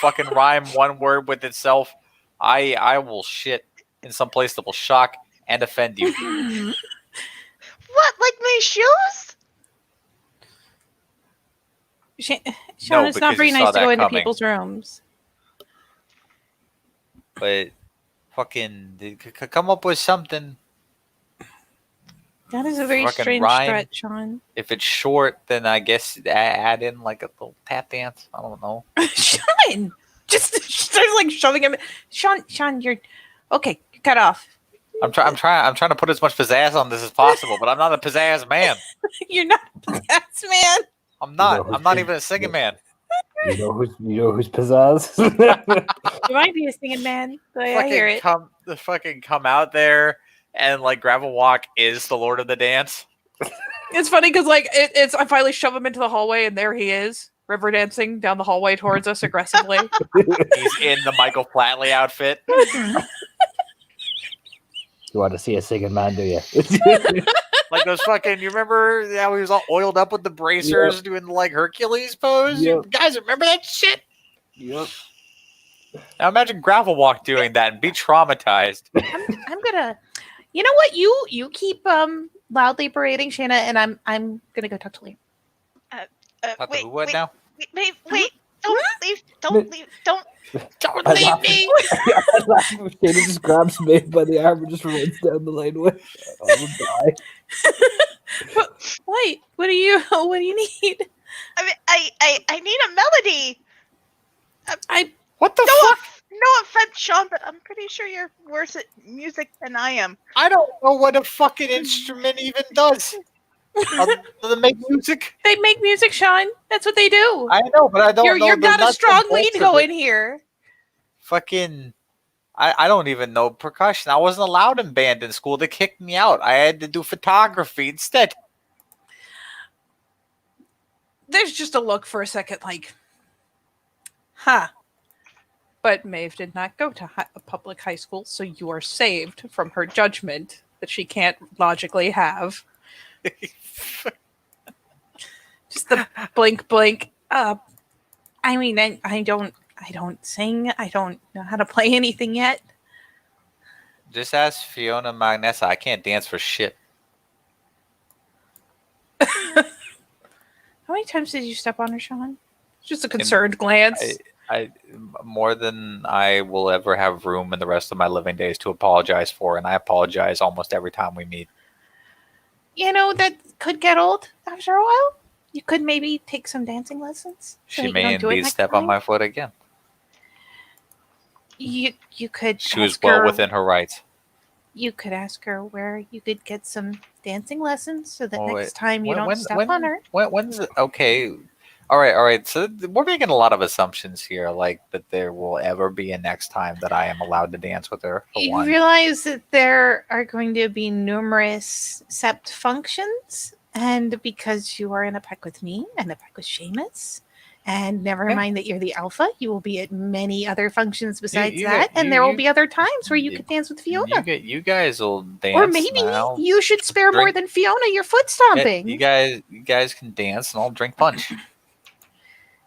Speaker 3: fucking rhyme one word with itself, I will shit in some place that will shock and offend you.
Speaker 4: What, like my shoes?
Speaker 1: Sean, it's not
Speaker 3: because
Speaker 1: very
Speaker 3: you saw
Speaker 1: nice to
Speaker 3: that
Speaker 1: go into
Speaker 3: coming.
Speaker 1: people's rooms.
Speaker 3: But fucking come up with something.
Speaker 1: That is a very
Speaker 3: Fucking
Speaker 1: strange
Speaker 3: rhyme.
Speaker 1: stretch, Sean.
Speaker 3: If it's short, then I guess add in like a little tap dance. I don't know.
Speaker 1: Sean! Just starts like shoving him. Sean, you're okay. Cut off.
Speaker 3: I'm trying to put as much pizzazz on this as possible, but I'm not a pizzazz man.
Speaker 1: You're not that's man.
Speaker 3: I'm not.
Speaker 5: No.
Speaker 3: I'm not even a singing man.
Speaker 5: You know who's pizzazz?
Speaker 1: You might be a singing man, but I hear it.
Speaker 3: Come out there and like Gravel Walk is the Lord of the Dance.
Speaker 1: It's funny because like it's I finally shove him into the hallway and there he is, river dancing down the hallway towards us aggressively.
Speaker 3: He's in the Michael Flatley outfit.
Speaker 5: You want to see a singing man, do you?
Speaker 3: Like those fucking, you remember how he was all oiled up with the bracers doing the like Hercules pose?
Speaker 5: Yep.
Speaker 3: You guys remember that shit?
Speaker 5: Yep.
Speaker 3: Now imagine Gravel Walk doing that and be traumatized.
Speaker 1: I'm gonna, you know what? You keep loudly berating Shanna, and I'm gonna go talk to Liam.
Speaker 3: What now?
Speaker 4: Wait! Don't leave! Don't leave! Don't
Speaker 5: leave
Speaker 4: me!
Speaker 5: Shayna just grabs me by the arm and just runs down the laneway. I will die.
Speaker 1: Wait, what do you need?
Speaker 4: I mean, I need a melody.
Speaker 3: What the
Speaker 4: No,
Speaker 3: fuck?
Speaker 4: no offense, Sean, but I'm pretty sure you're worse at music than I am.
Speaker 3: I don't know what a fucking instrument even does. Other than make music.
Speaker 1: They make music, Sean. That's what they do.
Speaker 3: I know, but I don't know.
Speaker 1: You've
Speaker 3: the
Speaker 1: got a
Speaker 3: nuts and
Speaker 1: strong
Speaker 3: bolts
Speaker 1: lead
Speaker 3: of
Speaker 1: going
Speaker 3: it.
Speaker 1: here.
Speaker 3: Fucking, I don't even know percussion. I wasn't allowed in band in school. They kicked me out. I had to do photography instead.
Speaker 1: There's just a look for a second, like, huh. But Maeve did not go to a public high school, so you are saved from her judgment that she can't logically have. Just the blink. I mean, I don't sing. I don't know how to play anything yet.
Speaker 3: Just ask Fiona Magnessa. I can't dance for shit.
Speaker 1: How many times did you step on her, Sean? Just a concerned glance.
Speaker 3: I more than I will ever have room in the rest of my living days to apologize for, and I apologize almost every time we meet.
Speaker 1: You know, that could get old after a while. You could maybe take some dancing lessons. so
Speaker 3: She
Speaker 1: that
Speaker 3: may
Speaker 1: you don't do it
Speaker 3: indeed
Speaker 1: next
Speaker 3: step on
Speaker 1: time.
Speaker 3: my foot again.
Speaker 1: You could.
Speaker 3: She was
Speaker 1: ask
Speaker 3: well
Speaker 1: her-
Speaker 3: within her rights.
Speaker 1: You could ask her where you could get some dancing lessons, so that
Speaker 3: Oh,
Speaker 1: next time you don't step on her.
Speaker 3: When's it? Okay. All right. So we're making a lot of assumptions here, like that there will ever be a next time that I am allowed to dance with her. For
Speaker 1: You
Speaker 3: one.
Speaker 1: realize that there are going to be numerous sept functions, and because you are in a pack with me and a pack with Seamus, and never
Speaker 3: Yeah.
Speaker 1: mind that you're the alpha, you will be at many other functions besides
Speaker 3: you
Speaker 1: that,
Speaker 3: get-
Speaker 1: and
Speaker 3: you-
Speaker 1: there will
Speaker 3: you-
Speaker 1: be other times where you
Speaker 3: you-
Speaker 1: could dance with Fiona.
Speaker 3: You guys will dance.
Speaker 1: Or maybe
Speaker 3: and I'll
Speaker 1: you should spare more
Speaker 3: drink-
Speaker 1: than Fiona your foot stomping.
Speaker 3: You guys can dance, and I'll drink punch.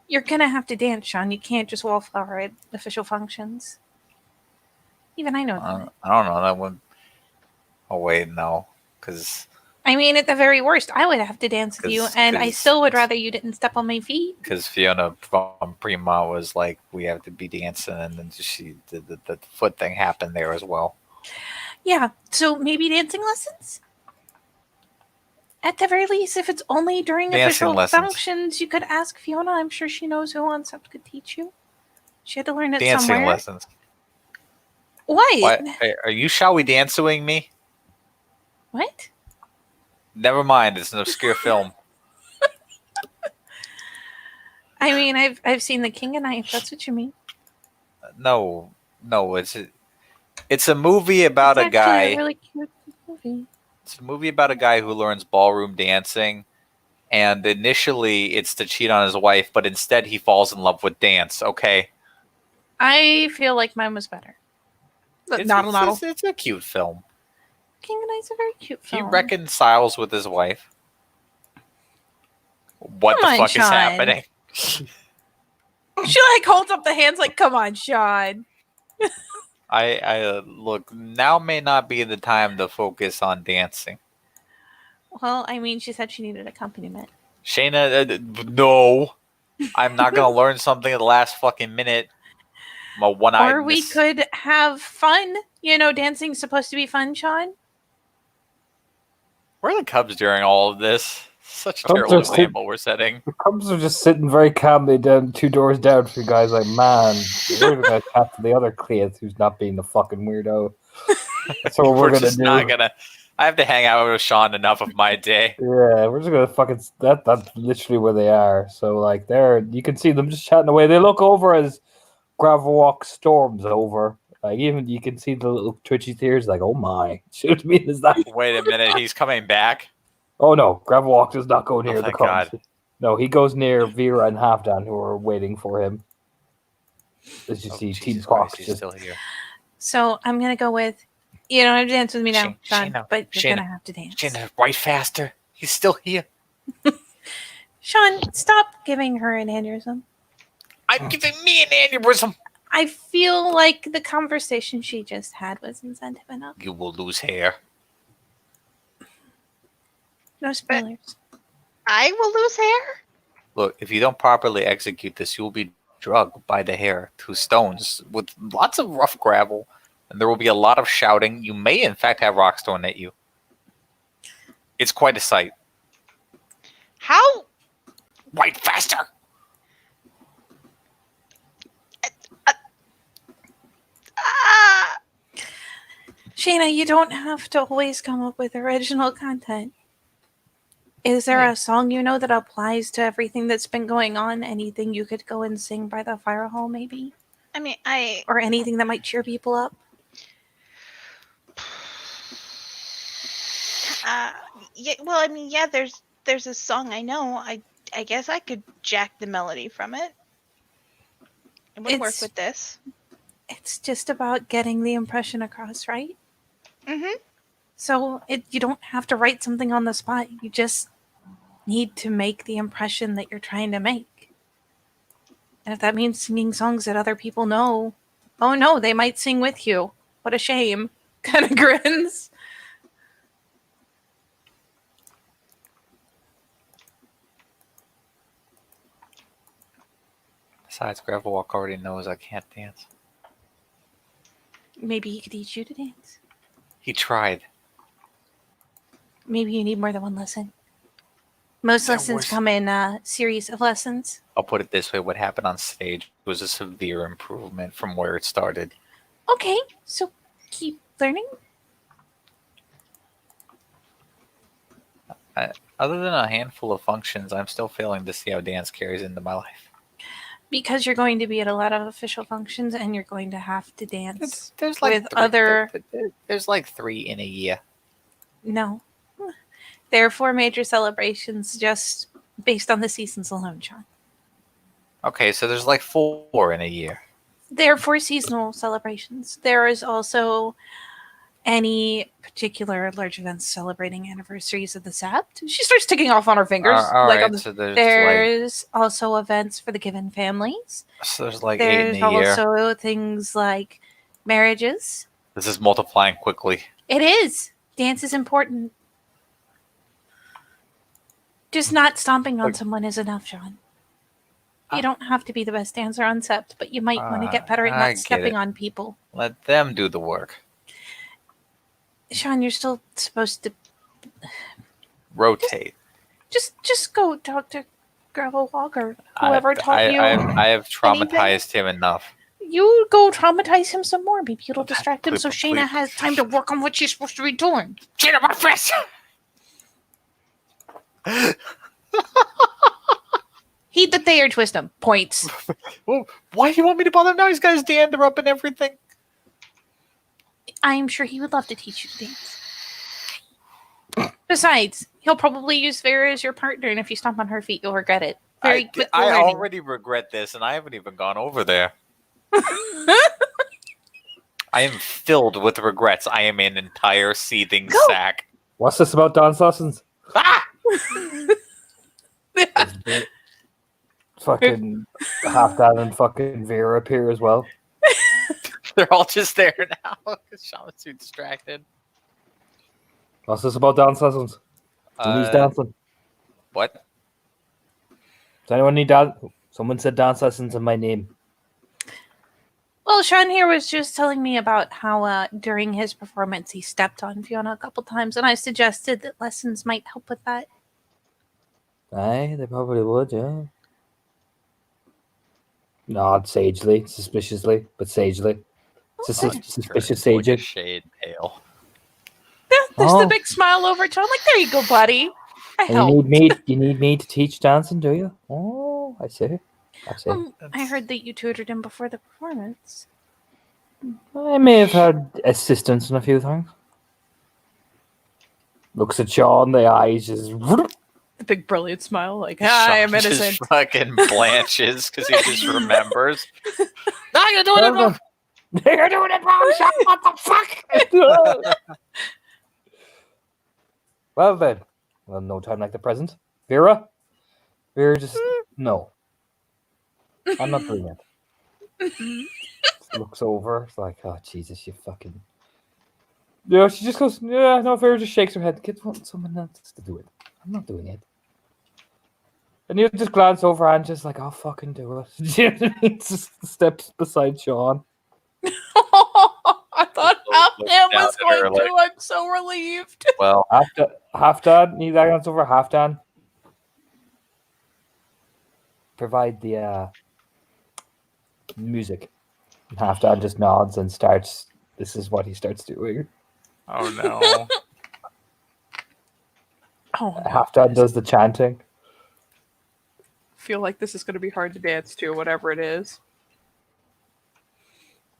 Speaker 1: You're gonna have to dance, Sean. You can't just wallflower at official functions. Even I know that.
Speaker 3: I don't know that one. Oh wait, no, because
Speaker 1: I mean, at the very worst, I would have to dance with you, and I still would rather you didn't step on my feet.
Speaker 3: Because Fiona from Prima was like, we have to be dancing, and then she did the foot thing happened there as well.
Speaker 1: Yeah, so maybe dancing lessons? At the very least, if it's only during
Speaker 3: Dancing
Speaker 1: official
Speaker 3: lessons.
Speaker 1: functions, you could ask Fiona. I'm sure she knows who on set could teach you. She had to learn it
Speaker 3: Dancing
Speaker 1: somewhere.
Speaker 3: lessons.
Speaker 1: What?
Speaker 3: Are you shall we dancing me?
Speaker 1: What?
Speaker 3: Never mind. It's an obscure film.
Speaker 1: I mean, I've seen The King and I, if that's what you mean.
Speaker 3: No, it's a movie about
Speaker 1: It's
Speaker 3: a guy.
Speaker 1: actually a really cute movie.
Speaker 3: It's a movie about a guy who learns ballroom dancing, and initially it's to cheat on his wife, but instead he falls in love with dance. Okay,
Speaker 1: I feel like mine was better. Noddle.
Speaker 3: It's a cute film.
Speaker 1: King and I's a very cute film.
Speaker 3: He reconciles with his wife. What
Speaker 1: Come
Speaker 3: the
Speaker 1: on,
Speaker 3: fuck is
Speaker 1: Sean.
Speaker 3: happening?
Speaker 1: She like holds up the hands like, come on, Sean.
Speaker 3: I look, now may not be the time to focus on dancing.
Speaker 1: Well, I mean, she said she needed accompaniment.
Speaker 3: Shayna, no. I'm not going to learn something at the last fucking minute. I'm a one-eyed
Speaker 1: Or we
Speaker 3: miss.
Speaker 1: could have fun. You know, dancing's supposed to be fun, Sean.
Speaker 3: Where are the Cubs during all of this? Such a
Speaker 5: Cubs
Speaker 3: terrible
Speaker 5: are
Speaker 3: example we're setting.
Speaker 5: The Cubs are just sitting very calmly down 2 doors down from you guys like, man, we're going to chat to the other Cleeth who's not being the fucking weirdo. That's what we're going to
Speaker 3: just
Speaker 5: do.
Speaker 3: not gonna. I have to hang out with Sean enough of my day.
Speaker 5: Yeah, we're just going to fucking... That's literally where they are. So, like, you can see them just chatting away. They look over as Gravel Walk storms over. Like, even you can see the little twitchy tears like, oh my, shoot me, is that...
Speaker 3: Wait a minute, he's coming back?
Speaker 5: Oh no, Gravel Walk does not go near the
Speaker 3: thank
Speaker 5: Cubs.
Speaker 3: God.
Speaker 5: No, he goes near Vera and Halfdan, who are waiting for him. As you
Speaker 3: Oh,
Speaker 5: see, Team
Speaker 3: Jesus
Speaker 5: Fox
Speaker 3: Christ, he's
Speaker 5: just...
Speaker 3: still here.
Speaker 1: So I'm going to go with, you don't have to dance with me now, Sean,
Speaker 3: Shayna,
Speaker 1: but you're
Speaker 3: Shayna,
Speaker 1: going to have to dance.
Speaker 3: Shayna, right faster. He's still here.
Speaker 1: Sean, stop giving her an aneurysm.
Speaker 3: I'm giving me an aneurysm.
Speaker 1: I feel like the conversation she just had was incentive enough.
Speaker 3: You will lose hair.
Speaker 1: No spoilers.
Speaker 4: I will lose hair?
Speaker 3: Look, if you don't properly execute this, you will be drugged by the hair to stones with lots of rough gravel, and there will be a lot of shouting. You may, in fact, have rocks thrown at you. It's quite a sight.
Speaker 4: How?
Speaker 3: Right faster!
Speaker 4: Ah!
Speaker 1: Shayna, you don't have to always come up with original content. Is there a song you know that applies to everything that's been going on? Anything you could go and sing by the fire hall, maybe?
Speaker 4: I mean,
Speaker 1: Or anything that might cheer people up?
Speaker 4: Yeah. Well, I mean, yeah. There's a song I know. I guess I could jack the melody from it. It would work
Speaker 1: It's-
Speaker 4: with this.
Speaker 1: It's just about getting the impression across, right?
Speaker 4: Mm-hmm.
Speaker 1: So you don't have to write something on the spot. You just need to make the impression that you're trying to make. And if that means singing songs that other people know, oh no, they might sing with you. What a shame. Kind of grins.
Speaker 3: Besides, Gravel Walk already knows I can't dance.
Speaker 1: Maybe he could teach you to dance.
Speaker 3: He tried.
Speaker 1: Maybe you need more than one lesson. Most
Speaker 3: There
Speaker 1: lessons
Speaker 3: was-
Speaker 1: come in a series of lessons.
Speaker 3: I'll put it this way, what happened on stage was a severe improvement from where it started.
Speaker 1: Okay, so keep learning.
Speaker 3: Other than a handful of functions, I'm still failing to see how dance carries into my life.
Speaker 1: Because you're going to be at a lot of official functions and you're going to have to dance.
Speaker 3: There's
Speaker 1: With other-
Speaker 3: There's like 3 in a year.
Speaker 1: No. There are 4 major celebrations just based on the seasons alone, Sean.
Speaker 3: Okay, so there's like 4 in a year.
Speaker 1: There are 4 seasonal celebrations. There is also Any particular large events celebrating anniversaries of the Sept? She starts ticking off on her fingers.
Speaker 3: All
Speaker 1: like
Speaker 3: right,
Speaker 1: on the,
Speaker 3: so there's
Speaker 1: there's also events for the given families.
Speaker 3: like 8 in
Speaker 1: There's
Speaker 3: a year.
Speaker 1: also things like marriages.
Speaker 3: This is multiplying quickly.
Speaker 1: It is. Dance is important. Just not stomping on someone is enough, Sean. You don't have to be the best dancer on Sept, but you might want to get better at
Speaker 3: I
Speaker 1: not
Speaker 3: get
Speaker 1: stepping
Speaker 3: it.
Speaker 1: on people.
Speaker 3: Let them do the work.
Speaker 1: Sean, you're still supposed to
Speaker 3: Rotate.
Speaker 1: just go talk to Gravel Walker, whoever taught
Speaker 3: I
Speaker 1: you.
Speaker 3: I have traumatized him enough.
Speaker 1: You go traumatize him some more. Maybe it'll distract him so
Speaker 3: Please.
Speaker 1: Shayna has time to work on what she's supposed to be doing.
Speaker 3: Get on my face!
Speaker 1: Heed the Thayer twist him. Points.
Speaker 3: Well, why do you want me to bother him now? He's got his dander up and everything.
Speaker 1: I'm sure he would love to teach you to dance. Besides, he'll probably use Vera as your partner, and if you stomp on her feet, you'll regret it. Very quick
Speaker 3: I
Speaker 1: learning.
Speaker 3: already regret this, and I haven't even gone over there. I am filled with regrets. I am an entire seething sack.
Speaker 5: What's this about dance lessons?
Speaker 3: Ah!
Speaker 5: Fucking Half-Dad and fucking Vera appear as well.
Speaker 3: They're all just there now because Sean was too distracted.
Speaker 5: What's this about dance lessons? Who needs dancing?
Speaker 3: What?
Speaker 5: Does anyone need dance? Someone said dance lessons in my name.
Speaker 1: Well, Sean here was just telling me about how during his performance he stepped on Fiona a couple times, and I suggested that lessons might help with that.
Speaker 5: Aye, they probably would, yeah. Nod sagely, suspiciously, but sagely. Suspicious sagely.
Speaker 3: Shade pale.
Speaker 1: There's the big smile over John. Like, there you go, buddy. I
Speaker 5: And
Speaker 1: helped.
Speaker 5: you need me to teach dancing, do you? Oh, I see.
Speaker 1: I heard that you tutored him before the performance.
Speaker 5: I may have had assistance in a few things. Looks at Sean, the eyes just.
Speaker 1: The big brilliant smile, like, I am
Speaker 3: Sean
Speaker 1: innocent.
Speaker 3: just fucking blanches because he just remembers. No, you're doing it wrong.
Speaker 5: You're doing it wrong, Sean. What the fuck? Well then, no time like the present. Vera, just no. I'm not doing it. Just looks over. It's like, oh Jesus, you fucking. Yeah, she just goes. Yeah, no. Vera just shakes her head. Kids want someone else to do it. I'm not doing it. And you just glance over and just like, I'll fucking do it. Just steps beside Sean.
Speaker 1: I thought Half-Dad was going
Speaker 3: like,
Speaker 1: to. I'm so relieved.
Speaker 3: Well,
Speaker 5: Half-Dad, need that glance over. Half-Dad. Provide the music. Half-Dad just nods and starts. This is what he starts doing.
Speaker 3: oh no.
Speaker 5: Half-Dad does the chanting.
Speaker 1: Feel like this is going to be hard to dance to, whatever it is.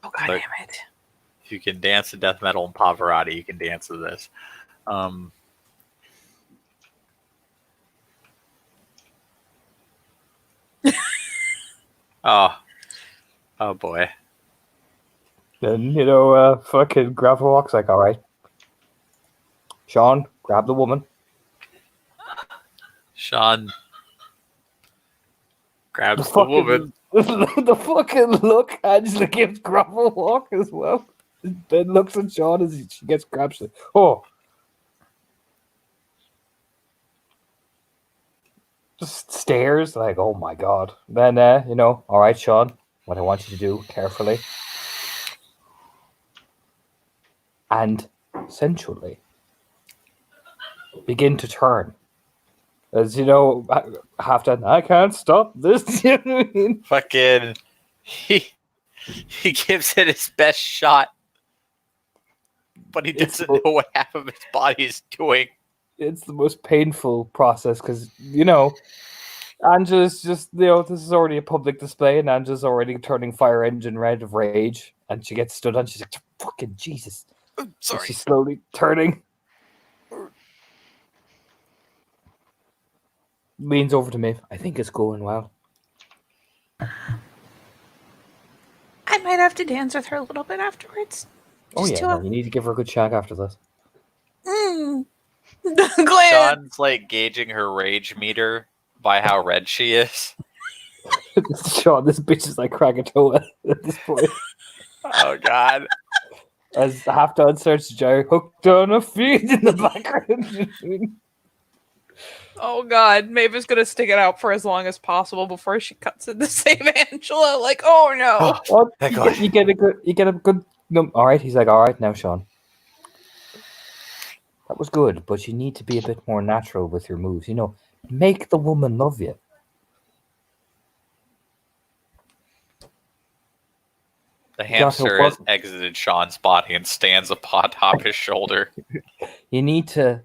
Speaker 1: Oh, God damn it.
Speaker 3: If you can dance to death metal and Pavarotti, you can dance to this. Oh boy.
Speaker 5: Then, fucking Gravelwalk's like, all right. Sean, grab the woman.
Speaker 3: Sean grabs the woman.
Speaker 5: The fucking look Angela gives Gravelwalk as well. Ben looks at Sean as she gets grabbed. She's like, oh. Just stares like, oh my God. Then, all right, Sean, what I want you to do carefully and sensually begin to turn. As you know, Half-Dad, I can't stop this. You know what I mean?
Speaker 3: Fucking, he gives it his best shot, but he doesn't know what half of his body is doing.
Speaker 5: It's the most painful process because, Angela's just, this is already a public display and Angela's already turning fire engine red of rage and she gets stood on. She's like, fucking Jesus.
Speaker 3: Sorry.
Speaker 5: And she's slowly turning. Leans over to me. I think it's going well.
Speaker 1: I might have to dance with her a little bit afterwards.
Speaker 5: Oh
Speaker 1: Just
Speaker 5: yeah,
Speaker 1: two
Speaker 5: no,
Speaker 1: of-
Speaker 5: you need to give her a good shag after this.
Speaker 1: Glenn.
Speaker 3: Sean's like gauging her rage meter by how red she is.
Speaker 5: Sean, this bitch is like Krakatoa at this point.
Speaker 3: Oh God.
Speaker 5: As Half Done starts to gyre, hooked on a feed in the background.
Speaker 1: Oh God, Maeve is gonna stick it out for as long as possible before she cuts in to save Angela. Like, oh no.
Speaker 5: What?
Speaker 3: Thank
Speaker 5: You
Speaker 3: God.
Speaker 5: get a good. All right, he's like, all right now, Sean. That was good, but you need to be a bit more natural with your moves. You know, make the woman love you.
Speaker 3: The
Speaker 5: You got to
Speaker 3: hamster
Speaker 5: work-
Speaker 3: has exited Sean's body and stands atop his shoulder.
Speaker 5: You need to.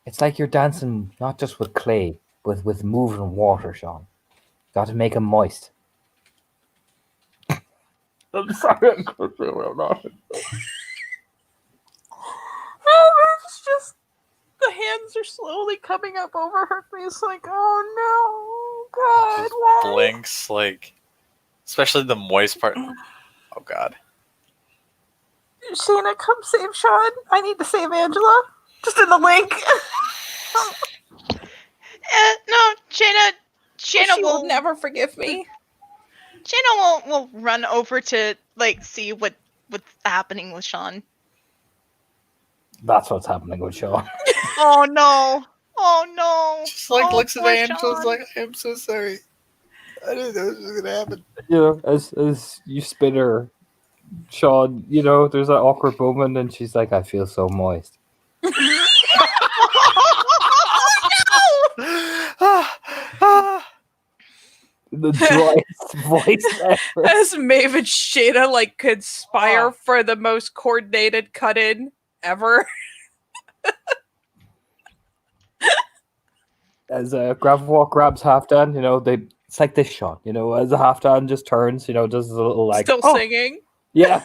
Speaker 5: It's like you're dancing not just with clay, but with moving water, Sean. Got to make him moist. I'm sorry, I'm laughing.
Speaker 1: Oh, it's just the hands are slowly coming up over her face. Like, oh no, God,
Speaker 3: Just
Speaker 1: why?
Speaker 3: blinks like, especially the moist part. Oh God.
Speaker 1: Shayna, come save Sean. I need to save Angela. Just in the link.
Speaker 4: No, Shayna
Speaker 1: She will never forgive me.
Speaker 4: Shayna will run over to like see what's happening with Sean.
Speaker 5: That's what's happening with Sean.
Speaker 4: Oh no! Oh no!
Speaker 3: Just like
Speaker 4: Oh,
Speaker 3: looks at
Speaker 4: poor
Speaker 3: Angela's
Speaker 4: Sean.
Speaker 3: like, I'm so sorry. I didn't know this was gonna happen.
Speaker 5: You know, as you spin her, Sean, you know, there's that awkward moment, and she's like, "I feel so moist." The driest voice ever.
Speaker 1: As Maeve and Shayna like conspire
Speaker 3: Oh.
Speaker 1: for the most coordinated cut-in ever.
Speaker 5: As Gravel Walk grabs Half Dan, you know, it's like this shot, you know, as the Half Dan just turns, you know, does a little like,
Speaker 1: Still
Speaker 5: oh,
Speaker 1: singing.
Speaker 5: yeah.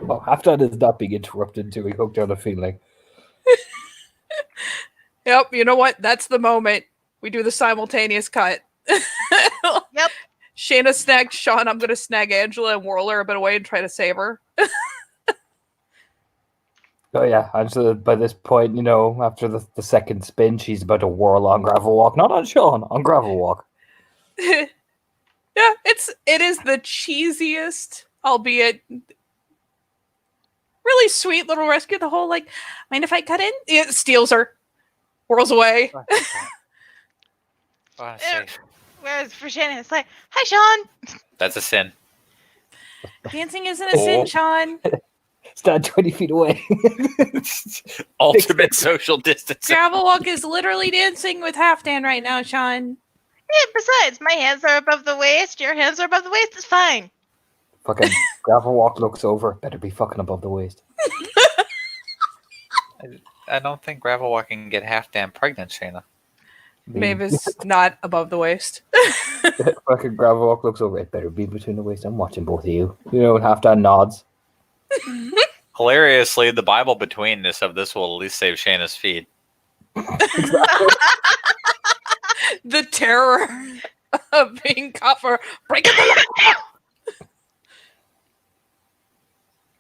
Speaker 5: Oh, Half Dan is not being interrupted until we hooked on a feeling.
Speaker 1: Yep, you know what? That's the moment. We do the simultaneous cut.
Speaker 4: Yep.
Speaker 1: Shayna snagged Sean. I'm going to snag Angela and whirl her a bit away and try to save her.
Speaker 5: Oh yeah, Angela, by this point, you know, after the second spin, she's about to whirl on Gravel Walk. Not on Sean, on Gravel Walk.
Speaker 1: Yeah, it is the cheesiest, albeit really sweet little rescue. The whole like, mind if I cut in? It steals her, whirls away.
Speaker 4: Whereas for Shayna, it's like, "Hi, Sean."
Speaker 3: That's a sin.
Speaker 1: Dancing isn't a sin,
Speaker 3: Oh.
Speaker 1: Sean.
Speaker 5: Stand 20 feet away.
Speaker 3: Ultimate social distancing.
Speaker 1: Gravel Walk is literally dancing with Half Dan right now, Sean.
Speaker 4: Yeah, besides, my hands are above the waist. Your hands are above the waist. It's fine.
Speaker 5: Fucking Gravel Walk looks over. Better be fucking above the waist.
Speaker 3: I don't think gravel walking can get half damn pregnant, Shayna.
Speaker 1: Maeve is not above the waist.
Speaker 5: Fucking Gravel Walk looks over. It better be between the waist. I'm watching both of you. You know, and Half Dan nods.
Speaker 3: Hilariously, the Bible betweenness of this will at least save Shayna's feet.
Speaker 1: The terror of being caught for breaking the law.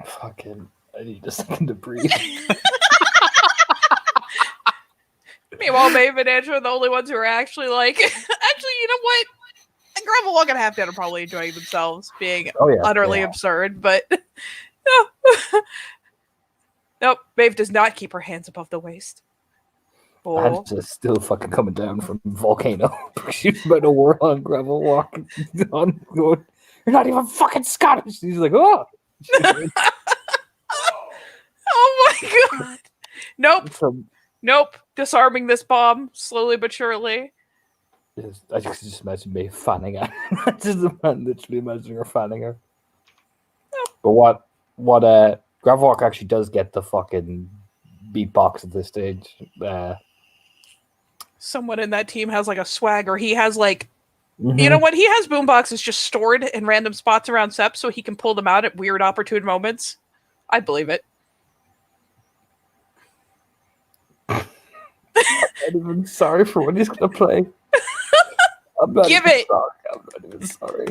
Speaker 5: Fucking, I need a second to breathe.
Speaker 1: Meanwhile, Maeve and Andrew are the only ones who are actually like, actually, you know what? Gravel Walk and Half Dan are probably enjoying themselves, being
Speaker 5: Oh yeah,
Speaker 1: utterly
Speaker 5: yeah.
Speaker 1: absurd, but no. Nope, Maeve does not keep her hands above the waist. Oh.
Speaker 5: Angela's still fucking coming down from volcano. She's about to whirl on Gravel Walk. Going, you're not even fucking Scottish. He's like, oh.
Speaker 1: Oh my god. Nope.
Speaker 5: So,
Speaker 1: Nope. Disarming this bomb slowly but surely.
Speaker 5: I just imagine me fanning her. I just literally imagine her fanning her. But what Gravel Walk actually does get the fucking beatbox at this stage.
Speaker 1: Someone in that team has like a swagger. He has like,
Speaker 5: Mhm.
Speaker 1: you know what? He has boomboxes just stored in random spots around Sep so he can pull them out at weird opportune moments. I believe it.
Speaker 5: I'm not even sorry for what he's gonna play. I'm not
Speaker 1: Give
Speaker 5: even
Speaker 1: it.
Speaker 5: Sorry. I'm not even sorry.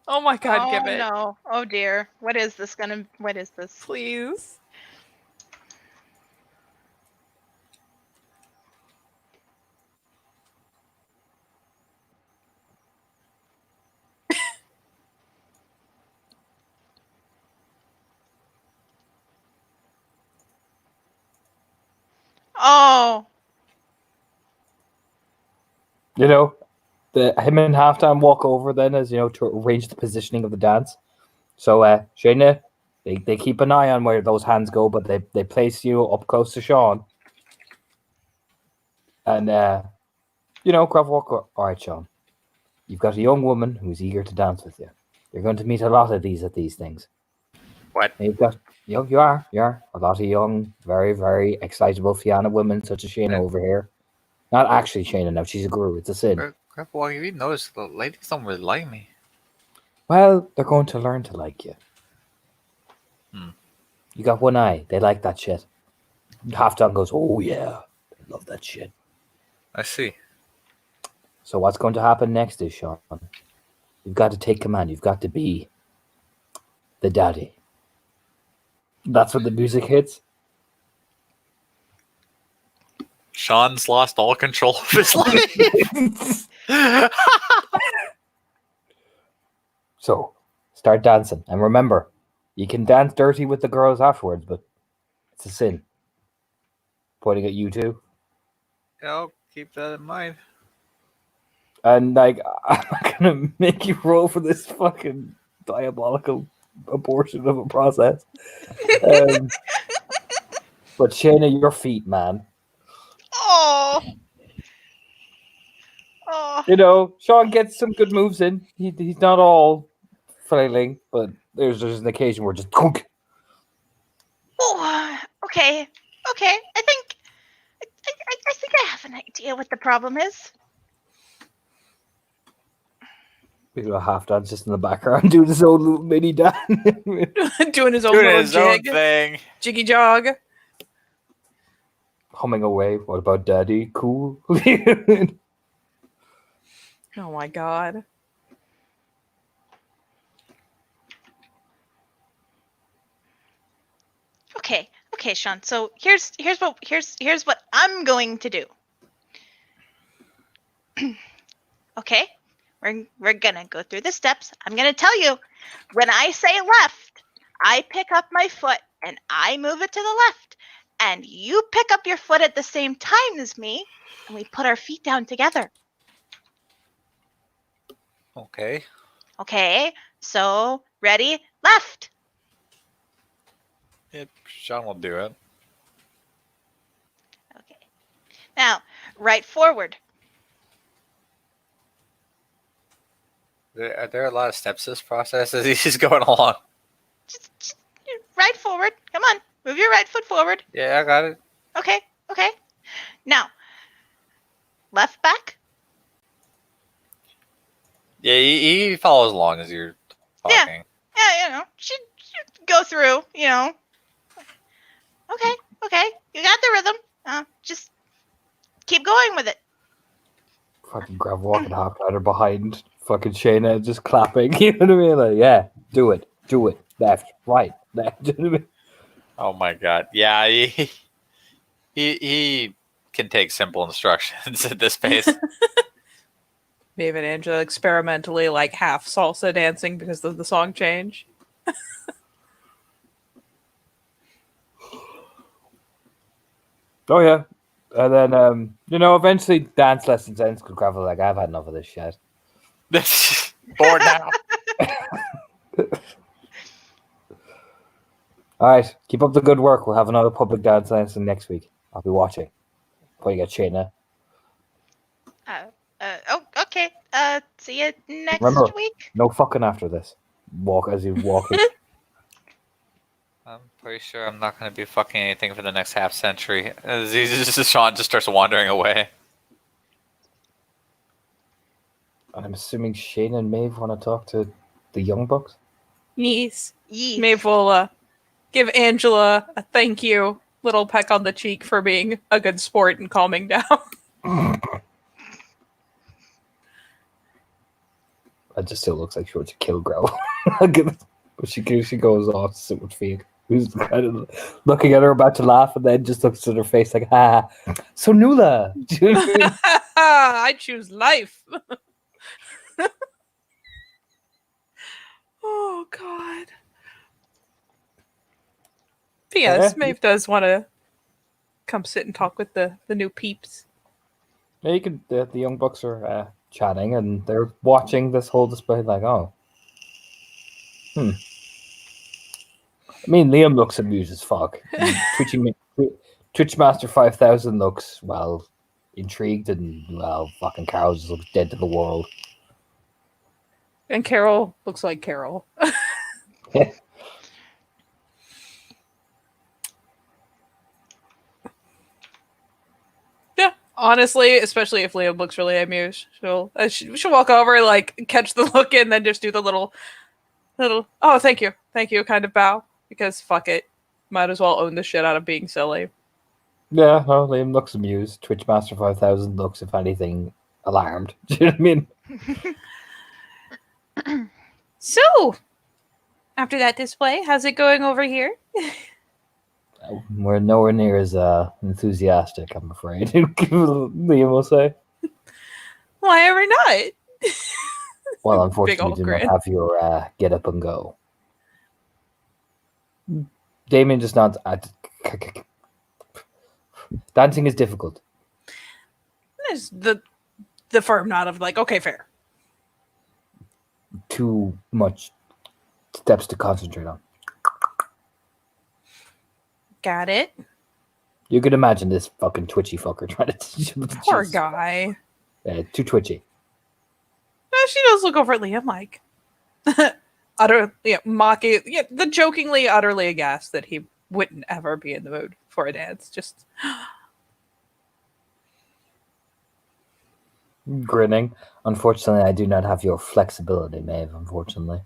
Speaker 1: Oh my god,
Speaker 4: oh
Speaker 1: give it.
Speaker 4: no. Oh dear. What is this?
Speaker 1: Please.
Speaker 4: Oh.
Speaker 5: You know, him and Halftime walk over then as, you know, to arrange the positioning of the dance. So, Shayna, they keep an eye on where those hands go, but they place you up close to Sean. And, you know, Grav Walker, all right, Sean, you've got a young woman who's eager to dance with you. You're going to meet a lot of these at these things.
Speaker 3: What?
Speaker 5: And you've got, you are a lot of young, very, very excitable Fianna women such as Shayna over here. Not actually Shayna now, she's a guru, it's a sin.
Speaker 3: Grandpa, you noticed the ladies don't really like me.
Speaker 5: Well, they're going to learn to like you.
Speaker 3: Hmm.
Speaker 5: You got one eye, they like that shit. Halftime goes, oh yeah, I love that shit.
Speaker 3: I see.
Speaker 5: So what's going to happen next is, Sean, you've got to take command. You've got to be the daddy. That's when the music hits.
Speaker 3: Sean's lost all control of his life.
Speaker 5: So start dancing. And remember, you can dance dirty with the girls afterwards, but it's a sin. Pointing at you two.
Speaker 3: I'll keep that in mind.
Speaker 5: And like, I'm not gonna make you roll for this fucking diabolical abortion of a process. But Shayna, your feet, man.
Speaker 4: Oh. Oh.
Speaker 5: You know, Sean gets some good moves in. He's not all flailing, but there's an occasion where just gunk.
Speaker 4: Oh. Okay. Okay. I think I have an idea what the problem is.
Speaker 5: We got a half dance just in the background doing his own little mini dance.
Speaker 1: Doing his own
Speaker 3: Doing
Speaker 1: little
Speaker 3: his own
Speaker 1: jig.
Speaker 3: thing.
Speaker 1: Jiggy jog.
Speaker 5: Humming away. What about daddy? Cool.
Speaker 1: Oh my god.
Speaker 4: Okay, Sean. So here's what I'm going to do. Okay, we're gonna go through the steps. I'm gonna tell you, when I say left, I pick up my foot and I move it to the left, and you pick up your foot at the same time as me, and we put our feet down together.
Speaker 3: Okay.
Speaker 4: Okay, so ready, left.
Speaker 3: Yep, Sean will do it.
Speaker 4: Okay, now right forward.
Speaker 3: Are there a lot of steps to this process as he's going along?
Speaker 4: Just right forward. Come on, move your right foot forward.
Speaker 3: Yeah, I got it.
Speaker 4: Okay. Now, left back.
Speaker 3: Yeah, he follows along as you're talking.
Speaker 4: Yeah, should go through, Okay, you got the rhythm. Just keep going with it.
Speaker 5: Fucking grab walking half ladder behind fucking Shayna just clapping. You know what I mean? Like, yeah, do it. Left, right, left. You know what I mean?
Speaker 3: Oh my god. Yeah, he can take simple instructions at this pace.
Speaker 1: Maeve and Angela experimentally like half salsa dancing because of the song change.
Speaker 5: Oh yeah. And then eventually dance lessons ends because Gravel like, I've had enough of this shit.
Speaker 3: Bored now.
Speaker 5: Alright, keep up the good work. We'll have another public dance lesson next week. I'll be watching. Pointing at Shayna.
Speaker 4: Okay. See you next
Speaker 5: Remember,
Speaker 4: week.
Speaker 5: no fucking after this. Walk as you walk.
Speaker 3: I'm pretty sure I'm not going to be fucking anything for the next half century. Sean just starts wandering away.
Speaker 5: And I'm assuming Shayna and Maeve want to talk to the Young Bucks?
Speaker 1: Yes.
Speaker 4: Yeet.
Speaker 1: Maeve will give Angela a thank you, little peck on the cheek for being a good sport and calming down.
Speaker 5: It just still looks like she wants to kill Grow. But she goes off to sit with Fiag, who's kind of looking at her about to laugh, and then just looks at her face like, "Ha! So Nula, do you know what I mean?"
Speaker 1: I choose life. Oh God. But yes, Maeve does want to come sit and talk with the new peeps.
Speaker 5: Yeah, you could. The young bucks are chatting, and they're watching this whole display. Like, oh, I mean, Liam looks amused as fuck. Twitch Master 5000 looks intrigued, and fucking Carol just looks dead to the world.
Speaker 1: And Carol looks like Carol.
Speaker 5: Yeah.
Speaker 1: Yeah, honestly, especially if Liam looks really amused, she'll walk over, like catch the look, and then just do the little, oh, thank you, kind of bow, because fuck it, might as well own the shit out of being silly.
Speaker 5: Yeah, no, Liam looks amused. Twitch Master 5000 looks, if anything, alarmed. Do you know what I mean?
Speaker 1: So, after that display, how's it going over here?
Speaker 5: We're nowhere near as enthusiastic, I'm afraid. Liam will say.
Speaker 1: Why are we not?
Speaker 5: Well, unfortunately, we do
Speaker 1: grin.
Speaker 5: not have your get up and go. Damien just nods. Dancing is difficult.
Speaker 1: There's the firm nod of like, okay, fair.
Speaker 5: Too much steps to concentrate on.
Speaker 1: Got it.
Speaker 5: You could imagine this fucking twitchy fucker trying to teach him.
Speaker 1: Poor guy.
Speaker 5: Too twitchy.
Speaker 1: She does look over at Liam like utterly mocking, the jokingly utterly aghast that he wouldn't ever be in the mood for a dance. Just
Speaker 5: grinning. Unfortunately, I do not have your flexibility, Maeve. Unfortunately,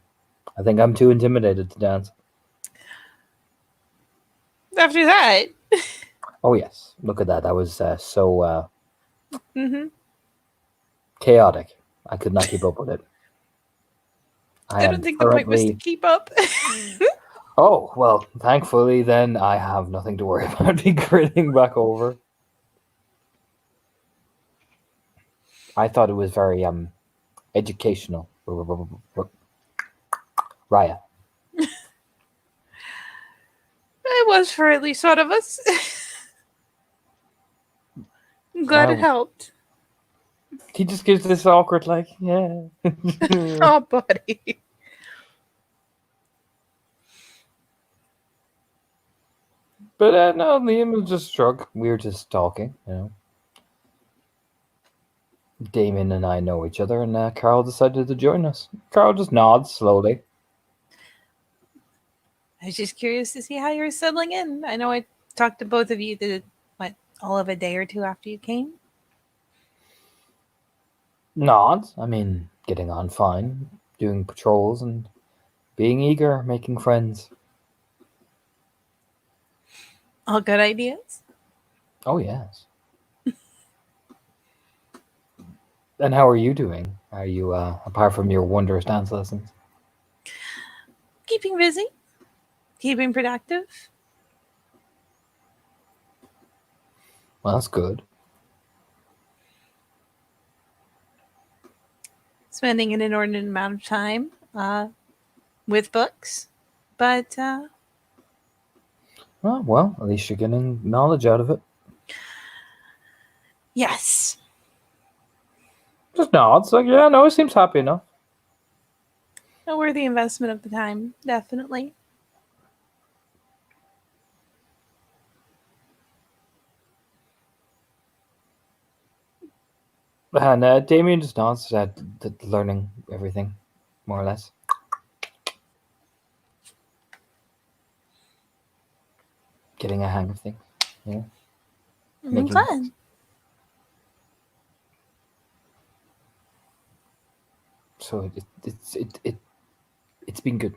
Speaker 5: I think I'm too intimidated to dance.
Speaker 1: After that,
Speaker 5: oh yes, look at that. That was so chaotic. I could not keep up with it.
Speaker 1: I don't think the point was to keep up.
Speaker 5: Oh, well, thankfully, then I have nothing to worry about me grinning back over. I thought it was very educational. Raya.
Speaker 1: It was for at least one of us. I'm glad it helped.
Speaker 5: He just gives this awkward, like, yeah.
Speaker 1: Oh, buddy.
Speaker 5: But no, Liam will just shrug. We're just talking, you know. Damien and I know each other, and Carl decided to join us. Carl just nods slowly.
Speaker 1: I was just curious to see how you're settling in. I know I talked to both of you, all of a day or two after you came?
Speaker 5: Nods. I mean, getting on fine, doing patrols, and being eager, making friends.
Speaker 1: All good ideas?
Speaker 5: Oh, yes. And how are you doing? Are you, apart from your wondrous dance lessons?
Speaker 1: Keeping busy. Keeping productive.
Speaker 5: Well, that's good.
Speaker 1: Spending an inordinate amount of time with books. But,
Speaker 5: oh, well, at least you're getting knowledge out of it.
Speaker 1: Yes.
Speaker 5: Just nods. Like, yeah, no, he seems happy enough.
Speaker 1: A worthy investment of the time, definitely.
Speaker 5: And Damien just nods at learning everything, more or less. Getting a hang of things, yeah.
Speaker 1: Making fun.
Speaker 5: So it's been good.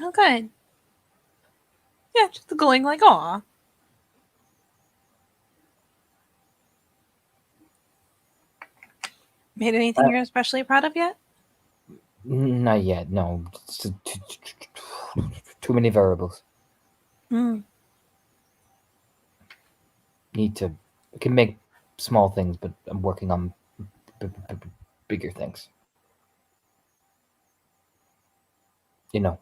Speaker 1: Oh, good. Yeah, just going like, aw. Made anything you're especially proud of yet?
Speaker 5: Not yet. No, it's too many variables.
Speaker 1: Hmm.
Speaker 5: Need to. I can make small things, but I'm working on bigger things. You know.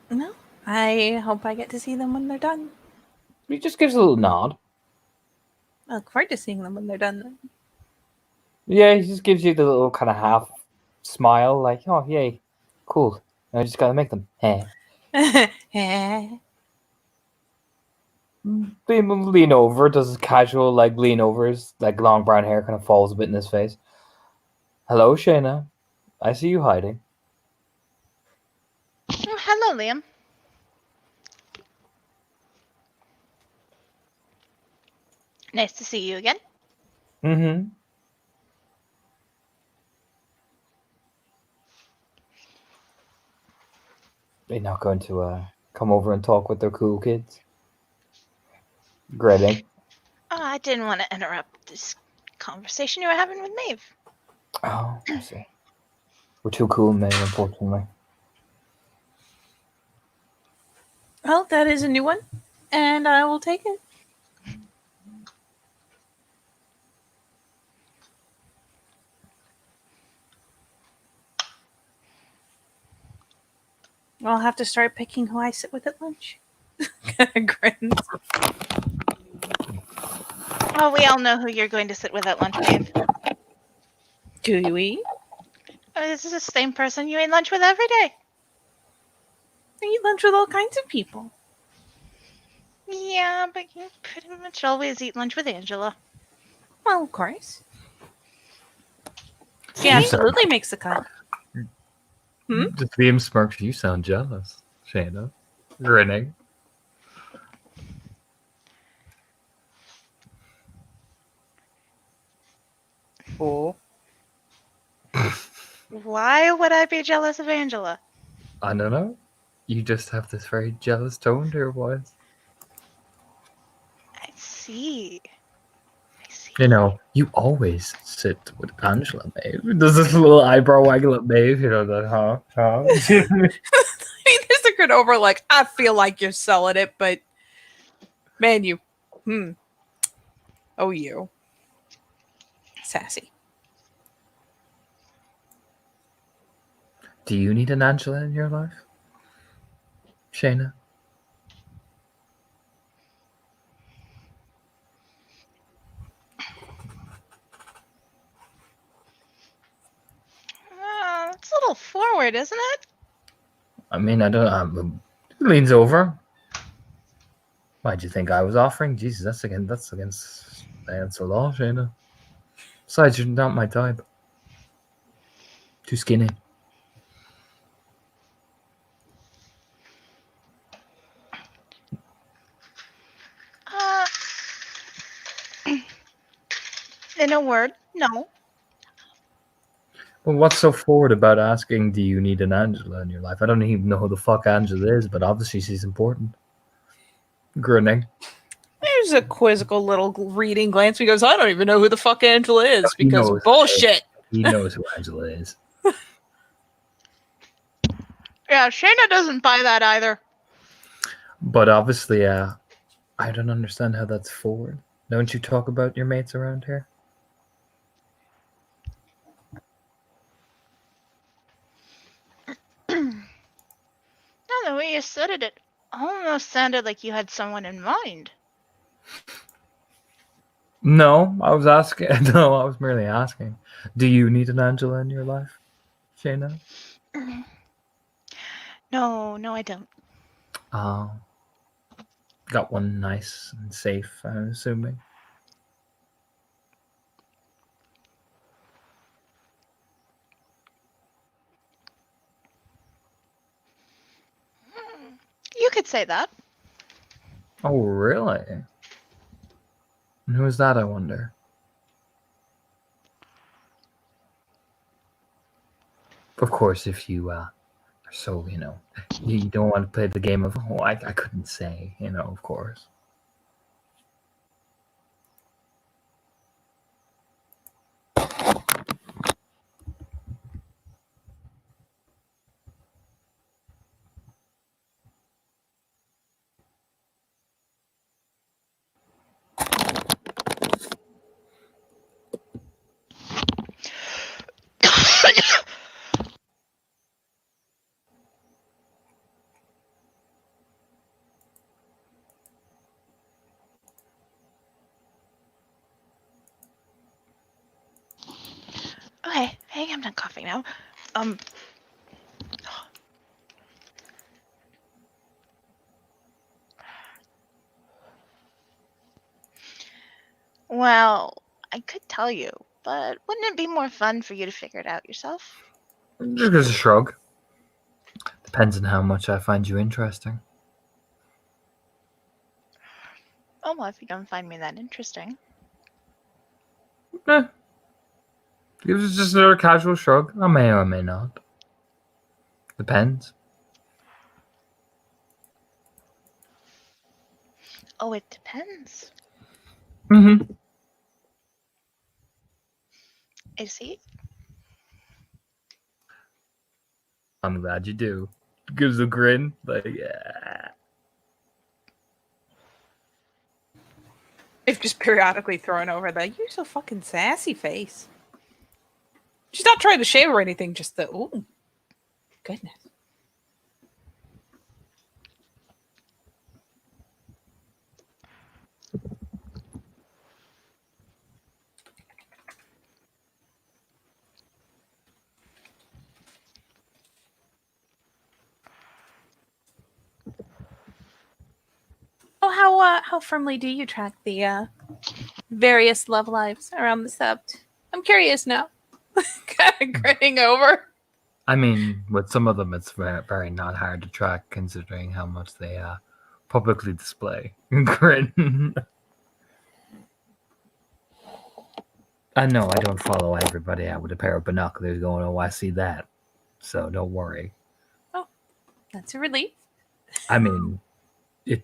Speaker 1: No. I hope I get to see them when they're done.
Speaker 5: He just gives a little nod.
Speaker 1: I look forward to seeing them when they're done.
Speaker 5: Yeah, he just gives you the little kind of half smile, like, "Oh, yay, cool. I just gotta make them." Hey. Lean over, does a casual like lean over, his like long brown hair kind of falls a bit in his face. Hello, Shayna. I see you hiding.
Speaker 4: Oh, hello, Liam. Nice to see you again.
Speaker 5: Mm-hmm. They're not going to come over and talk with their cool kids. Grinning.
Speaker 4: Oh, I didn't want to interrupt this conversation you were having with Maeve.
Speaker 5: Oh, I see. We're too cool, May, unfortunately.
Speaker 1: Well, that is a new one, and I will take it. I'll have to start picking who I sit with at lunch. Grins.
Speaker 4: Well, we all know who you're going to sit with at lunch, Maeve.
Speaker 1: Do we?
Speaker 4: This is the same person you eat lunch with every day.
Speaker 1: I eat lunch with all kinds of people.
Speaker 4: Yeah, but you pretty much always eat lunch with Angela.
Speaker 1: Well, of course. She
Speaker 2: You
Speaker 1: absolutely
Speaker 2: sound-
Speaker 1: makes the cut. Hmm?
Speaker 2: Just Liam smirks. You sound jealous, Shayna. Grinning.
Speaker 1: Oh.
Speaker 4: Why would I be jealous of Angela?
Speaker 2: I don't know. You just have this very jealous tone to your voice.
Speaker 4: I see.
Speaker 2: You know, you always sit with Angela, Maeve. Does this little eyebrow waggle at Maeve? You know, that, huh?
Speaker 1: I mean, there's a grin over like, I feel like you're selling it, but man, you. Oh, you. Sassy.
Speaker 2: Do you need an Angela in your life? Shayna?
Speaker 4: It's a little forward, isn't it?
Speaker 2: I mean, I don't. He leans over. Why'd you think I was offering? Jesus, that's against the law, Shayna. Besides, you're not my type. Too skinny.
Speaker 4: In a word, no.
Speaker 2: Well, what's so forward about asking, do you need an Angela in your life? I don't even know who the fuck Angela is, but obviously she's important. Grinning.
Speaker 1: There's a quizzical little reading glance. He goes, I don't even know who the fuck Angela is
Speaker 2: He
Speaker 1: because
Speaker 2: knows.
Speaker 1: bullshit.
Speaker 2: He knows who Angela is.
Speaker 4: Yeah, Shayna doesn't buy that either.
Speaker 2: But obviously, I don't understand how that's forward. Don't you talk about your mates around here?
Speaker 4: Now the way you said it, it almost sounded like you had someone in mind.
Speaker 2: No, I was asking. No, I was merely asking. Do you need an Angela in your life, Shayna?
Speaker 4: No, I don't.
Speaker 2: Got one nice and safe, I'm assuming.
Speaker 4: You could say that.
Speaker 2: Oh, really? And who is that, I wonder? Of course, if you are so, you don't want to play the game of, oh, I couldn't say, of course.
Speaker 4: hey, I'm done coughing now. Well, I could tell you, but wouldn't it be more fun for you to figure it out yourself?
Speaker 2: Just gives a shrug. Depends on how much I find you interesting.
Speaker 4: Oh, well, if you don't find me that interesting.
Speaker 2: Gives just another casual shrug. I may or may not. Depends.
Speaker 4: Oh, it depends.
Speaker 2: Mm-hmm.
Speaker 4: I see.
Speaker 2: I'm glad you do. Gives a grin. Like, yeah.
Speaker 1: If just periodically throwing over the "you're so fucking sassy" face. She's not trying to shave or anything, just the ooh, goodness. Oh, how firmly do you track the various love lives around the sept? I'm curious now. Kind of grinning over.
Speaker 2: I mean, with some of them, it's very, very not hard to track considering how much they publicly display. Grin. I know I don't follow everybody out with a pair of binoculars going, oh, I see that. So don't worry.
Speaker 1: Oh, that's a relief.
Speaker 2: I mean,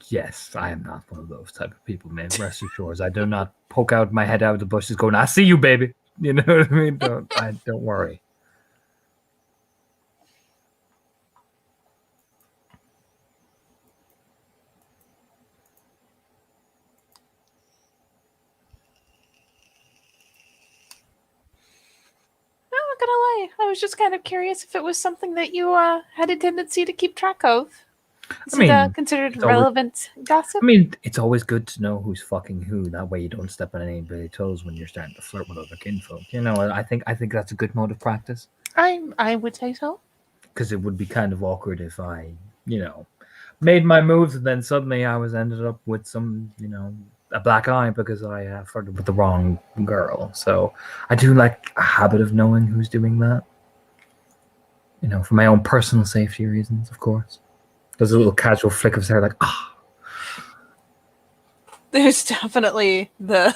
Speaker 2: yes, I am not one of those type of people, man. Rest assured, I do not poke out my head out of the bushes going, I see you, baby. You know what I mean? Don't worry.
Speaker 1: I'm not gonna lie. I was just kind of curious if it was something that you had a tendency to keep track of. Is it considered relevant gossip?
Speaker 2: I mean, it's always good to know who's fucking who. That way, you don't step on anybody's toes when you're starting to flirt with other kinfolk. You know, I think that's a good mode of practice.
Speaker 1: I would say so.
Speaker 2: Because it would be kind of awkward if I, made my moves and then suddenly I was ended up with some, a black eye because I flirted with the wrong girl. So I do like a habit of knowing who's doing that. For my own personal safety reasons, of course. There's a little casual flick of his hair, like, ah.
Speaker 1: There's definitely the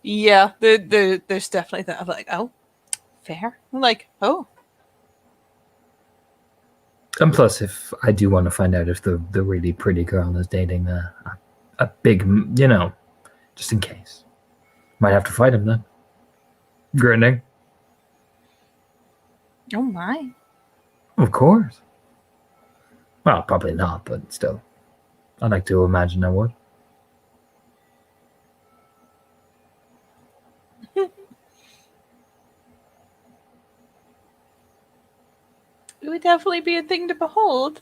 Speaker 1: yeah. There's definitely that. I'm like, oh, fair. I'm like, oh.
Speaker 2: And plus, if I do want to find out if the really pretty girl is dating a big, just in case, might have to fight him then. Grinning.
Speaker 1: Oh my.
Speaker 2: Of course. Well, probably not, but still. I like to imagine I would.
Speaker 1: It would definitely be a thing to behold.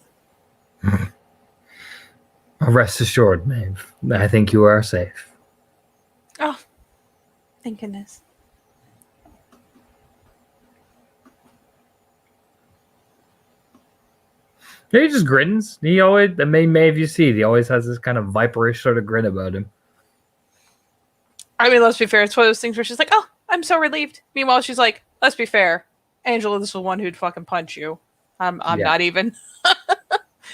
Speaker 2: Rest assured, Maeve. I think you are safe.
Speaker 1: Oh, thank goodness.
Speaker 2: Yeah, he just grins. He always, the main Maeve you see, he always has this kind of viperish sort of grin about him.
Speaker 1: I mean, let's be fair. It's one of those things where she's like, oh, I'm so relieved. Meanwhile, she's like, let's be fair. Angela is the one who'd fucking punch you. I'm not even.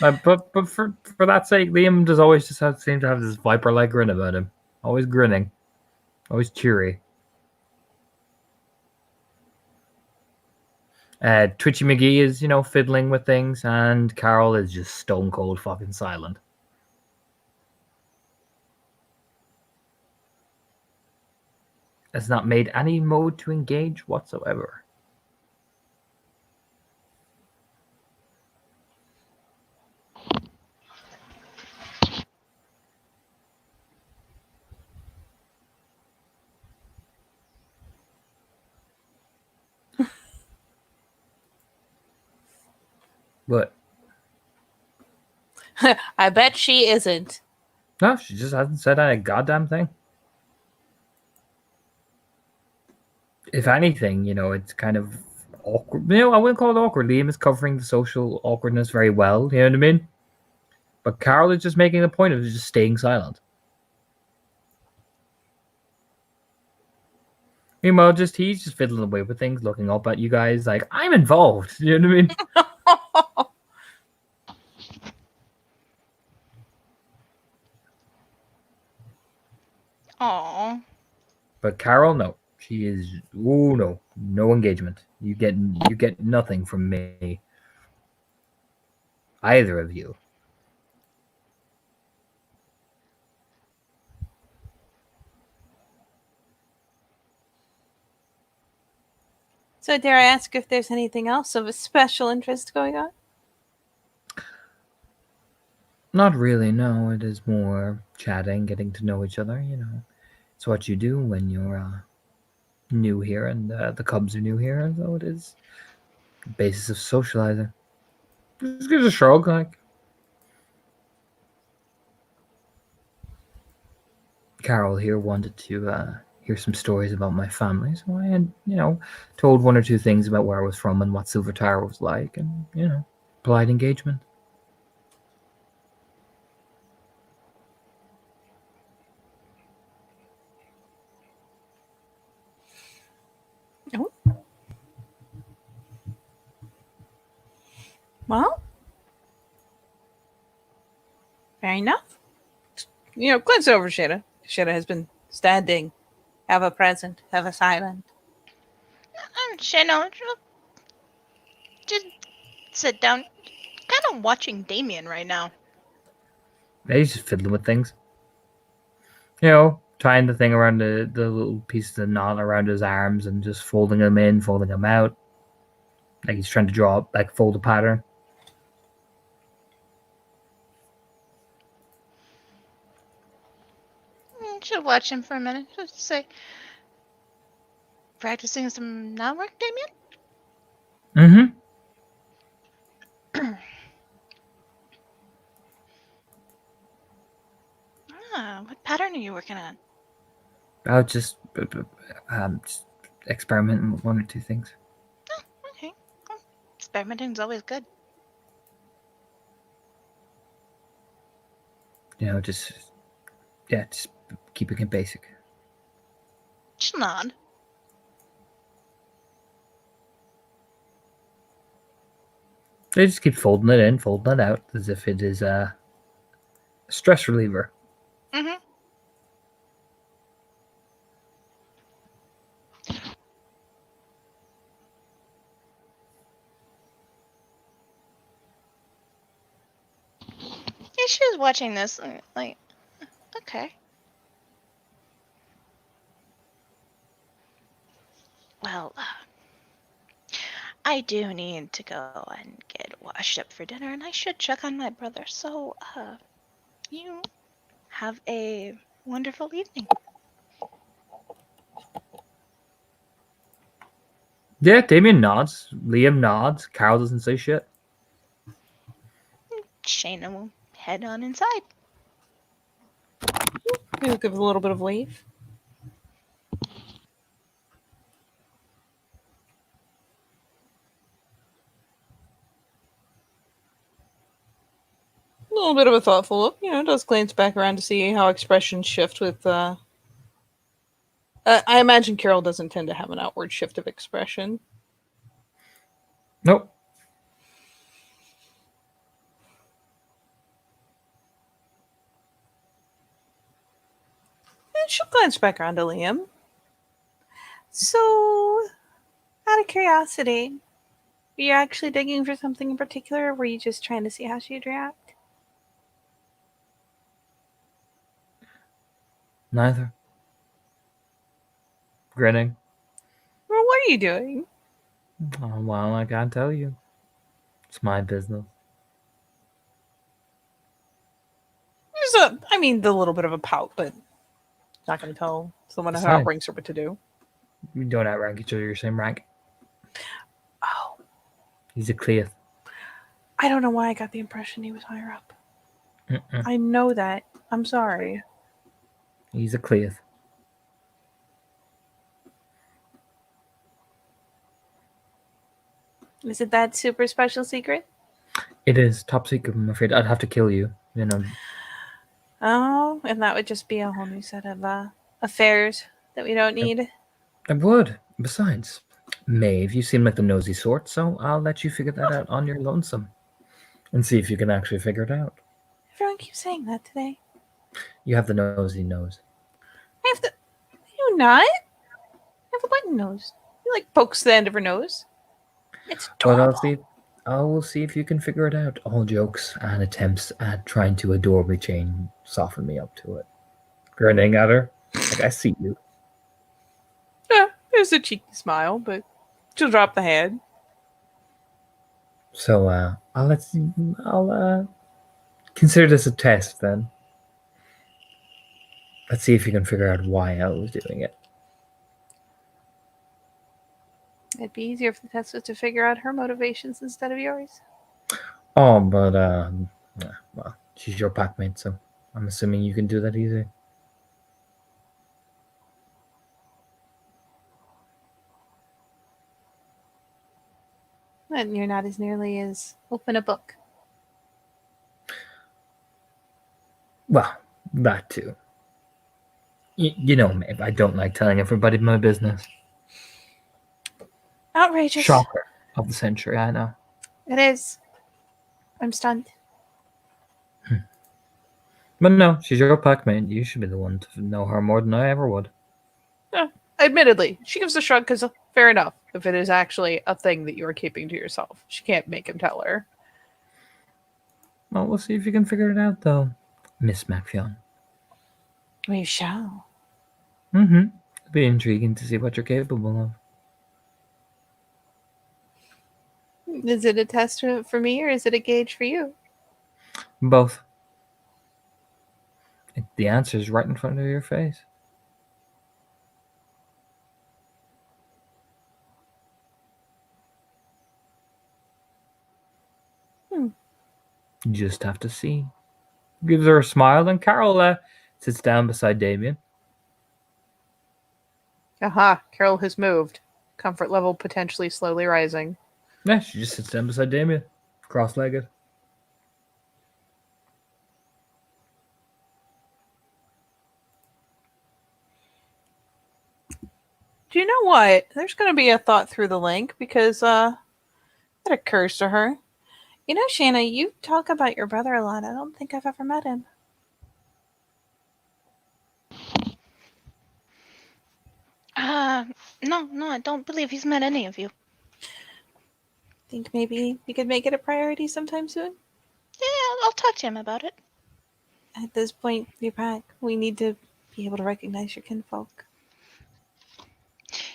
Speaker 2: But for that sake, Liam does always just seem to have this viper-like grin about him. Always grinning. Always cheery. Twitchy McGee is, fiddling with things, and Carol is just stone cold fucking silent. Has not made any mode to engage whatsoever. But
Speaker 1: I bet she isn't.
Speaker 2: no, she just hasn't said any goddamn thing. if anything, it's kind of awkward. I wouldn't call it awkward. Liam is covering the social awkwardness very well. You know what I mean? But Carol is just making the point of just staying silent. Meanwhile, he's just fiddling away with things, looking up at you guys like, I'm involved. You know what I mean?
Speaker 4: Aw.
Speaker 2: But Carol, no. She is no engagement. You get nothing from me. Either of you.
Speaker 1: So, dare I ask if there's anything else of a special interest going on?
Speaker 2: Not really, no. It is more chatting, getting to know each other, It's what you do when you're new here and the Cubs are new here, so it is the basis of socializing. Just gives a shrug, like. Carol here wanted to hear some stories about my family, so I had, told one or two things about where I was from and what Silver Tower was like, and, polite engagement.
Speaker 1: Oh. Well, fair enough. Glance over Shada. Shada has been standing, ever present, ever silent.
Speaker 4: Shano, just sit down. Kind of watching Damien right now.
Speaker 2: He's just fiddling with things. Tying the thing around the little pieces of knot around his arms and just folding them in, folding them out. Like he's trying to draw, fold a pattern.
Speaker 4: Should watch him for a minute. Just say, practicing some knot work, Damien?
Speaker 2: Mm-hmm.
Speaker 4: What pattern are you working on?
Speaker 2: Just experimenting with one or two things.
Speaker 4: Oh, okay. Well, experimenting's always good.
Speaker 2: Just keeping it basic.
Speaker 4: Just nod.
Speaker 2: They just keep folding it in, folding it out, as if it is a stress reliever.
Speaker 4: Mm-hmm. Yeah, she was watching this, like, okay. Well, I do need to go and get washed up for dinner, and I should check on my brother. So, you have a wonderful evening.
Speaker 2: Yeah, Damien nods. Liam nods. Carol doesn't say shit.
Speaker 4: Shayna will head on inside.
Speaker 1: We'll give a little bit of leave. A little bit of a thoughtful look, does glance back around to see how expressions shift with, I imagine Carol doesn't tend to have an outward shift of expression.
Speaker 2: Nope.
Speaker 1: And she'll glance back around to Liam. So, out of curiosity, were you actually digging for something in particular, or were you just trying to see how she'd react?
Speaker 2: Neither. Grinning.
Speaker 1: Well, what are you doing?
Speaker 2: Oh, well, I can't tell you. It's my business.
Speaker 1: There's the little bit of a pout, but not going to tell someone who outranks her what to do.
Speaker 2: You don't outrank each other, you're same rank.
Speaker 1: Oh.
Speaker 2: He's a Cleith.
Speaker 1: I don't know why I got the impression he was higher up.
Speaker 2: Mm-mm.
Speaker 1: I know that. I'm sorry.
Speaker 2: He's a Cleith.
Speaker 1: Is it that super special secret?
Speaker 5: It is top secret, I'm afraid. I'd have to kill you.
Speaker 1: Oh, and that would just be a whole new set of affairs that we don't need.
Speaker 5: I would. Besides, Maeve, you seem like the nosy sort, so I'll let you figure that out on your lonesome. And see if you can actually figure it out.
Speaker 1: Everyone keeps saying that today.
Speaker 5: You have the nosy nose.
Speaker 1: I have the. You not? I have a button nose. You like pokes the end of her nose. It's
Speaker 5: But
Speaker 1: adorable.
Speaker 5: I will see if you can figure it out. All jokes and attempts at trying to adore me chain soften me up to it. Grinning at her. Like, I see you.
Speaker 1: Yeah, there's a cheeky smile, but she'll drop the hand.
Speaker 5: So, I'll consider this a test then. Let's see if you can figure out why I was doing it.
Speaker 1: It'd be easier if the test was to figure out her motivations instead of yours.
Speaker 5: Oh, but, well, she's your packmate, so I'm assuming you can do that easy.
Speaker 1: And you're not as nearly as open a book.
Speaker 5: Well, that too. You know, Maeve, I don't like telling everybody my business.
Speaker 1: Outrageous.
Speaker 5: Shocker of the century, I know.
Speaker 1: It is. I'm stunned.
Speaker 5: But no, she's your packmate. You should be the one to know her more than I ever would.
Speaker 1: Admittedly, she gives a shrug because fair enough. If it is actually a thing that you are keeping to yourself, she can't make him tell her.
Speaker 5: Well, we'll see if you can figure it out, though, Miss MacFionn.
Speaker 1: We shall.
Speaker 5: Mm-hmm. It'll be intriguing to see what you're capable of.
Speaker 1: Is it a test for me or is it a gauge for you?
Speaker 5: Both. The answer is right in front of your face. You just have to see. Gives her a smile, and Carol sits down beside Damien.
Speaker 1: Aha, Carol has moved. Comfort level potentially slowly rising.
Speaker 5: Yeah, she just sits down beside Damien, cross-legged.
Speaker 1: Do you know what? There's going to be a thought through the link because that occurs to her. You know, Shanna, you talk about your brother a lot. I don't think I've ever met him.
Speaker 4: No, I don't believe he's met any of you.
Speaker 1: Think maybe we could make it a priority sometime soon?
Speaker 4: Yeah, I'll talk to him about it.
Speaker 1: At this point, you're back. We need to be able to recognize your kinfolk.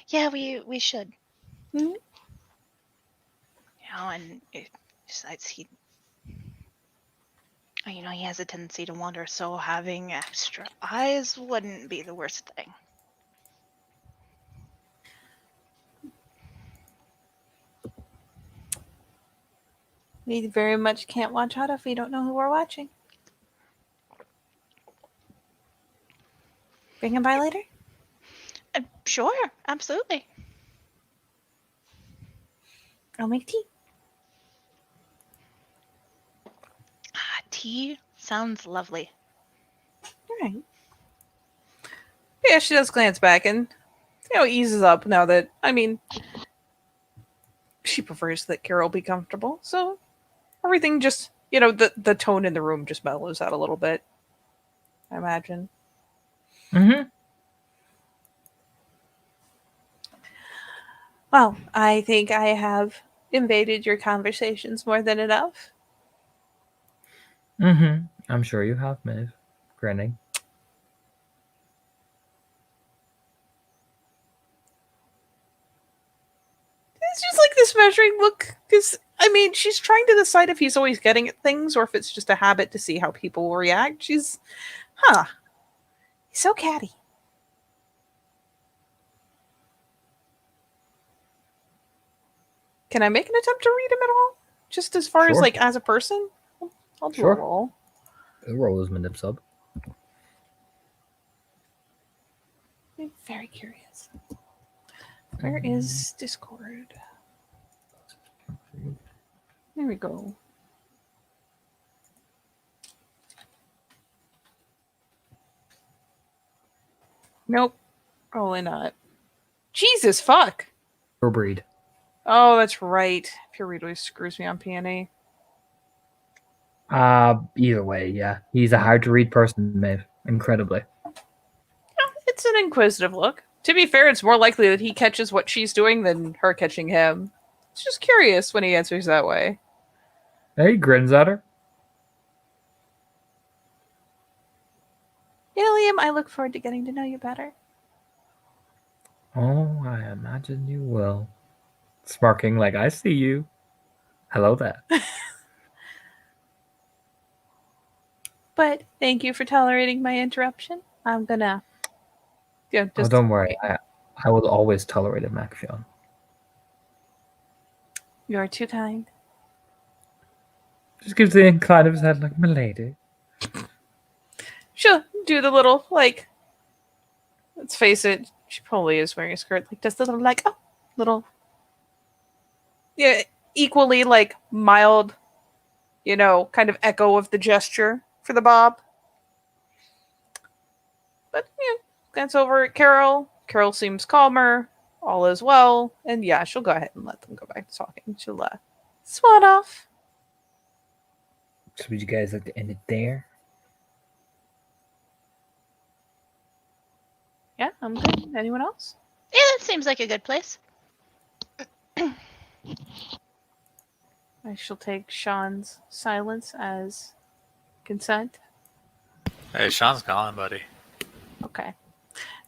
Speaker 4: Yeah, we should.
Speaker 1: Mm-hmm.
Speaker 4: And besides, he has a tendency to wander, so having extra eyes wouldn't be the worst thing.
Speaker 1: We very much can't watch out if we don't know who we're watching. Bring him by later?
Speaker 4: Sure, absolutely.
Speaker 1: I'll make tea.
Speaker 4: Tea sounds lovely.
Speaker 1: All right. Yeah, she does glance back and, eases up now that, she prefers that Carol be comfortable. So everything just, the tone in the room just mellows out a little bit, I imagine.
Speaker 5: Mm-hmm.
Speaker 1: Well, I think I have invaded your conversations more than enough.
Speaker 5: Mm-hmm. I'm sure you have, Maeve. Grinning.
Speaker 1: It's just like this measuring look, because, she's trying to decide if he's always getting at things or if it's just a habit to see how people will react. He's so catty. Can I make an attempt to read him at all? Just as far as,
Speaker 5: Sure.
Speaker 1: as a person? I'll do
Speaker 5: Sure.
Speaker 1: a roll.
Speaker 5: The roll is my nip sub.
Speaker 1: I'm very curious. Where is Discord? we go. Nope. Probably not. Jesus, fuck.
Speaker 2: Pure breed.
Speaker 1: Oh, that's right. Pure read always screws me on PNA.
Speaker 2: Either way, yeah. He's a hard to read person, Maeve. Incredibly.
Speaker 1: It's an inquisitive look. To be fair, it's more likely that he catches what she's doing than her catching him. It's just curious when he answers that way.
Speaker 2: He grins at her.
Speaker 1: Liam, I look forward to getting to know you better.
Speaker 2: Oh, I imagine you will. Smirking like, I see you. Hello there.
Speaker 1: But thank you for tolerating my interruption. I'm gonna... Yeah,
Speaker 2: Oh, don't worry. I will always tolerate a Macfion.
Speaker 1: You're too kind.
Speaker 2: Just gives the incline of his head like, milady.
Speaker 1: She'll do the little, like... Let's face it, she probably is wearing a skirt. Like, does the little, like, oh, little... Yeah, equally, like, mild, kind of echo of the gesture for the bob. But, glance over at Carol. Carol seems calmer. All is well. And yeah, she'll go ahead and let them go back to talking. She'll swan off.
Speaker 2: So would you guys like to end it there?
Speaker 1: Yeah, I'm good. Anyone else?
Speaker 4: Yeah, that seems like a good place.
Speaker 1: I shall take Sean's silence as consent.
Speaker 3: Hey, Sean's gone, buddy.
Speaker 1: Okay.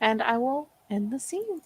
Speaker 1: And I will end the scene.